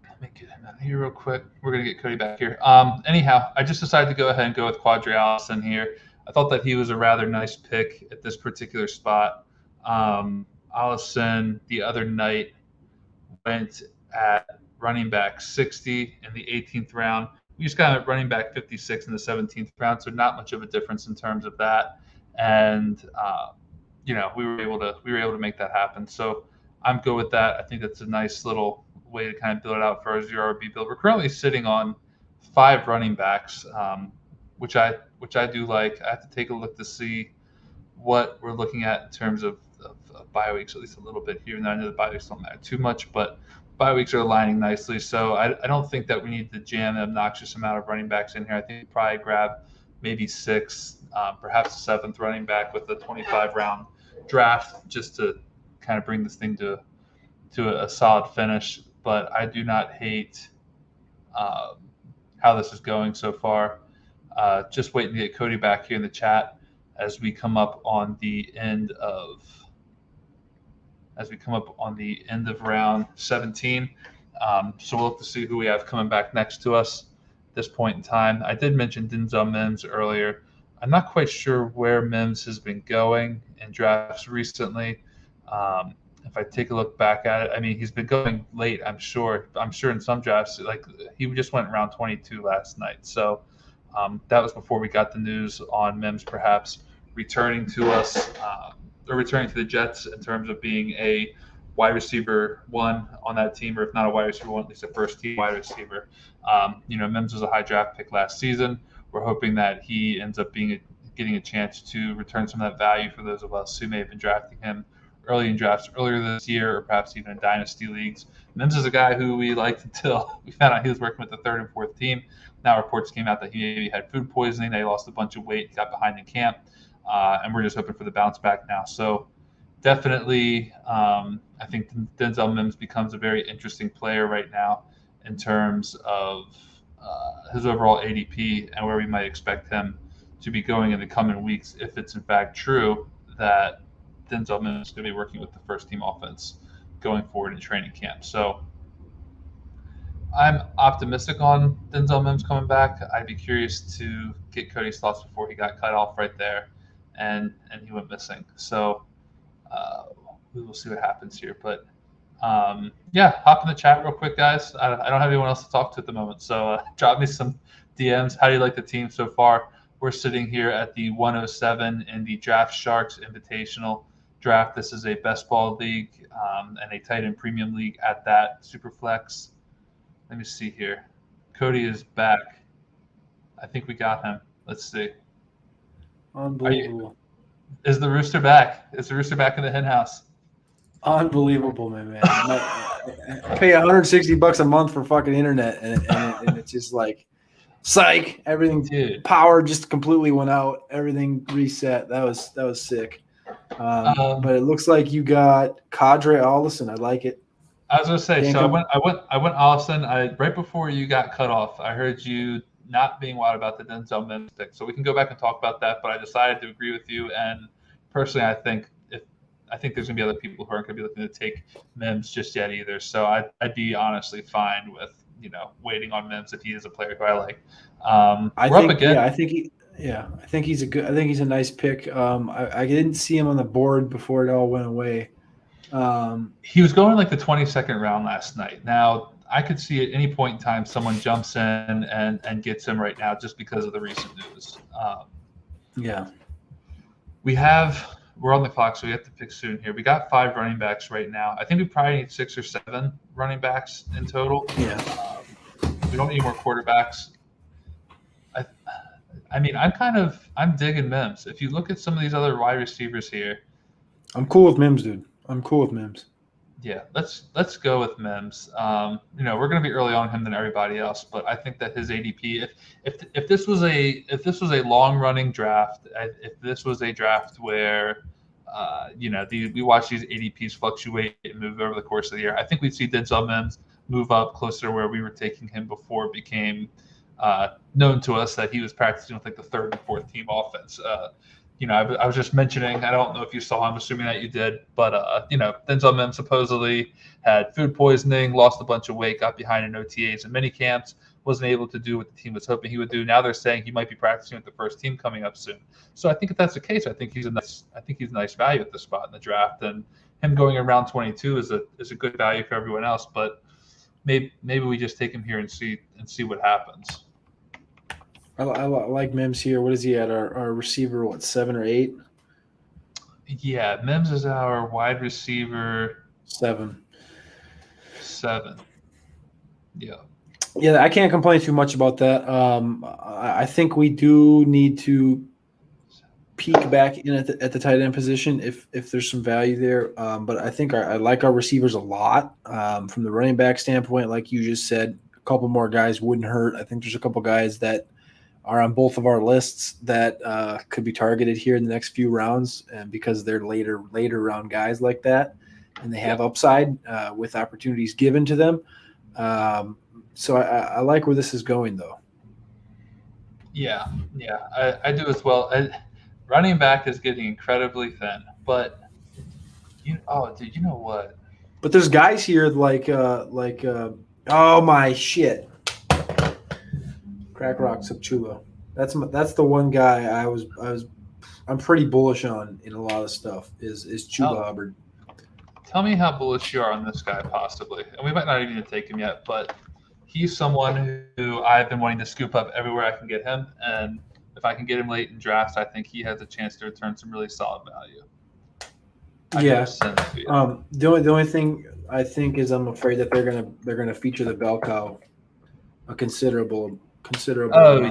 Let me get him out here real quick. We're going to get Cody back here. Anyhow, I just decided to go ahead and go with Quadri Allison here. I thought that he was a rather nice pick at this particular spot. Allison the other night went at running back 60 in the 18th round. We just got at running back 56 in the 17th round, so not much of a difference in terms of that. And we were able to make that happen. So I'm good with that. I think that's a nice little way to kind of build it out for our ZRB build. We're currently sitting on 5 running backs, which I do like. I have to take a look to see what we're looking at in terms of bye weeks, at least a little bit here. And I know the bye weeks don't matter too much, but bye weeks are aligning nicely. So I don't think that we need to jam an obnoxious amount of running backs in here. I think we'll probably grab maybe 6, perhaps a 7th running back with a 25-round draft just to kind of bring this thing to a solid finish. But I do not hate how this is going so far. Just waiting to get Cody back here in the chat as we come up on the end of round 17. So we'll look to see who we have coming back next to us at this point in time. I did mention Denzel Mims earlier. I'm not quite sure where Mims has been going in drafts recently. If I take a look back at it, I mean, he's been going late, I'm sure in some drafts, like he just went round 22 last night. So that was before we got the news on Mims perhaps returning to us, or returning to the Jets in terms of being a wide receiver 1 on that team, or if not a wide receiver 1, at least a 1st-team wide receiver. Mims was a high draft pick last season. We're hoping that he ends up getting a chance to return some of that value for those of us who may have been drafting him early in drafts earlier this year, or perhaps even in dynasty leagues. Mims is a guy who we liked until we found out he was working with the 3rd and 4th team. Now reports came out that he maybe had food poisoning, that he lost a bunch of weight, got behind in camp, and we're just hoping for the bounce back now. So definitely, I think Denzel Mims becomes a very interesting player right now in terms of his overall ADP and where we might expect him to be going in the coming weeks, if it's in fact true that Denzel Mims is going to be working with the 1st-team offense going forward in training camp. So I'm optimistic on Denzel Mims coming back. I'd be curious to get Cody's thoughts before he got cut off right there and he went missing. So we will see what happens here. But hop in the chat real quick, guys. I don't have anyone else to talk to at the moment. So drop me some DMs. How do you like the team so far? We're sitting here at the 107 in the Draft Sharks Invitational. draft. This is a best ball league and a tight end premium league at that, Superflex. Let me see here. Cody is back. I think we got him. Let's see. Unbelievable. Is the Rooster back? Is the Rooster back in the hen house? Unbelievable, my man. I pay $160 a month for fucking internet, and it's just like, psych. Everything, Dude. Power just completely went out. Everything reset. That was sick. But it looks like you got Cadre Allison. I like it. I was gonna say. I went Allison. Right before you got cut off, I heard you not being wild about the Denzel Mims pick. So we can go back and talk about that. But I decided to agree with you. And personally, I think there's gonna be other people who aren't gonna be looking to take Mims just yet either. So I'd be honestly fine with waiting on Mims if he is a player who I like. I think he's a nice pick. I didn't see him on the board before it all went away. He was going like the 22nd round last night. Now I could see at any point in time someone jumps in and gets him right now just because of the recent news. We're on the clock, so we have to pick soon here. We got 5 running backs right now. I think we probably need 6 or 7 running backs in total. Yeah. We don't need more quarterbacks. I'm digging Mims. If you look at some of these other wide receivers here, I'm cool with Mims, dude. I'm cool with Mims. Yeah, let's go with Mims. We're going to be early on him than everybody else, but I think that his ADP, if this was a long running draft, if this was a draft where we watch these ADPs fluctuate and move over the course of the year, I think we'd see Denzel Mims move up closer to where we were taking him before it became known to us that he was practicing with like the 3rd and 4th team offense. I was just mentioning, I don't know if you saw him, assuming that you did, but, Denzel Mims supposedly had food poisoning, lost a bunch of weight, got behind in OTAs and mini camps, wasn't able to do what the team was hoping he would do. Now they're saying he might be practicing with the first team coming up soon. So I think if that's the case, I think he's a nice value at this spot in the draft, and him going around 22 is a good value for everyone else, but maybe we just take him here and see what happens. I like Mims here. What is he at? Our receiver, 7 or 8? Yeah, Mims is our wide receiver. 7. Yeah. Yeah, I can't complain too much about that. I think we do need to peek back in at the tight end position if there's some value there. But I think I like our receivers a lot. From the running back standpoint, like you just said, a couple more guys wouldn't hurt. I think there's a couple guys that are on both of our lists that could be targeted here in the next few rounds, and because they're later round guys like that, and they have upside with opportunities given to them. So I like where this is going, though. Yeah, I do as well. Running back is getting incredibly thin, but you know what? But there's guys here like oh my shit. Crack Rock Subchulo. That's the one guy I'm pretty bullish on in a lot of stuff is Chuba Hubbard. Tell me how bullish you are on this guy possibly. And we might not even take him yet, but he's someone who I've been wanting to scoop up everywhere I can get him, and if I can get him late in drafts, I think he has a chance to return some really solid value. The only thing I think is I'm afraid that they're gonna feature the bell cow a considerable.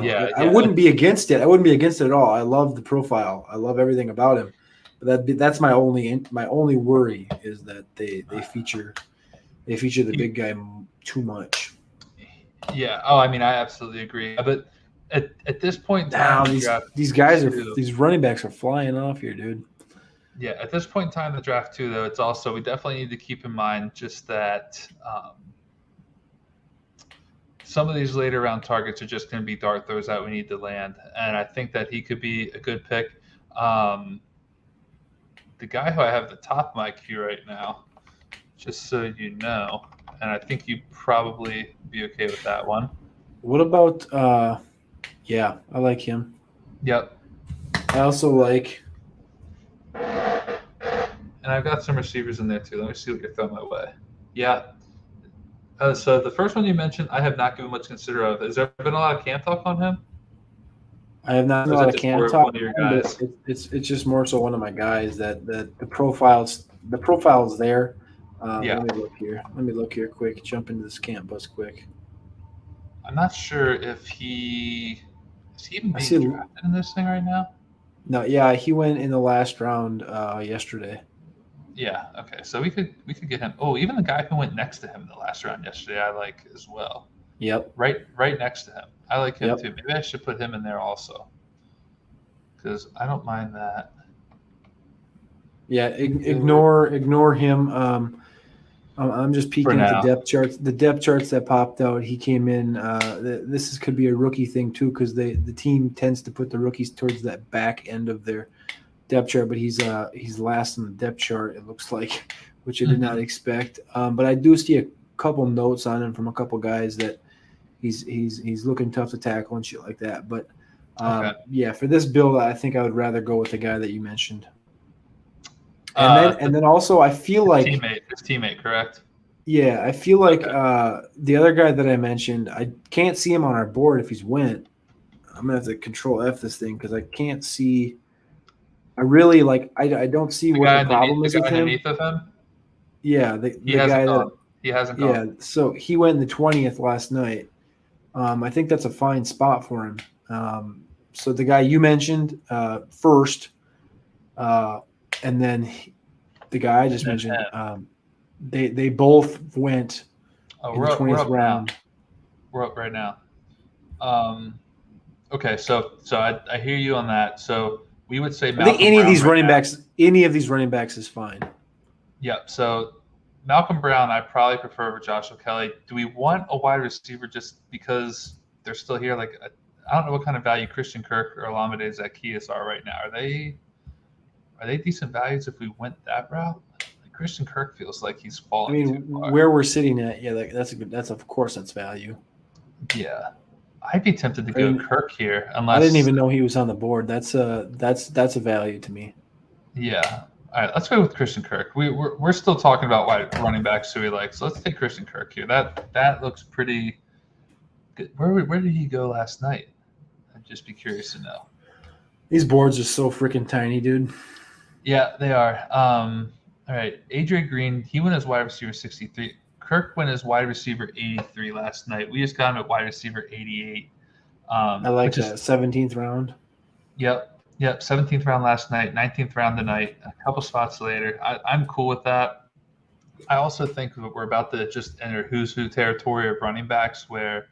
Yeah. I wouldn't be against it. I wouldn't be against it at all. I love the profile. I love everything about him. But that's my only worry is that they feature the big guy too much. Yeah. Oh, I mean, I absolutely agree. But at this point in time, these running backs are flying off here, dude. Yeah. At this point in time, the draft too, though, it's also we definitely need to keep in mind just that. Some of these later round targets are just going to be dart throws that we need to land, and I think that he could be a good pick. The guy who I have at the top of my queue right now, just so you know, and I think you'd probably be okay with that one. What about I like him. Yep. I also like, and I've got some receivers in there too. Let me see what you're throwing my way. Yeah. So the first one you mentioned, I have not given much consider of. Has there been a lot of camp talk on him? I have not Or a is lot it of just camp more talk, one of your but guys? it's just more so one of my guys that the profile's there. Yeah. Let me look here. Let me look here quick. Jump into this camp bus quick. I'm not sure if is he even I being see. drafted in this thing right now? No, yeah, he went in the last round yesterday. Yeah. Okay. So we could get him. Oh, even the guy who went next to him in the last round yesterday, I like as well. Yep. Right next to him. I like him Yep. too. Maybe I should put him in there also, because I don't mind that. Yeah. Ignore him. I'm just For peeking at the now. depth charts. The depth charts that popped out, he came in. Could be a rookie thing too, because the team tends to put the rookies towards that back end of their depth chart. But he's last in the depth chart. It looks like, which I did not expect. But I do see a couple notes on him from a couple guys that he's looking tough to tackle and shit like that. But Okay. yeah, for this build, I think I would rather go with the guy that you mentioned. And then also I feel like his teammate, correct? Yeah, I feel like the other guy that I mentioned, I can't see him on our board if he's went. I'm gonna have to control F this thing because I can't see. I really like. I don't see what the problem is with him. Underneath of him. Yeah, the guy that he hasn't yeah. gone. So he went in the 20th last night. I think that's a fine spot for him. So the guy you mentioned first, and then the guy I just mentioned. They both went in the 20th round. Now. We're up right now. Okay, so I hear you on that. So we would say I think any of these running backs is fine. Yep. So Malcolm Brown, I probably prefer over Joshua Kelly. Do we want a wide receiver just because they're still here? Like, I don't know what kind of value Christian Kirk or Olamide Zaccheaus are right now. Are they decent values if we went that route? Christian Kirk feels like he's falling. I mean, where we're sitting at, yeah, that's of course that's value. Yeah, I'd be tempted to go Kirk here, unless I didn't even know he was on the board. That's a value to me. Yeah. All right, let's go with Christian Kirk. We're still talking about wide running backs who we like, so let's take Christian Kirk here. That looks pretty good. Where did he go last night? I'd just be curious to know. These boards are so freaking tiny, dude. Yeah, they are. All right, Adrian Green, he went as wide receiver 63. Kirk went as wide receiver 83 last night. We just got him at wide receiver 88. I like that. 17th round. Yep, 17th round last night, 19th round tonight, a couple spots later. I'm cool with that. I also think that we're about to just enter who's who territory of running backs where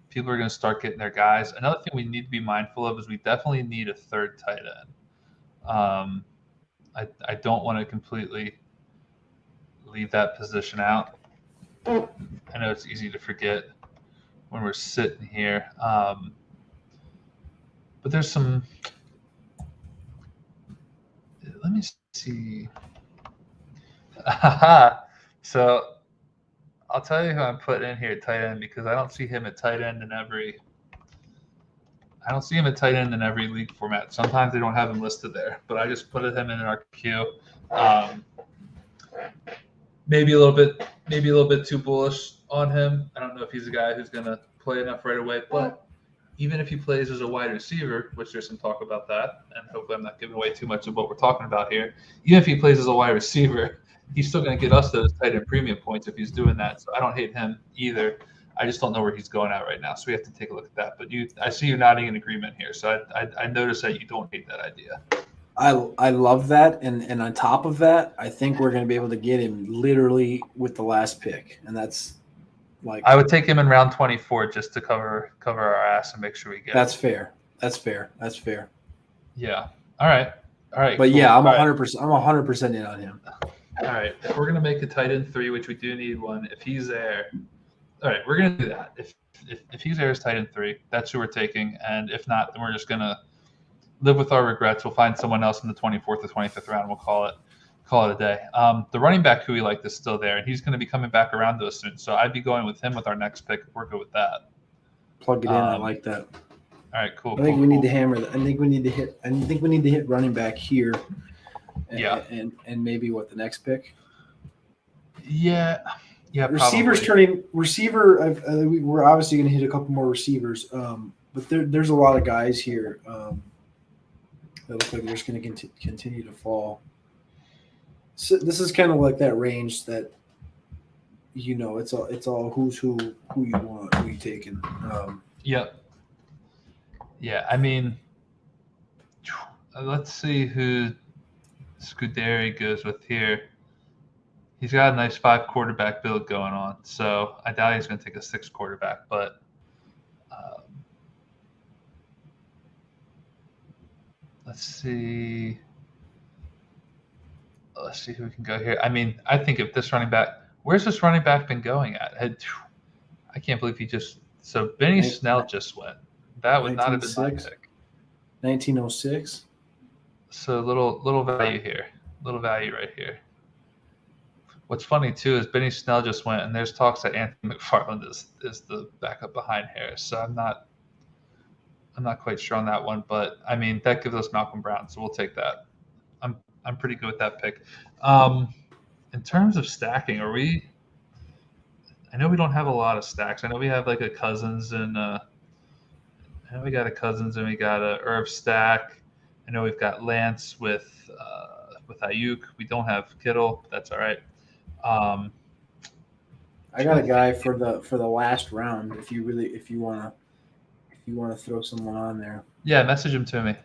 people are going to start getting their guys. Another thing we need to be mindful of is we definitely need a third tight end. I don't want to completely leave that position out. I know it's easy to forget when we're sitting here. But there's some – let me see. So I'll tell you who I'm putting in here at tight end because I don't see him at tight end in every league format. Sometimes they don't have him listed there, but I just put him in our queue. Maybe a little bit too bullish on him. I don't know if he's a guy who's going to play enough right away, but even if he plays as a wide receiver, which there's some talk about that, and hopefully I'm not giving away too much of what we're talking about here. Even if he plays as a wide receiver, he's still going to get us those tight end premium points if he's doing that. So I don't hate him either. I just don't know where he's going at right now, so we have to take a look at that. But I see you nodding in agreement here, so I notice that you don't hate that idea. I love that, and on top of that, I think we're going to be able to get him literally with the last pick, and that's like I would take him in round 24 just to cover our ass and make sure we get. That's fair. That's fair. Yeah. All right. But cool. Yeah, I'm 100%. I'm 100% in on him. All right. If we're gonna make a tight end 3, which we do need one, if he's there, all right, we're gonna do that. If he's there as tight end 3, that's who we're taking, and if not, then we're just gonna live with our regrets. We'll find someone else in the 24th or 25th round. We'll call it a day. The running back who we like is still there, and he's going to be coming back around to us soon. So I'd be going with him with our next pick if we're good with that. Plug it in. I like that. All right, cool. I think we need to hammer that. I think we need to hit running back here. Yeah. And maybe what the next pick? Yeah. Receivers probably. We're obviously going to hit a couple more receivers. But but there's a lot of guys here that look like they're just going to continue to fall. So this is kind of like that range that, it's all who's who you want, who you taking. Yep. Yeah, I mean, let's see who Scuderi goes with here. He's got a nice 5 quarterback build going on, so I doubt he's going to take a 6 quarterback, but let's see. Let's see who we can go here. I mean, I think if this running back, where's this running back been going at? I can't believe he just. So Benny Snell just went. That would not have been my pick. 1906. So little value here, little value right here. What's funny too is Benny Snell just went, and there's talks that Anthony McFarland is the backup behind Harris. So I'm not quite sure on that one, but I mean that gives us Malcolm Brown, so we'll take that. I'm pretty good with that pick. In terms of stacking, are we? I know we don't have a lot of stacks. I know we have like a Cousins and I know we got a Cousins and we got a Irv stack. I know we've got Lance with Nyuk. We don't have Kittle, but that's all right. I got a guy for the last round. If you want to throw someone on there. Yeah, message him to me.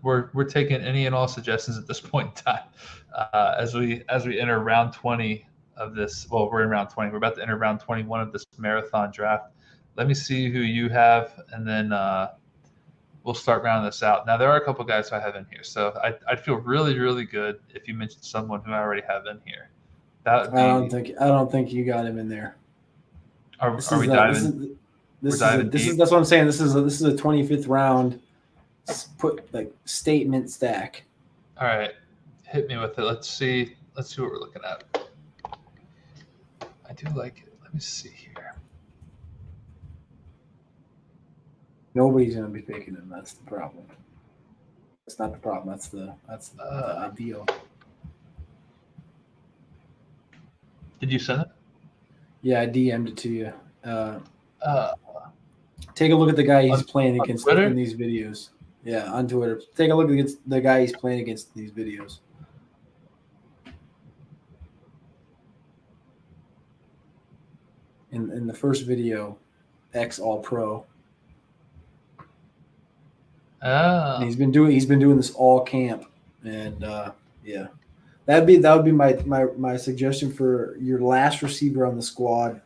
We're taking any and all suggestions at this point in time. As we enter round 20 of this. Well, we're in round 20. We're about to enter round 21 of this marathon draft. Let me see who you have, and then we'll start rounding this out. Now, there are a couple guys I have in here, so I'd feel really, really good if you mentioned someone who I already have in here. I don't think you got him in there. Are we diving? That's what I'm saying. This is a 25th round. Put like statement stack. All right, hit me with it. Let's see what we're looking at. I do like it. Let me see here. Nobody's going to be picking him. That's the problem. That's not the problem. That's the ideal. Did you send it? Yeah, I DM'd it to you. Take a look at the guy he's playing against in these videos. Yeah, on Twitter. Take a look at the guy he's playing against in these videos. In the first video, ex-All-Pro. And he's been doing this all camp, and yeah, that would be my suggestion for your last receiver on the squad.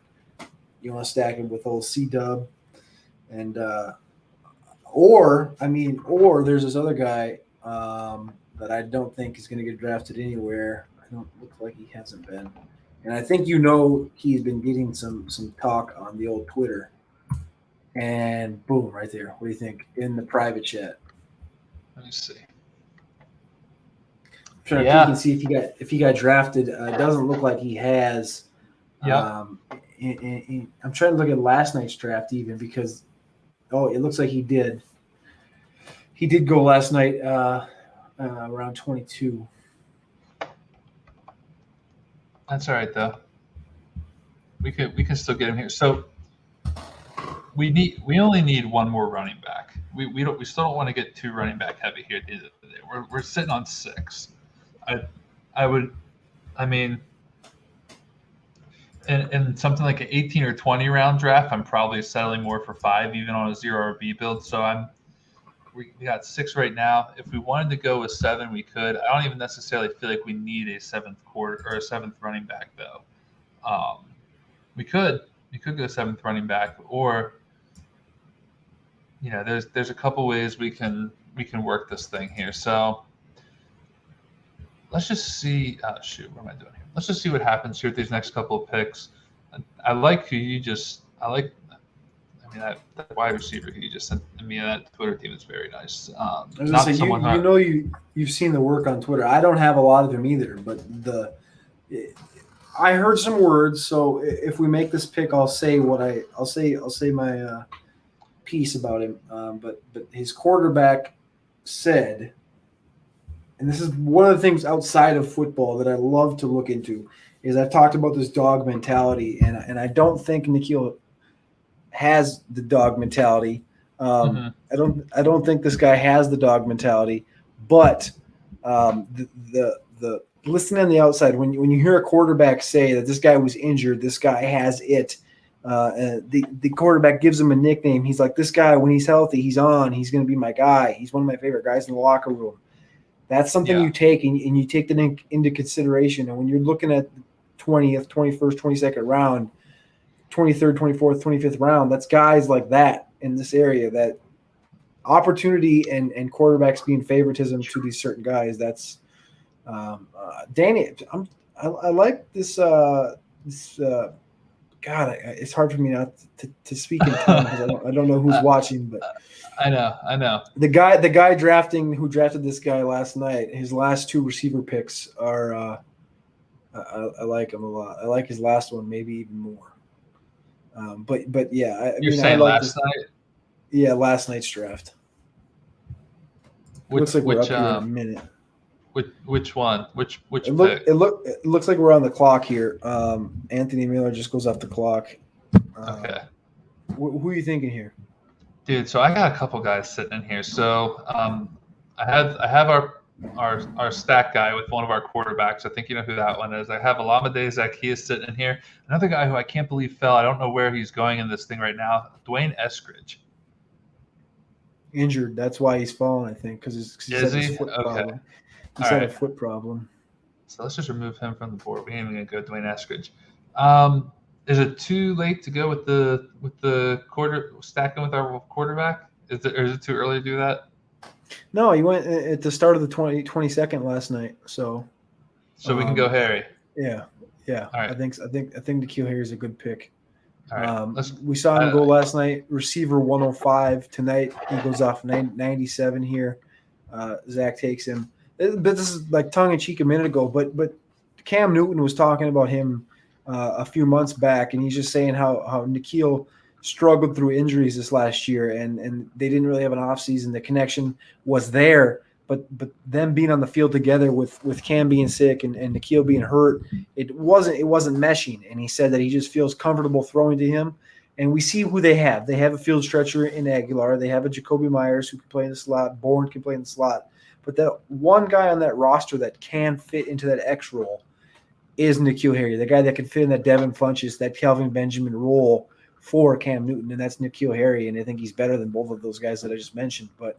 You want to stack him with old C-Dub, and or there's this other guy that I don't think is going to get drafted anywhere. I don't look like he hasn't been, and I think he's been getting some talk on the old Twitter. And boom, right there. What do you think? In the private chat. Let me see. I'm trying to peek and see if he got drafted. It doesn't look like he has. Yeah. I'm trying to look at last night's draft even because, it looks like he did. He did go last night around 22. That's all right though. We can still get him here. So. We only need one more running back. We still don't want to get too running back heavy here at the end of the day. We're sitting on 6. In something like an 18 or 20 round draft, I'm probably settling more for 5, even on a 0 RB build. So we got 6 right now. If we wanted to go with 7, we could. I don't even necessarily feel like we need a 7th running back though. We could go 7th running back, or there's a couple ways we can work this thing here. So let's just see. What am I doing here? Let's just see what happens here with these next couple of picks. I like that wide receiver who you just sent me. That Twitter team is very nice. You've seen the work on Twitter. I don't have a lot of them either, but I heard some words. So if we make this pick, I'll say my piece about him. But his quarterback said, and this is one of the things outside of football that I love to look into, is I've talked about this dog mentality, and I don't think Nikhil has the dog mentality. I don't think this guy has the dog mentality, but the listening on the outside, when you hear a quarterback say that this guy was injured, this guy has it. The quarterback gives him a nickname. He's like, this guy, when he's healthy, he's on. He's going to be my guy. He's one of my favorite guys in the locker room. That's something you take, and you take that into consideration. And when you're looking at the 20th, 21st, 22nd round, 23rd, 24th, 25th round, that's guys like that in this area, that opportunity and quarterbacks being favoritism to these certain guys. That's Danny. I like this. God, it's hard for me not to speak in tongue because I don't know who's watching, but I know. The guy who drafted this guy last night, his last 2 receiver picks are I like him a lot. I like his last one maybe even more. But yeah, You're saying last night? Yeah, last night's draft. Looks like we're up here in a minute. Which one? Which pick? It looks like we're on the clock here. Anthony Miller just goes off the clock. Okay. Who are you thinking here? Dude, so I got a couple guys sitting in here. So I have our stack guy with one of our quarterbacks. I think you know who that one is. I have Alameda Zacchaeus sitting in here. Another guy who I can't believe fell. I don't know where he's going in this thing right now. Dwayne Eskridge. Injured. That's why he's fallen, I think, because he's had his foot problem. He's had a foot problem. So let's just remove him from the board. We ain't even gonna go Dwayne Eskridge. Is it too late to go with the stacking with our quarterback? Is it too early to do that? No, he went at the start of the 22nd last night. So we can go Harry. Yeah. All right. I think N'Keal Harry is a good pick. All right. We saw him go last night. Receiver 105 tonight. He goes off 97 here. Zach takes him. But this is like tongue in cheek a minute ago. But Cam Newton was talking about him a few months back, and he's just saying how N'Keal struggled through injuries this last year, and they didn't really have an offseason. The connection was there, but them being on the field together with Cam being sick and N'Keal being hurt, it wasn't meshing. And he said that he just feels comfortable throwing to him. And we see who they have. They have a field stretcher in Aguilar. They have a Jacoby Myers who can play in the slot. Bourne can play in the slot. But that one guy on that roster that can fit into that X role is N'Keal Harry, the guy that can fit in that Devin Funchess, that Kelvin Benjamin role for Cam Newton, and that's N'Keal Harry. And I think he's better than both of those guys that I just mentioned. But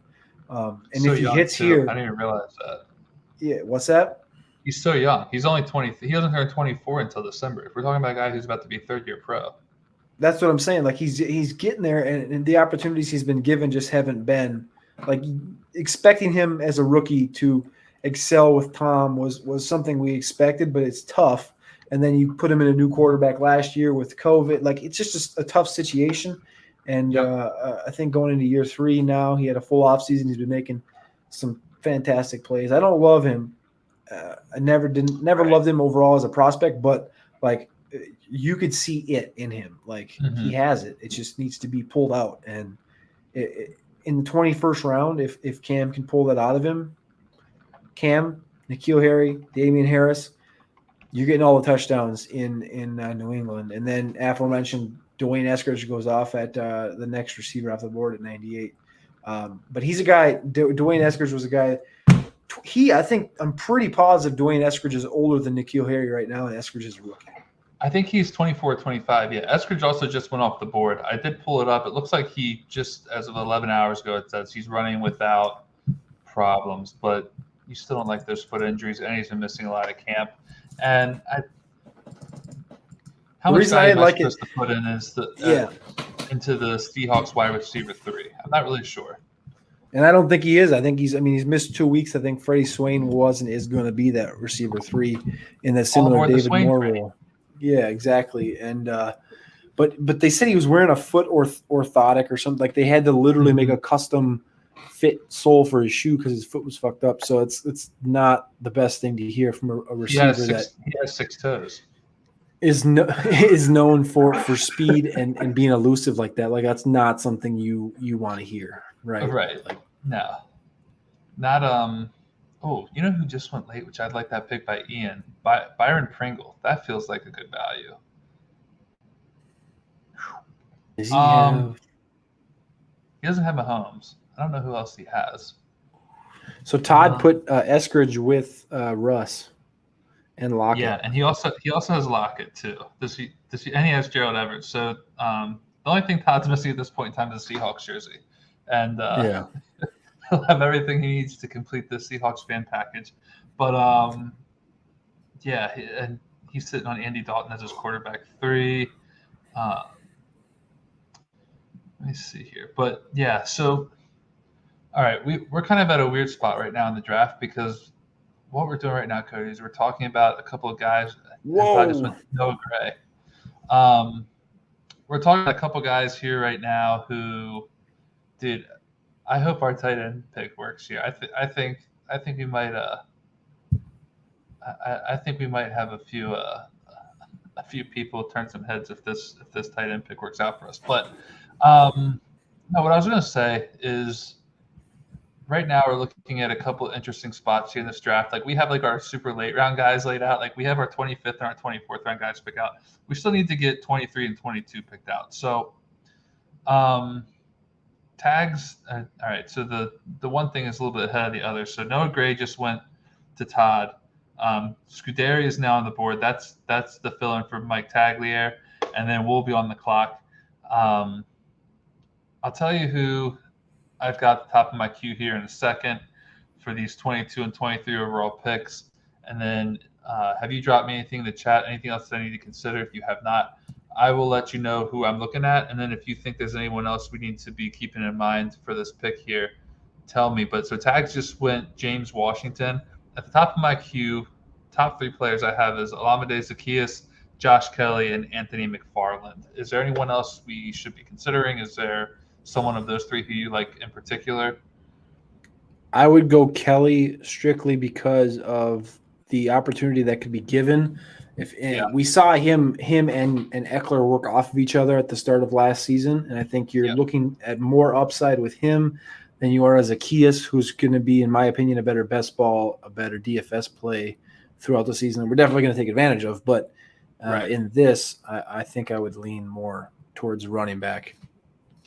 and so if he hits too. Here, I didn't even realize that. Yeah, what's that? He's so young. He's only 20. He doesn't turn 24 until December. If we're talking about a guy who's about to be third-year pro, that's what I'm saying. Like he's getting there, and the opportunities he's been given just haven't been like expecting him as a rookie to excel with Tom was something we expected, but it's tough. And then you put him in a new quarterback last year with COVID. Like it's just a tough situation. And I think going into year 3 now, he had a full offseason. He's been making some fantastic plays. I don't love him. I never loved him overall as a prospect, but like you could see it in him. Like he has it. It just needs to be pulled out. And in the 21st round, if Cam can pull that out of him, Cam, N'Keal Harry, Damian Harris, you're getting all the touchdowns in New England. And then aforementioned Dwayne Eskridge goes off at the next receiver off the board at 98. But he's a guy. Dwayne Eskridge was a guy. I'm pretty positive Dwayne Eskridge is older than N'Keal Harry right now, and Eskridge is a rookie. I think he's 24, 25. Yeah, Eskridge also just went off the board. I did pull it up. It looks like he just, as of 11 hours ago, it says he's running without problems, but you still don't like those foot injuries, and he's been missing a lot of camp. And how much value am I supposed to put in into the Seahawks wide receiver 3? I'm not really sure. And I don't think he is. I think he's missed 2 weeks. I think Freddie Swain was and is going to be that receiver 3 in that similar David Moore role. Yeah, exactly. And but they said he was wearing a foot orthotic or something. Like they had to literally make a custom fit sole for his shoe because his foot was fucked up. So it's not the best thing to hear from a receiver he has 6 toes. Is known for speed and being elusive like that. Like that's not something you want to hear, right? Right. Like no, not Oh, you know who just went late, which I'd like that pick by Ian, Byron Pringle. That feels like a good value. Does he have? He doesn't have Mahomes. I don't know who else he has. So Todd put Eskridge with Russ and Lockett. Yeah, and he also has Lockett too. Does he? And he has Gerald Everett. So the only thing Todd's missing at this point in time is the Seahawks jersey, and he'll have everything he needs to complete the Seahawks fan package. But and he's sitting on Andy Dalton as his quarterback 3. Let me see here. But yeah, so all right, we're kind of at a weird spot right now in the draft because what we're doing right now, Cody, is we're talking about a couple of guys. Whoa! I just went Noah Gray. We're talking about a couple of guys here right now who, dude, I hope our tight end pick works here. I think we might I think we might have a few people turn some heads if this tight end pick works out for us. But no, what I was going to say is right now we're looking at a couple of interesting spots here in this draft. Like we have like our super late round guys laid out. Like we have our 25th and our 24th round guys picked out. We still need to get 23 and 22 picked out. So tags. All right. So the one thing is a little bit ahead of the other. So Noah Gray just went to Todd. Scuderi is now on the board. That's the fill-in for Mike Tagliere, and then we'll be on the clock. I'll tell you who I've got at the top of my queue here in a second for these 22 and 23 overall picks. And then have you dropped me anything in the chat, anything else that I need to consider? If you have not, I will let you know who I'm looking at. And then if you think there's anyone else we need to be keeping in mind for this pick here, tell me. But so tags just went James Washington. At the top of my queue, top 3 players I have is Olamide Zaccheaus, Josh Kelly, and Anthony McFarland. Is there anyone else we should be considering? Is there someone of those 3 who you like in particular? I would go Kelly strictly because of the opportunity that could be given. We saw him and Eckler work off of each other at the start of last season, and I think you're looking at more upside with him than you are as Zaccheaus, who's going to be, in my opinion, a better best ball, a better DFS play throughout the season. And we're definitely going to take advantage of, but in this, I think I would lean more towards running back.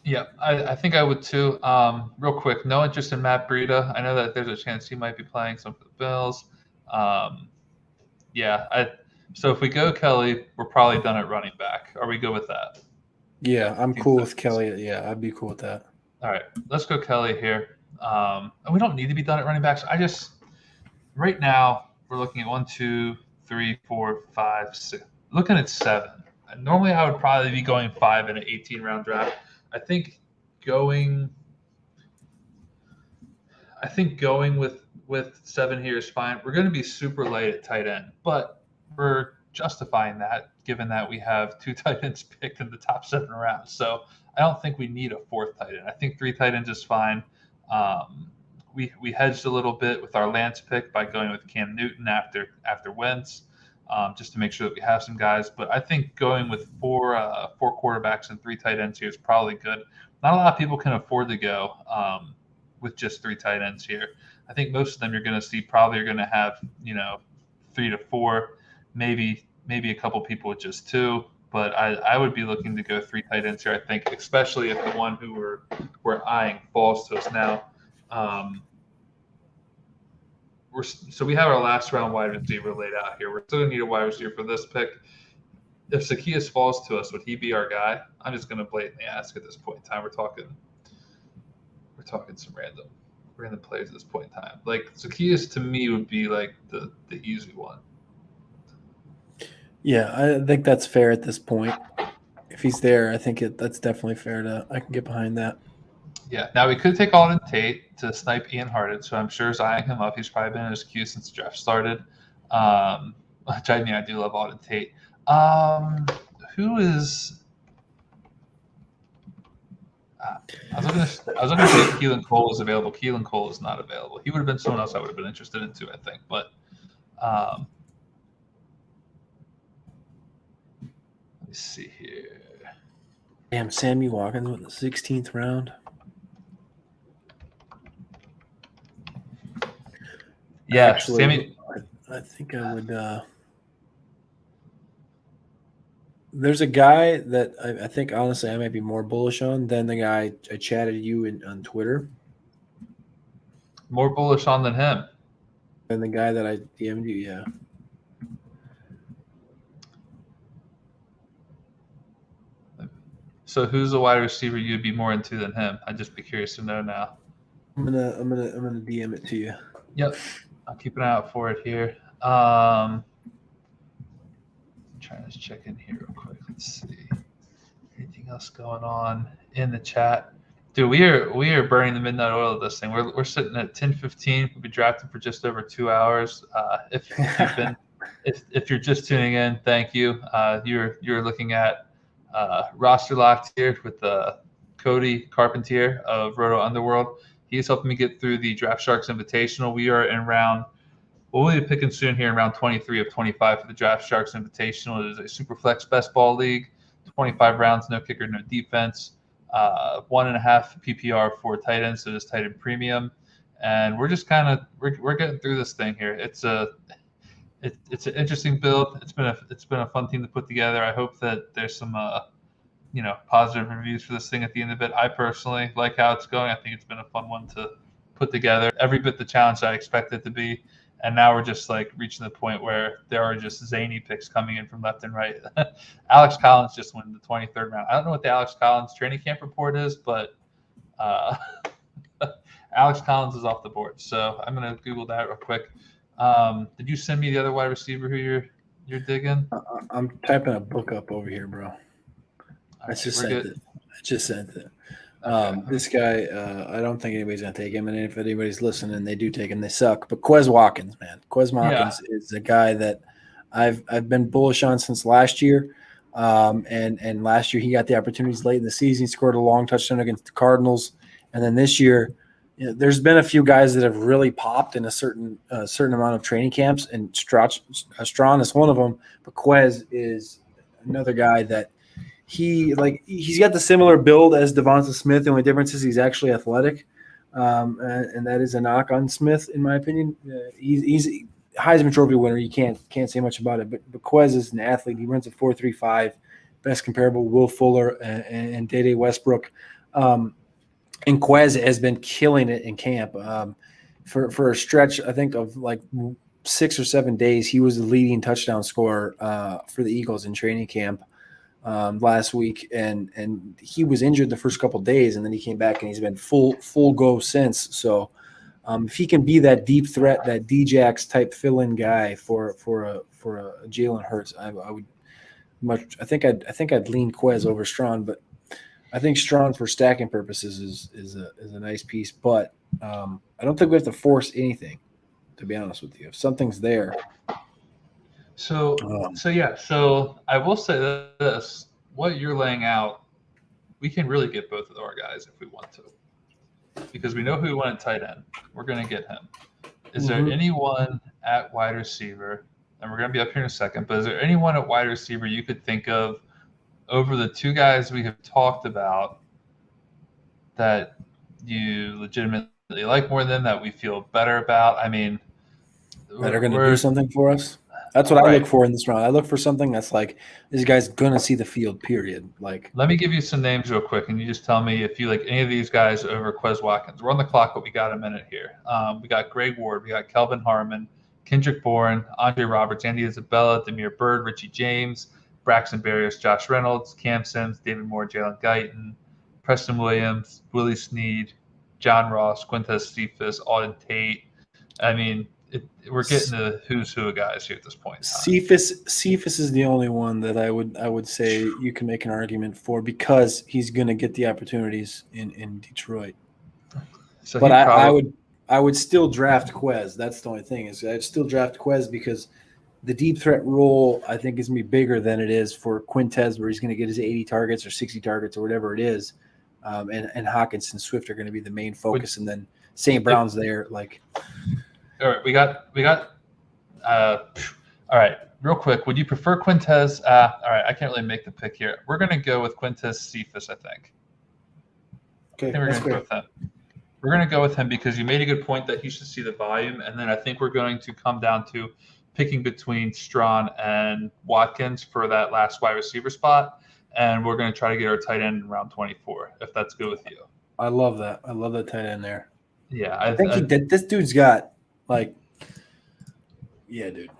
Yeah, I think I would too. Real quick, no interest in Matt Breida. I know that there's a chance he might be playing some for the Bills. So if we go Kelly, we're probably done at running back. Are we good with that? Yeah, I'm cool with Kelly. Yeah, I'd be cool with that. All right, let's go Kelly here. And we don't need to be done at running backs. Right now we're looking at 1, 2, 3, 4, 5, 6. Looking at 7. Normally I would probably be going 5 in an 18-round draft. I think going with 7 here is fine. We're going to be super light at tight end, but we're justifying that given that we have 2 tight ends picked in the top 7 rounds. So I don't think we need a 4th tight end. I think 3 tight ends is fine. We hedged a little bit with our Lance pick by going with Cam Newton after Wentz, just to make sure that we have some guys. But I think going with 4 quarterbacks and 3 tight ends here is probably good. Not a lot of people can afford to go with just 3 tight ends here. I think most of them you're going to see probably are going to have 3 to 4, maybe a couple people with just 2. But I would be looking to go 3 tight ends here, I think, especially if the one who we're eyeing falls to us now. So we have our last round wide receiver laid out here. We're still going to need a wide receiver for this pick. If Zaccheaus falls to us, would he be our guy? I'm just going to blatantly ask at this point in time. We're talking some random players at this point in time. Like Zaccheaus to me would be like the easy one. Yeah, I think that's fair at this point. If he's there, I think that's definitely fair. I can get behind that. Yeah. Now we could take Alden Tate to snipe Ian Harden, so I'm sure is eyeing him up. He's probably been in his queue since the draft started. Which I do love Alden Tate. Who is? I was looking to see if Keelan Cole was available. Keelan Cole is not available. He would have been someone else I would have been interested in too, I think. But let me see here. Damn, Sammy Watkins with the 16th round. Yeah, actually, Sammy. I think I would. There's a guy that I think honestly I might be more bullish on than the guy I chatted you on Twitter. More bullish on than him. Than the guy that I DM'd you, yeah. So who's the wide receiver you'd be more into than him? I'd just be curious to know now. I'm gonna DM it to you. Yep, I'll keep an eye out for it here. I'm trying to check in here real quick. Let's see. Anything else going on in the chat? Dude, we are burning the midnight oil of this thing. We're sitting at 10:15. We'll be drafting for just over 2 hours. If you're just tuning in, thank you. You're looking at roster locked here with Cody Carpentier of Roto Underworld. He's helping me get through the Draft Sharks Invitational. We are in round. We'll be picking soon here in round 23 of 25 for the Draft Sharks Invitational. It is a super flex best ball league. 25 rounds, no kicker, no defense. 1.5 PPR for tight ends, so it is tight end premium. And we're just kind of we're getting through this thing here. It's an interesting build. It's been a fun team to put together. I hope that there's some positive reviews for this thing at the end of it. I personally like how it's going. I think it's been a fun one to put together. Every bit the challenge I expect it to be. And now we're just like reaching the point where there are just zany picks coming in from left and right. Alex Collins just won the 23rd round. I don't know what the Alex Collins training camp report is, but Alex Collins is off the board. So I'm going to Google that real quick. Did you send me the other wide receiver who you're digging? I'm typing a book up over here, bro. I just sent it. This guy, I don't think anybody's going to take him. And if anybody's listening, they do take him, they suck. But Quez Watkins, man. Quez Watkins is a guy that I've been bullish on since last year. And last year he got the opportunities late in the season. He scored a long touchdown against the Cardinals. And then this year, there's been a few guys that have really popped in a certain amount of training camps, and Strawn is one of them. But Quez is another guy that he's got the similar build as Devonta Smith. The only difference is he's actually athletic, and that is a knock on Smith, in my opinion. He's a Heisman Trophy winner. You can't say much about it. But Quez is an athlete. He runs a 4.35, best comparable Will Fuller and Dede Westbrook. And Quez has been killing it in camp. For a stretch, I think, of like 6 or 7 days, he was the leading touchdown scorer for the Eagles in training camp last week, and he was injured the first couple of days, and then he came back and he's been full go since. So if he can be that deep threat, that Djax type fill-in guy for a Jalen Hurts, I think I'd lean Quez over Strawn, but I think Strawn for stacking purposes is a nice piece, but I don't think we have to force anything, to be honest with you. If something's there. So I will say this: what you're laying out, we can really get both of our guys if we want to, because we know who we want at tight end. We're going to get him. Is there anyone at wide receiver? And we're going to be up here in a second. But is there anyone at wide receiver you could think of over the two guys we have talked about that you legitimately like more than that we feel better about? I mean, that are going to do something for us. That's what I look for in this round. I look for something that's like, this guy's going to see the field, period. Like, let me give you some names real quick, and you just tell me if you like any of these guys over Quez Watkins. We're on the clock, but we got a minute here. We got Greg Ward. We got Kelvin Harmon, Kendrick Bourne, Andre Roberts, Andy Isabella, Demir Bird, Richie James, Braxton Berrios, Josh Reynolds, Cam Sims, David Moore, Jalen Guyton, Preston Williams, Willie Snead, John Ross, Quintez Cephas, Auden Tate. I mean, we're getting the who's who of guys here at this point. Cephas is the only one that I would say you can make an argument for, because he's going to get the opportunities in Detroit. So but I would still draft Quez. That's the only thing, is I'd still draft Quez because the deep threat role I think is going to be bigger than it is for Quintez, where he's going to get his 80 targets or 60 targets or whatever it is. And Hawkins and Swift are going to be the main focus, and then St. Brown's there. Like, all right, we got. All right, real quick, would you prefer Quintez? All right, I can't really make the pick here. We're going to go with Quintez Cephas, I think. Okay, I think we're going to go with him. We're going to go with him because you made a good point that he should see the volume, and then I think we're going to come down to picking between Strawn and Watkins for that last wide receiver spot, and we're going to try to get our tight end in round 24, if that's good with you. I love that. I love that tight end there. Yeah, I think this dude's got dude.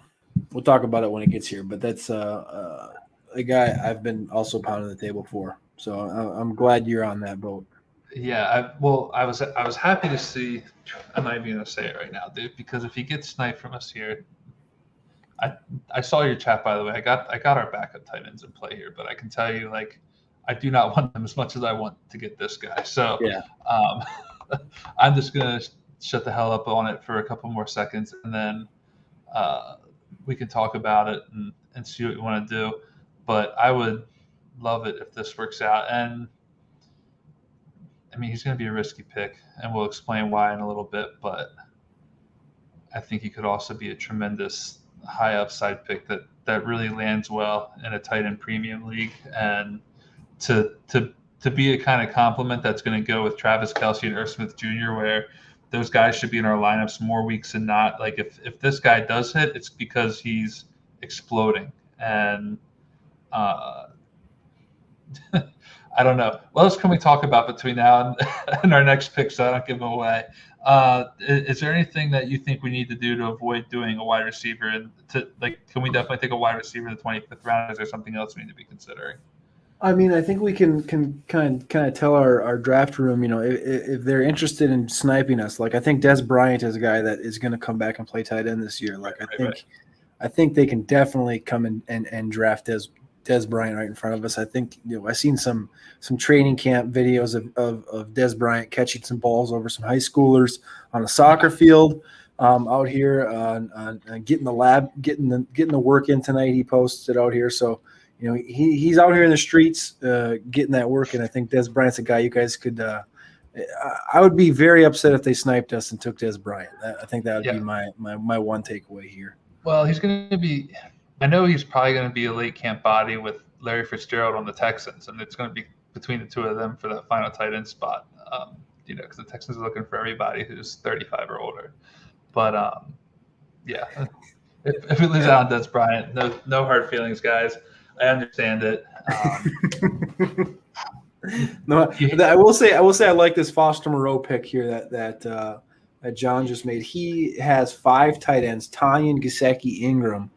We'll talk about it when it gets here, but that's a guy I've been also pounding the table for. So I'm glad you're on that boat. Yeah, I was happy to see. I'm not even going to say it right now, dude, because if he gets sniped from us here, I saw your chat, by the way. I got our backup tight ends in play here, but I can tell you, I do not want them as much as I want to get this guy. So yeah, I'm just gonna shut the hell up on it for a couple more seconds, and then we can talk about it and see what we want to do. But I would love it if this works out. And I mean, he's going to be a risky pick, and we'll explain why in a little bit. But I think he could also be a tremendous high upside pick that really lands well in a tight end premium league, and to be a kind of complement that's going to go with Travis Kelsey and Irv Smith Jr., where those guys should be in our lineups more weeks than not. Like if this guy does hit, it's because he's exploding. And I don't know. What else can we talk about between now and our next pick so I don't give them away? Is there anything that you think we need to do to avoid doing a wide receiver? And can we definitely take a wide receiver in the 25th round? Is there something else we need to be considering? I mean, I think we can kind of tell our draft room, if they're interested in sniping us. Like, I think Des Bryant is a guy that is going to come back and play tight end this year. Like, I think they can definitely come and draft Des Bryant right in front of us. I think I've seen some training camp videos of Des Bryant catching some balls over some high schoolers on a soccer field out here on getting the work in tonight. He posted out here, so he's out here in the streets getting that work. And I think Des Bryant's a guy you guys could. I would be very upset if they sniped us and took Des Bryant. I think that would be my one takeaway here. Well, he's going to be. I know he's probably going to be a late camp body with Larry Fitzgerald on the Texans, and it's going to be between the two of them for that final tight end spot. Because the Texans are looking for everybody who's 35 or older. But yeah, if we lose out on Des Bryant, no hard feelings, guys. I understand it. No, I will say I like this Foster Moreau pick here that John just made. He has 5 tight ends: Tanyan, Gesicki, Ingram,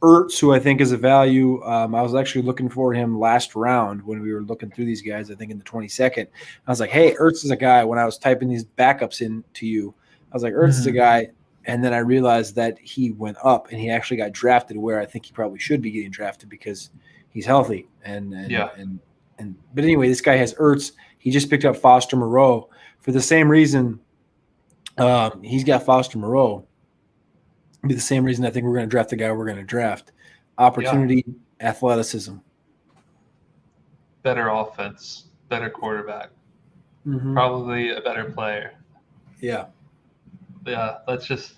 Ertz, who I think is a value. I was actually looking for him last round when we were looking through these guys. I think in the 22nd, I was like, "Hey, Ertz is a guy." When I was typing these backups in to you, I was like, "Ertz is a guy." And then I realized that he went up and he actually got drafted where I think he probably should be getting drafted because he's healthy. But anyway, this guy has Ertz. He just picked up Foster Moreau for the same reason. He's got Foster Moreau. It'll be the same reason I think we're going to draft the guy we're going to draft. Opportunity, athleticism. Better offense, better quarterback, probably a better player. Yeah. Yeah, let's just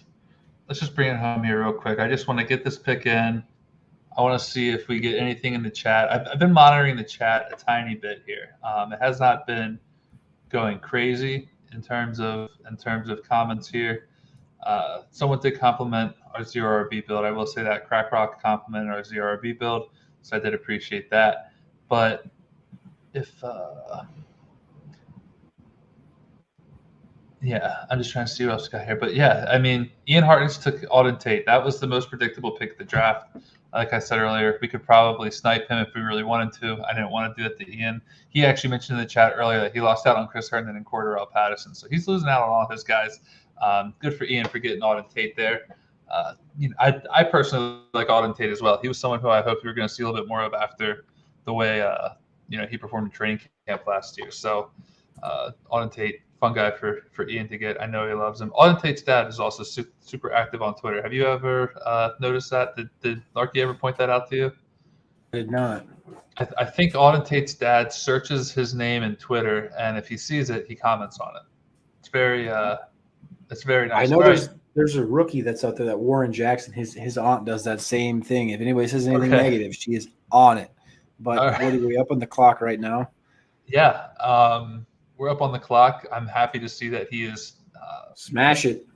bring it home here real quick. I just want to get this pick in. I want to see if we get anything in the chat. I've been monitoring the chat a tiny bit here. It has not been going crazy in terms of comments here. Someone did compliment our zero RB build. I will say that Crack Rock complimented our zero RB build, so I did appreciate that. But if I'm just trying to see what else we got here. But yeah, I mean, Ian Hartness took Alden Tate. That was the most predictable pick of the draft. Like I said earlier, we could probably snipe him if we really wanted to. I didn't want to do that to Ian. He actually mentioned in the chat earlier that he lost out on Chris Herndon and Cordarrelle Patterson. So he's losing out on all his guys. Good for Ian for getting Alden Tate there. I personally like Alden Tate as well. He was someone who I hoped we were going to see a little bit more of after the way he performed in training camp last year. So Alden Tate, fun guy for Ian to get. I know he loves him. Alden Tate's dad is also super active on Twitter. Have you ever noticed that? Did Larky ever point that out to you? I did not. I think Alden Tate's dad searches his name in Twitter, and if he sees it, he comments on it. It's very nice. I know there's a rookie that's out there, that Warren Jackson. His aunt does that same thing. If anybody says anything negative, she is on it. But what are we up on the clock right now? Yeah. We're up on the clock. I'm happy to see that he is smash it.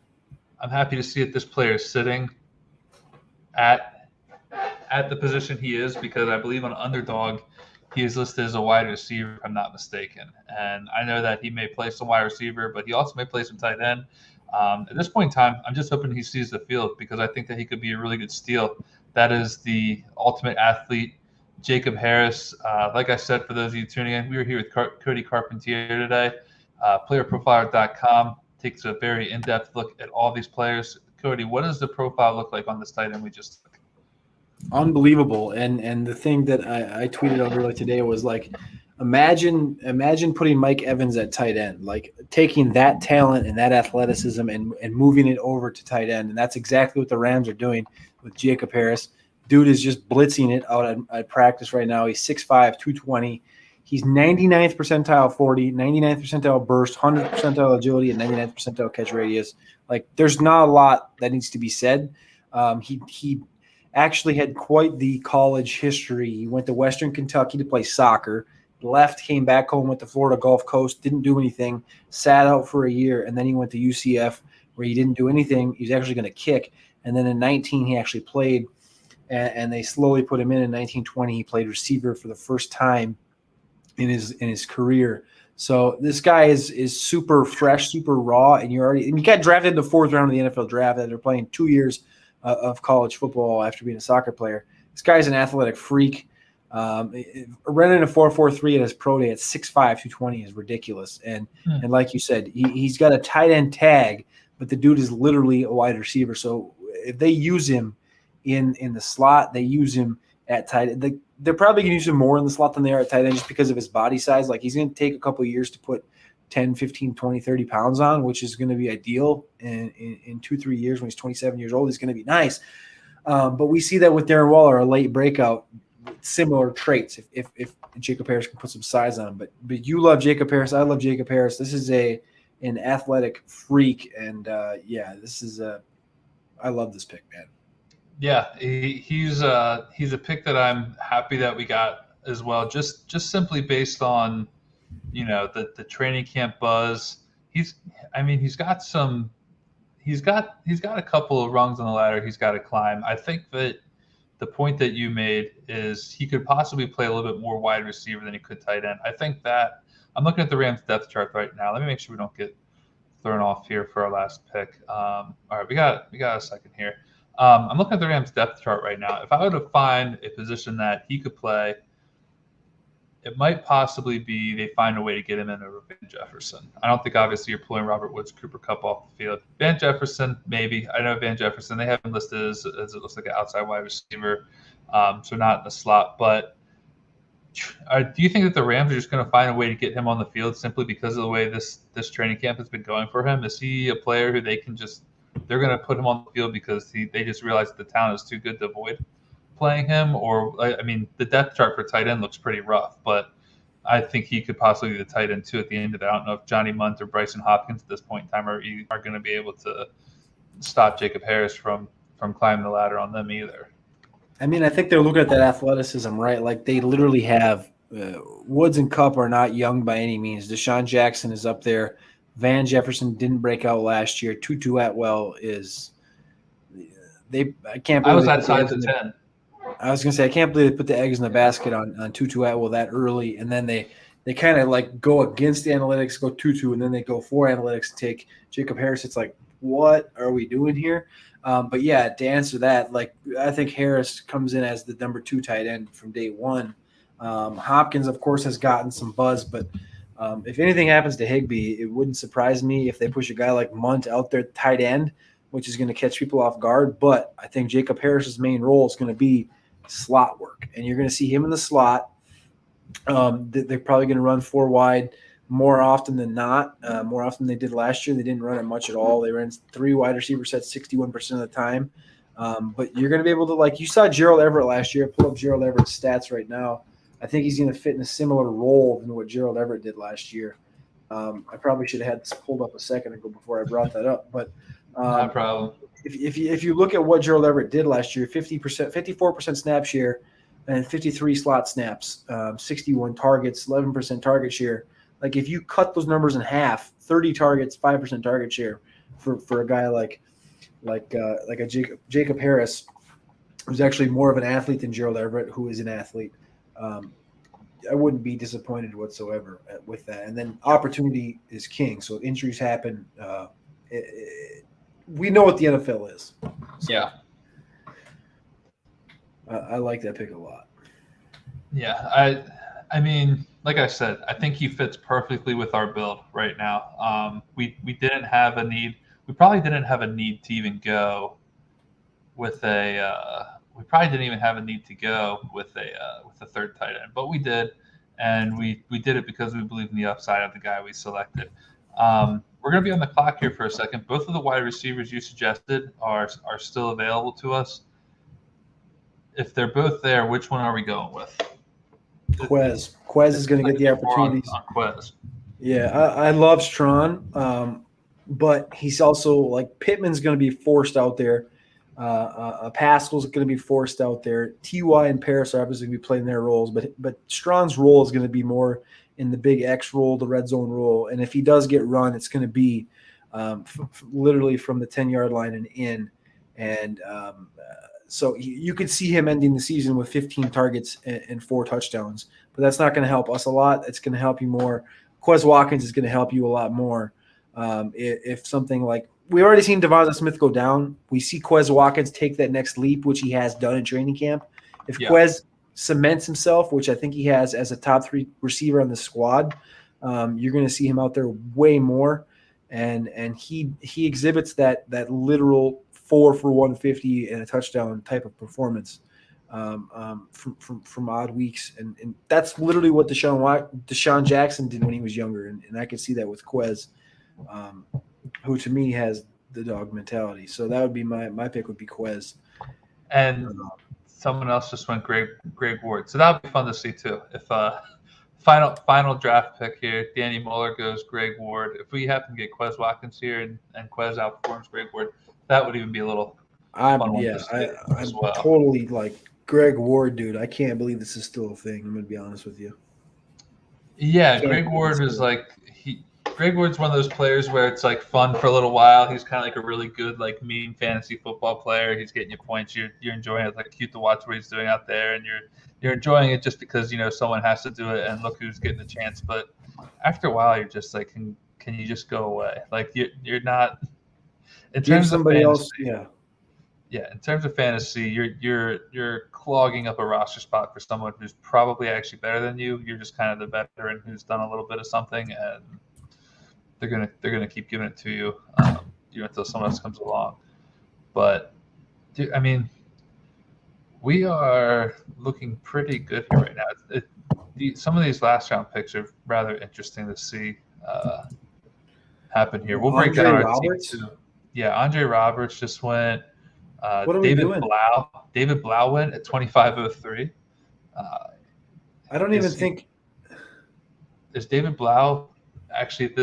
I'm happy to see that this player is sitting. at the position he is, because I believe on Underdog he is listed as a wide receiver, if I'm not mistaken. And I know that he may play some wide receiver, but he also may play some tight end. At this point in time, I'm just hoping he sees the field, because I think that he could be a really good steal. That is the ultimate athlete, Jacob Harris. Like I said, for those of you tuning in, we were here with Cody Carpentier today. Playerprofiler.com takes a very in-depth look at all these players. Cody, what does the profile look like on this tight end we just took? Unbelievable. And the thing that I tweeted out earlier today was like, imagine putting Mike Evans at tight end, like taking that talent and that athleticism and moving it over to tight end. And that's exactly what the Rams are doing with Jacob Harris. Dude is just blitzing it out at practice right now. He's 6'5", 220. He's 99th percentile 40, 99th percentile burst, 100th percentile agility, and 99th percentile catch radius. Like, there's not a lot that needs to be said. He actually had quite the college history. He went to Western Kentucky to play soccer, left, came back home, went to Florida Gulf Coast, didn't do anything, sat out for a year, and then he went to UCF where he didn't do anything. He was actually going to kick. And then in 19, he actually played, and they slowly put him in 1920. He played receiver for the first time in his career. So this guy is super fresh, super raw, and you got drafted in the fourth round of the NFL draft after playing 2 years of college football after being a soccer player. This guy's an athletic freak. Running a 4.43 at his pro day at 6'5", 220 is ridiculous. And like you said, he's got a tight end tag, but the dude is literally a wide receiver. So if they use him in the slot, they use him at tight end. They're probably going to use him more in the slot than they are at tight end just because of his body size. Like, he's going to take a couple of years to put 10, 15, 20, 30 pounds on, which is going to be ideal. And in 2-3 years, when he's 27 years old, he's going to be nice. But we see that with Darren Waller, a late breakout, similar traits if Jacob Harris can put some size on him. But you love Jacob Harris. I love Jacob Harris. This is an athletic freak. And, I love this pick, man. Yeah, he's a pick that I'm happy that we got as well. Just simply based on, the training camp buzz. He's got a couple of rungs on the ladder he's got to climb. I think that the point that you made is he could possibly play a little bit more wide receiver than he could tight end. I think that I'm looking at the Rams depth chart right now. Let me make sure we don't get thrown off here for our last pick. All right, we got a second here. I'm looking at the Rams depth chart right now. If I were to find a position that he could play, it might possibly be they find a way to get him in over Van Jefferson. I don't think obviously you're pulling Robert Woods, Cooper Kupp off the field. Van Jefferson, maybe. I know Van Jefferson, they have him listed as it looks like an outside wide receiver, so not in the slot. But do you think that the Rams are just going to find a way to get him on the field simply because of the way this training camp has been going for him? Is he a player who they're going to put him on the field because they just realize that the talent is too good to avoid playing him? Or, the depth chart for tight end looks pretty rough, but I think he could possibly be the tight end too at the end of it. I don't know if Johnny Munt or Bryson Hopkins at this point in time are going to be able to stop Jacob Harris from climbing the ladder on them either. I think they're looking at that athleticism, right? Like, they literally have Woods and Kupp are not young by any means. Deshaun Jackson is up there. Van Jefferson didn't break out last year. Tutu Atwell is I can't believe I was that size of 10. I was going to say, I can't believe they put the eggs in the basket on Tutu Atwell that early, and then they kind of like go against the analytics, go Tutu, and then they go for analytics and take Jacob Harris. It's like, what are we doing here? But yeah, to answer that, like, I think Harris comes in as the number 2 tight end from day one. Hopkins, of course, has gotten some buzz, but if anything happens to Higbee, it wouldn't surprise me if they push a guy like Munt out there tight end, which is going to catch people off guard. But I think Jacob Harris's main role is going to be slot work, and you're going to see him in the slot. They're probably going to run 4 wide more often than not, more often than they did last year. They didn't run it much at all. They ran 3 wide receiver sets 61% of the time. But you're going to be able to, like, you saw Gerald Everett last year. Pull up Gerald Everett's stats right now. I think he's going to fit in a similar role than what Gerald Everett did last year. I probably should have had this pulled up a second ago before I brought that up. But no problem. If you look at what Gerald Everett did last year, 54% snap share and 53 slot snaps, 61 targets, 11% target share. Like, if you cut those numbers in half, 30 targets, 5% target share for a guy like a Jacob Harris, who's actually more of an athlete than Gerald Everett, who is an athlete. I wouldn't be disappointed whatsoever with that. And then opportunity is king. So injuries happen. We know what the NFL is. So Yeah. I like that pick a lot. Yeah. I mean, like I said, I think he fits perfectly with our build right now. We didn't have a need. We probably didn't have a need to even go with a. We probably didn't even have a need to go with a third tight end, but we did, and we did it because we believe in the upside of the guy we selected. We're going to be on the clock here for a second. Both of the wide receivers you suggested are still available to us. If they're both there, which one are we going with? Quez is going to get the opportunities. On Quez. Yeah, I love Strawn, but he's also like Pittman's going to be forced out there. Pascal's going to be forced out there. Ty and Paris are obviously going to be playing their roles, but Strawn's role is going to be more in the big X role, the red zone role. And if he does get run, it's going to be literally from the 10-yard line and in. And so you could see him ending the season with 15 targets and 4 touchdowns. But that's not going to help us a lot. It's going to help you more. Quez Watkins is going to help you a lot more. If something like we already seen Devonta Smith go down, we see Quez Watkins take that next leap, which he has done in training camp. If Quez cements himself, which I think he has as a top 3 receiver on the squad, you're going to see him out there way more, and he exhibits that literal 4 for 150 and a touchdown type of performance from odd weeks, and that's literally what Deshaun Jackson did when he was younger, and I can see that with Quez. Who to me has the dog mentality. So that would be my pick would be Quez. And someone else just went Greg Ward. So that would be fun to see too. If final draft pick here, Danny Muller goes Greg Ward. If we happen to get Quez Watkins here and Quez outperforms Greg Ward, that would even be a little fun one to see as well. Totally like Greg Ward, dude. I can't believe this is still a thing. I'm going to be honest with you. Yeah, Greg Ward is like Greg Ward's one of those players where it's like fun for a little while. He's kind of like a really good, like mean fantasy football player. He's getting you points. You're enjoying it. It's like cute to watch what he's doing out there, and you're enjoying it just because someone has to do it, and look who's getting the chance. But after a while, you're just like, can you just go away? Like you're not. In terms of fantasy, else, yeah. In terms of fantasy, you're clogging up a roster spot for someone who's probably actually better than you. You're just kind of the veteran who's done a little bit of something, and they're gonna keep giving it to you, until someone else comes along. But, dude, I mean, we are looking pretty good here right now. Some of these last round picks are rather interesting to see happen here. We'll break down our team too. Yeah, Andre Roberts just went. David Blau went at 2503. I don't even think. Is David Blau actually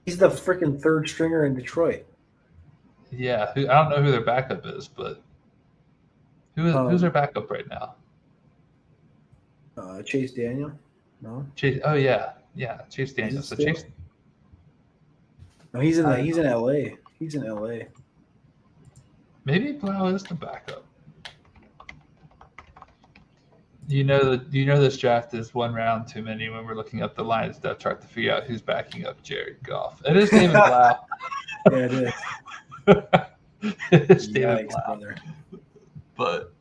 He's the freaking third stringer in Detroit. Yeah, I don't know who their backup is, but who's their backup right now? Chase Daniel? No. Chase. Oh yeah, Chase Daniel. So Chase. No, he's in LA. He's in LA. Maybe Blau is the backup. This draft is one round too many when we're looking up the Lions depth chart to figure out who's backing up Jared Goff. It is David Blau. Yeah, it is. It is David Blau. Brother. But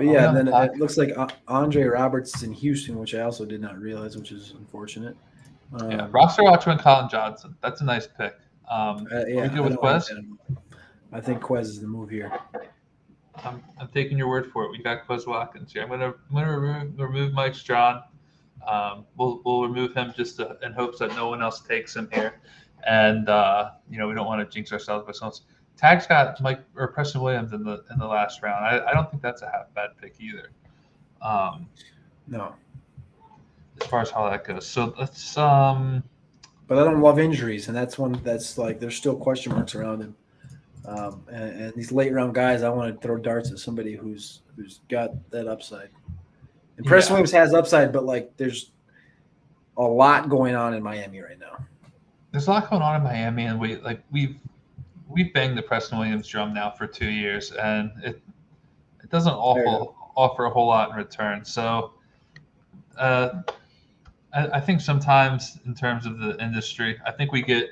yeah, then it looks like Andre Roberts is in Houston, which I also did not realize, which is unfortunate. Roster watch went Colin Johnson. That's a nice pick. Are we good with Quez? I think Quez is the move here. I'm taking your word for it. We got Quez Watkins here. I'm gonna remove Mike Strawn. We'll remove him just in hopes that no one else takes him here, and we don't want to jinx ourselves by someone else. Tag's got Mike or Preston Williams in the last round. I don't think that's a half bad pick either. No. As far as how that goes, so let's. But I don't love injuries, and that's one that's like there's still question marks around him. And these late round guys, I want to throw darts at somebody who's got that upside. And Preston Williams has upside, but like there's a lot going on in Miami right now. There's a lot going on in Miami, and we've we've banged the Preston Williams drum now for 2 years, and it doesn't offer a whole lot in return. So I think sometimes in terms of the industry, I think we get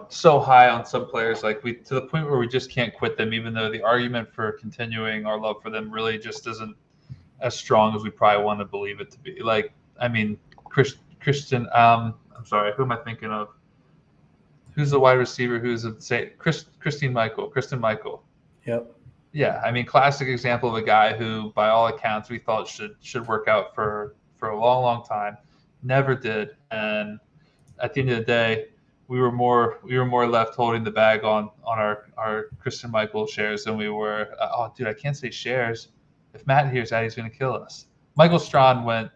so high on some players, like to the point where we just can't quit them, even though the argument for continuing our love for them really just isn't as strong as we probably want to believe it to be. Like, I mean, Christian, I'm sorry, who am I thinking of? Who's the wide receiver? Kristen Michael. Yep. Yeah, I mean, classic example of a guy who, by all accounts, we thought should work out for a long, long time. Never did, and at the end of the day, we were more left holding the bag on our Christian Michael shares than we were. Oh, dude, I can't say shares. If Matt hears that, he's going to kill us. Michael Strawn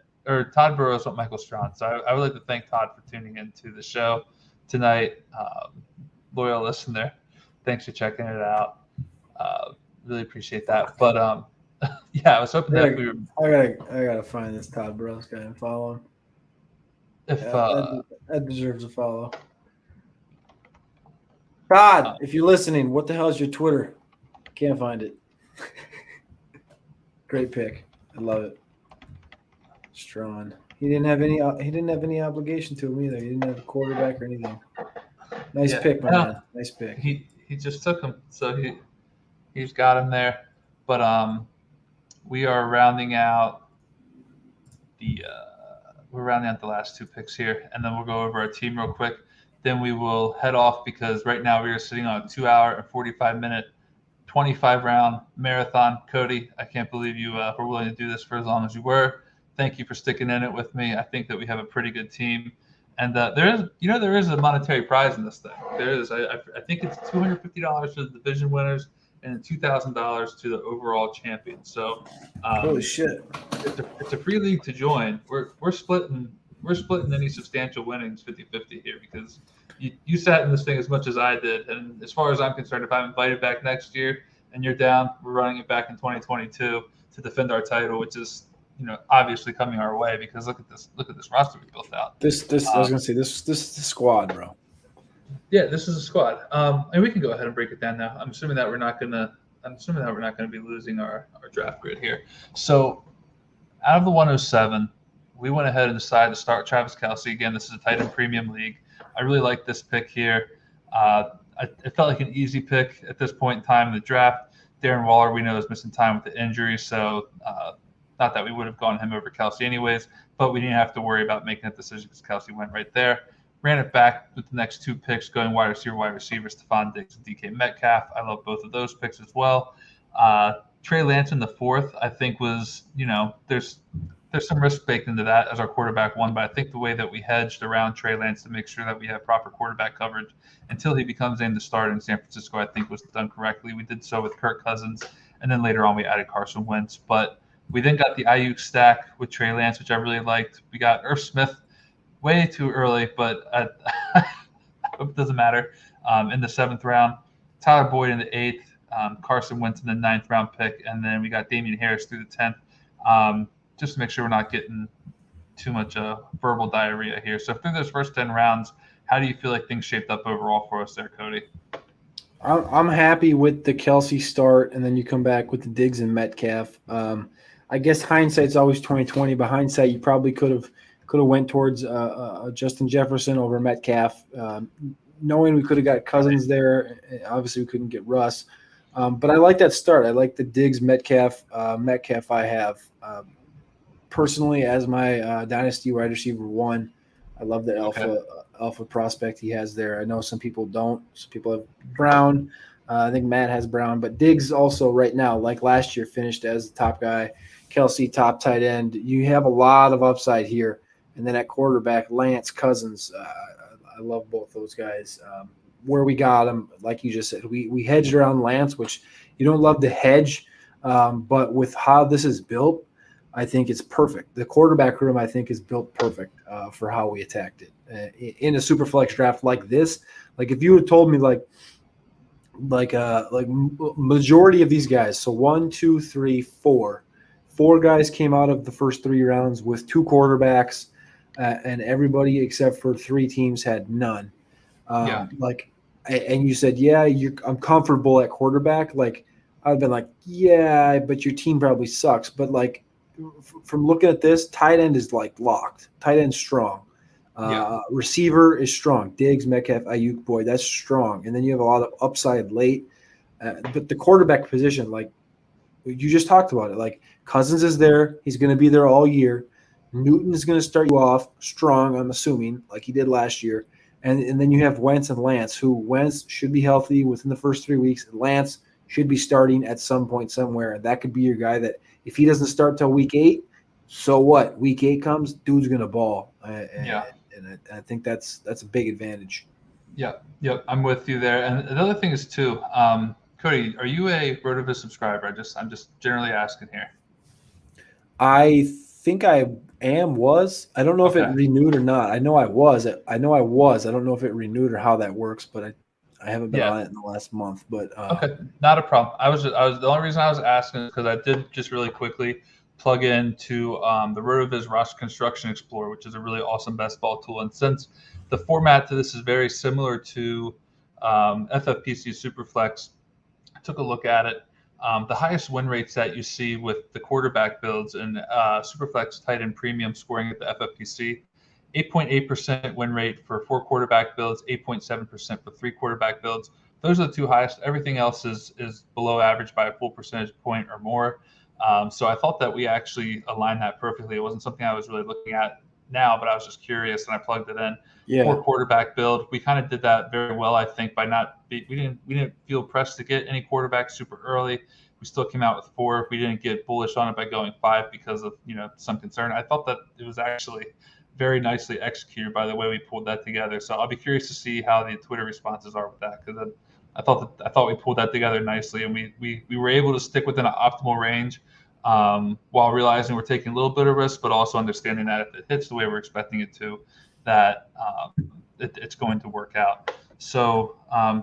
Todd Burrows went Michael Strawn. So I would like to thank Todd for tuning into the show tonight. Loyal listener, thanks for checking it out. Really appreciate that. But yeah, I was hoping that we were. I gotta find this Todd Burrows guy and follow him. That deserves a follow. Todd, if you're listening, what the hell is your Twitter? Can't find it. Great pick. I love it. Strawn. He didn't have any obligation to him either. He didn't have a quarterback or anything. Nice pick, my man. Nice pick. He just took him, so he's got him there. But we are rounding out the last two picks here, and then we'll go over our team real quick. Then we will head off because right now we are sitting on a 2-hour and 45-minute, 25-round marathon. Cody, I can't believe you were willing to do this for as long as you were. Thank you for sticking in it with me. I think that we have a pretty good team, and there is a monetary prize in this thing. There is. I think it's $250 for the division winners and $2,000 to the overall champion. So, holy shit! It's a free league to join. We're splitting any substantial winnings 50-50 here because you sat in this thing as much as I did. And as far as I'm concerned, if I'm invited back next year and you're down, we're running it back in 2022 to defend our title, which is, obviously coming our way because look at this roster we built out. I was going to say this is the squad, bro. Yeah, this is a squad. And we can go ahead and break it down now. I'm assuming that we're not going to be losing our draft grid here. So out of the 107, we went ahead and decided to start Travis Kelsey. Again, this is a tight end premium league. I really like this pick here. It felt like an easy pick at this point in time in the draft. Darren Waller, we know, is missing time with the injury, so not that we would have gone him over Kelsey anyways, but we didn't have to worry about making that decision because Kelsey went right there. Ran it back with the next two picks, going wide receiver, Stephon Diggs and DK Metcalf. I love both of those picks as well. Trey Lance in the fourth, I think was, there's some risk baked into that as our quarterback one, but I think the way that we hedged around Trey Lance to make sure that we have proper quarterback coverage until he becomes named the starter in San Francisco, I think was done correctly. We did so with Kirk Cousins, and then later on we added Carson Wentz. But we then got the Nyuk stack with Trey Lance, which I really liked. We got Irv Smith way too early, but it doesn't matter. In the 7th round, Tyler Boyd in the 8th, Carson Wentz in the 9th round pick, and then we got Damian Harris through the 10th. Just to make sure we're not getting too much verbal diarrhea here. So through those first 10 rounds, how do you feel like things shaped up overall for us there, Cody? I'm happy with the Kelsey start, and then you come back with the Diggs and Metcalf. I guess hindsight's always 20/20. But hindsight, you probably could have went towards Justin Jefferson over Metcalf, knowing we could have got Cousins there. Obviously, we couldn't get Russ. But I like that start. I like the Diggs Metcalf. Metcalf I have personally as my dynasty wide receiver 1. I love the alpha prospect he has there. I know some people don't. Some people have Brown. I think Matt has Brown. But Diggs also right now, like last year, finished as the top guy. Kelsey, top tight end. You have a lot of upside here. And then at quarterback, Lance, Cousins. I love both those guys. Where we got them, like you just said, we hedged around Lance, which you don't love to hedge. But with how this is built, I think it's perfect. The quarterback room, I think, is built perfect for how we attacked it. In a super flex draft like this, like if you had told me like majority of these guys, so 1, 2, 3, 4 guys came out of the first 3 rounds with 2 quarterbacks, and everybody except for 3 teams had none. Like and you said, yeah, I'm comfortable at quarterback, like I've been like, yeah, but your team probably sucks. But like from looking at this, tight end is like locked. Tight end strong. Receiver is strong. Diggs, Metcalf, Ayuk, boy, that's strong. And then you have a lot of upside late. But the quarterback position, like you just talked about it, like Cousins is there. He's going to be there all year. Newton is going to start you off strong, I'm assuming, like he did last year. And then you have Wentz and Lance, who Wentz should be healthy within the first 3 weeks. And Lance should be starting at some point somewhere. And that could be your guy that if he doesn't start till week 8, so what? Week 8 comes, dude's going to ball. And I think that's a big advantage. Yep, I'm with you there. And another thing is too, Cody, are you a RotoViz subscriber? I'm just generally asking here. I think I was. I don't know if it renewed or not. I know I was. I don't know if it renewed or how that works, but I haven't been on it in the last month. But okay, not a problem. I was the only reason I was asking is because I did just really quickly plug into the RotoViz Roster Construction Explorer, which is a really awesome best ball tool. And since the format to this is very similar to FFPC Superflex, I took a look at it. The highest win rates that you see with the quarterback builds and Superflex tight end premium scoring at the FFPC, 8.8% win rate for 4 quarterback builds, 8.7% for 3 quarterback builds. Those are the 2 highest. Everything else is below average by a full percentage point or more. So I thought that we actually aligned that perfectly. It wasn't something I was really looking at now, but I was just curious and I plugged it in. Yeah. 4 quarterback build. We kind of did that very well, I think, by we didn't feel pressed to get any quarterbacks super early. We still came out with 4. We didn't get bullish on it by going 5 because of some concern. I thought that it was actually very nicely executed by the way we pulled that together. So I'll be curious to see how the Twitter responses are with that, because I thought we pulled that together nicely, and we were able to stick within an optimal range while realizing we're taking a little bit of risk, but also understanding that if it hits the way we're expecting it to, that it's going to work out. So I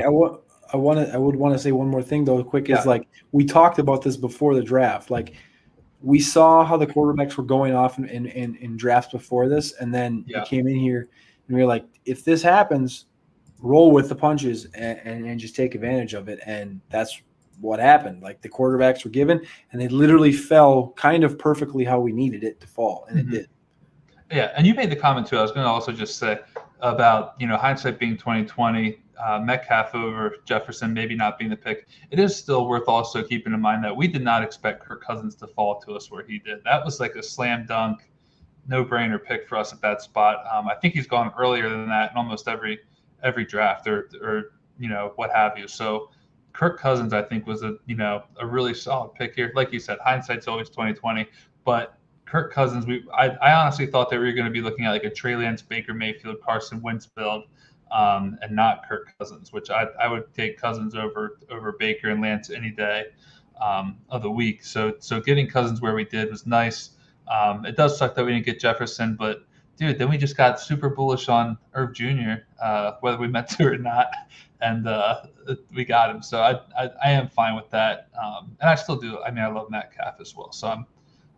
would want to say one more thing though, quick, is like we talked about this before the draft. Like we saw how the quarterbacks were going off in drafts before this, and then we came in here and we were like, if this happens, roll with the punches and just take advantage of it. And that's what happened. Like the quarterbacks were given, and they literally fell kind of perfectly how we needed it to fall, and it did. Yeah, and you made the comment too. I was going to also just say about hindsight being 20/20, Metcalf over Jefferson maybe not being the pick. It is still worth also keeping in mind that we did not expect Kirk Cousins to fall to us where he did. That was like a slam dunk, no brainer pick for us at that spot. I think he's gone earlier than that in almost every draft or what have you. So Kirk Cousins, I think, was a really solid pick here. Like you said, hindsight's always 20/20, but Kirk Cousins, I honestly thought that we were going to be looking at like a Trey Lance, Baker Mayfield, Carson Wentz build, and not Kirk Cousins, which I would take Cousins over Baker and Lance any day of the week. So getting Cousins where we did was nice. It does suck that we didn't get Jefferson, but dude, then we just got super bullish on Irv Jr., whether we meant to or not, and we got him. So I am fine with that, and I still do. I mean, I love Metcalf as well, so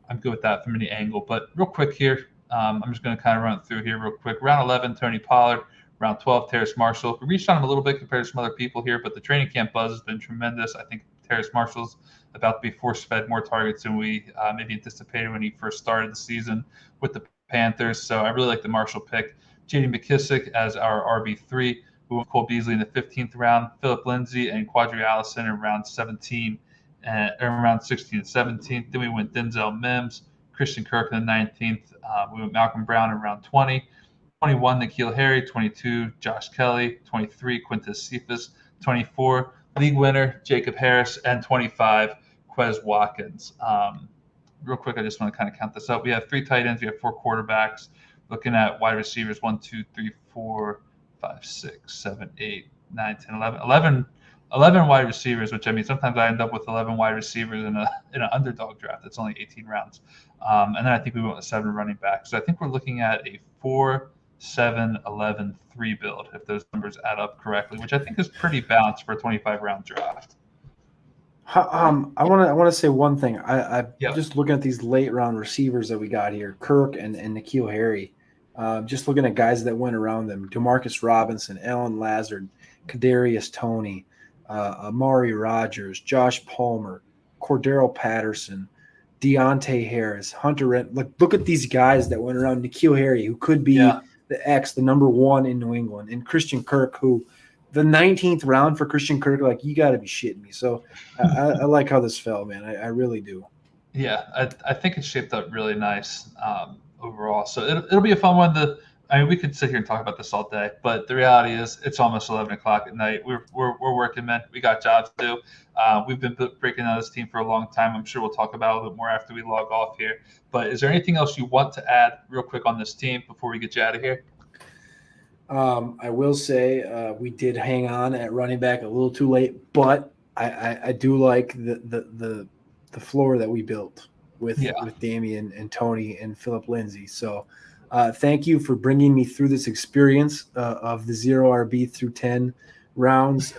I'm good with that from any angle. But real quick here, I'm just going to kind of run it through here real quick. Round 11, Tony Pollard. Round 12, Terrace Marshall. We reached on him a little bit compared to some other people here, but the training camp buzz has been tremendous. I think Terrace Marshall's about to be force-fed more targets than we maybe anticipated when he first started the season with the Panthers. So I really like the Marshall pick. J.D. McKissick as our RB3. We went Cole Beasley in the 15th round, Philip Lindsay and Quadri Allison in round 17, around 16 and 17th. Then we went Denzel Mims, Christian Kirk in the 19th. We went Malcolm Brown in round 20. 21, N'Keal Harry. 22, Josh Kelly. 23, Quintus Cephas. 24, league winner, Jacob Harris. And 25, Quez Watkins. Real quick, I just want to kind of count this up. We have 3 tight ends. We have 4 quarterbacks. Looking at wide receivers, 1, 2, 3, 4, 5, 6, 7, 8, 9, 10, 11 wide receivers, which I mean, sometimes I end up with 11 wide receivers in an underdog draft. That's only 18 rounds. And then I think we went with 7 running backs. So I think we're looking at a 4, 7, 11, 3 build, if those numbers add up correctly, which I think is pretty balanced for a 25-round draft. I want to say one thing. I just looking at these late round receivers that we got here, Kirk and N'Keal Harry. Just looking at guys that went around them: Demarcus Robinson, Alan Lazard, Kadarius Toney, Amari Rogers, Josh Palmer, Cordero Patterson, Deontay Harris, Hunter Rent. Look at these guys that went around. N'Keal Harry, who could be the number one in New England, and Christian Kirk, who the 19th round for Christian Kirk. Like, you got to be shitting me. So I like how this fell, man. I really do. Yeah, I think it's shaped up really nice overall. So it'll be a fun one. I mean, we could sit here and talk about this all day, but the reality is it's almost 11 o'clock at night. We're working, man. We got jobs to do. We've been breaking down this team for a long time. I'm sure we'll talk about it a little bit more after we log off here. But is there anything else you want to add real quick on this team before we get you out of here? I will say we did hang on at running back a little too late, but I do like the floor that we built with Damian and Tony and Philip Lindsay. So thank you for bringing me through this experience of the 0 RB through 10 rounds.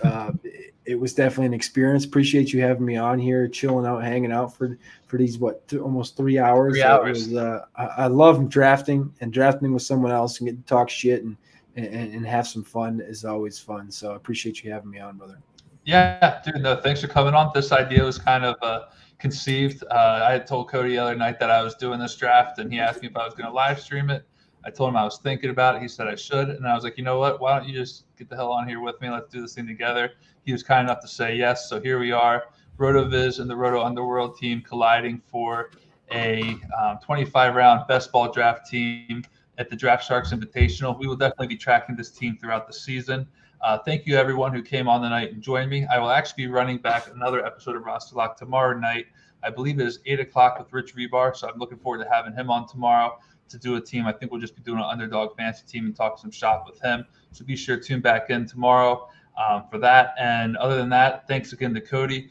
It was definitely an experience. Appreciate you having me on here, chilling out, hanging out for these, almost 3 hours. 3 hours. I love drafting, and drafting with someone else and get to talk shit and have some fun is always fun. So I appreciate you having me on, brother. Yeah, dude, no, thanks for coming on. This idea was kind of conceived. I had told Cody the other night that I was doing this draft, and he asked me if I was going to live stream it. I told him I was thinking about it. He said I should, and I was like, you know what? Why don't you just get the hell on here with me? Let's do this thing together. He was kind enough to say yes, so here we are. RotoViz and the Roto Underworld team colliding for a 25-round best ball draft team at the Draft Sharks Invitational. We will definitely be tracking this team throughout the season. Thank you, everyone who came on the night and joined me. I will actually be running back another episode of Roster Lock tomorrow night. I believe it is 8 o'clock with Rich Rebar, so I'm looking forward to having him on tomorrow to do a team. I think we'll just be doing an underdog fantasy team and talk some shop with him. So be sure to tune back in tomorrow for that. And other than that, thanks again to Cody.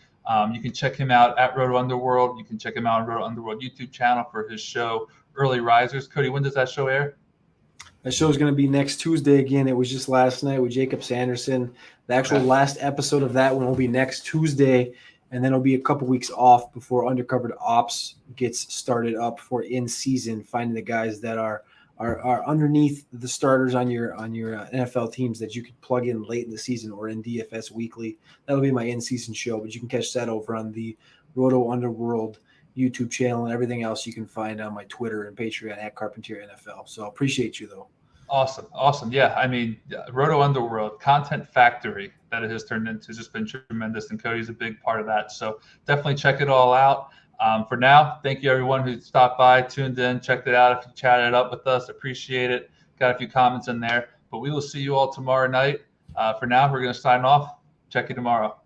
You can check him out at Roto Underworld. You can check him out on Roto Underworld YouTube channel for his show, Early Risers. Cody, when does that show air? That show is going to be next Tuesday again. It was just last night with Jacob Sanderson. The actual last episode of that one will be next Tuesday, and then it'll be a couple weeks off before Undercovered Ops gets started up for in season, finding the guys that are underneath the starters on your NFL teams that you could plug in late in the season or in DFS weekly. That'll be my in season show, but you can catch that over on the Roto Underworld YouTube channel, and everything else you can find on my Twitter and Patreon at Carpentier NFL. So appreciate you though. Awesome. Yeah, I mean, Roto Underworld, content factory that it has turned into has just been tremendous, and Cody's a big part of that. So definitely check it all out. For now, thank you everyone who stopped by, tuned in, checked it out. If you chatted up with us, appreciate it. Got a few comments in there, but we will see you all tomorrow night. For now, we're going to sign off. Check you tomorrow.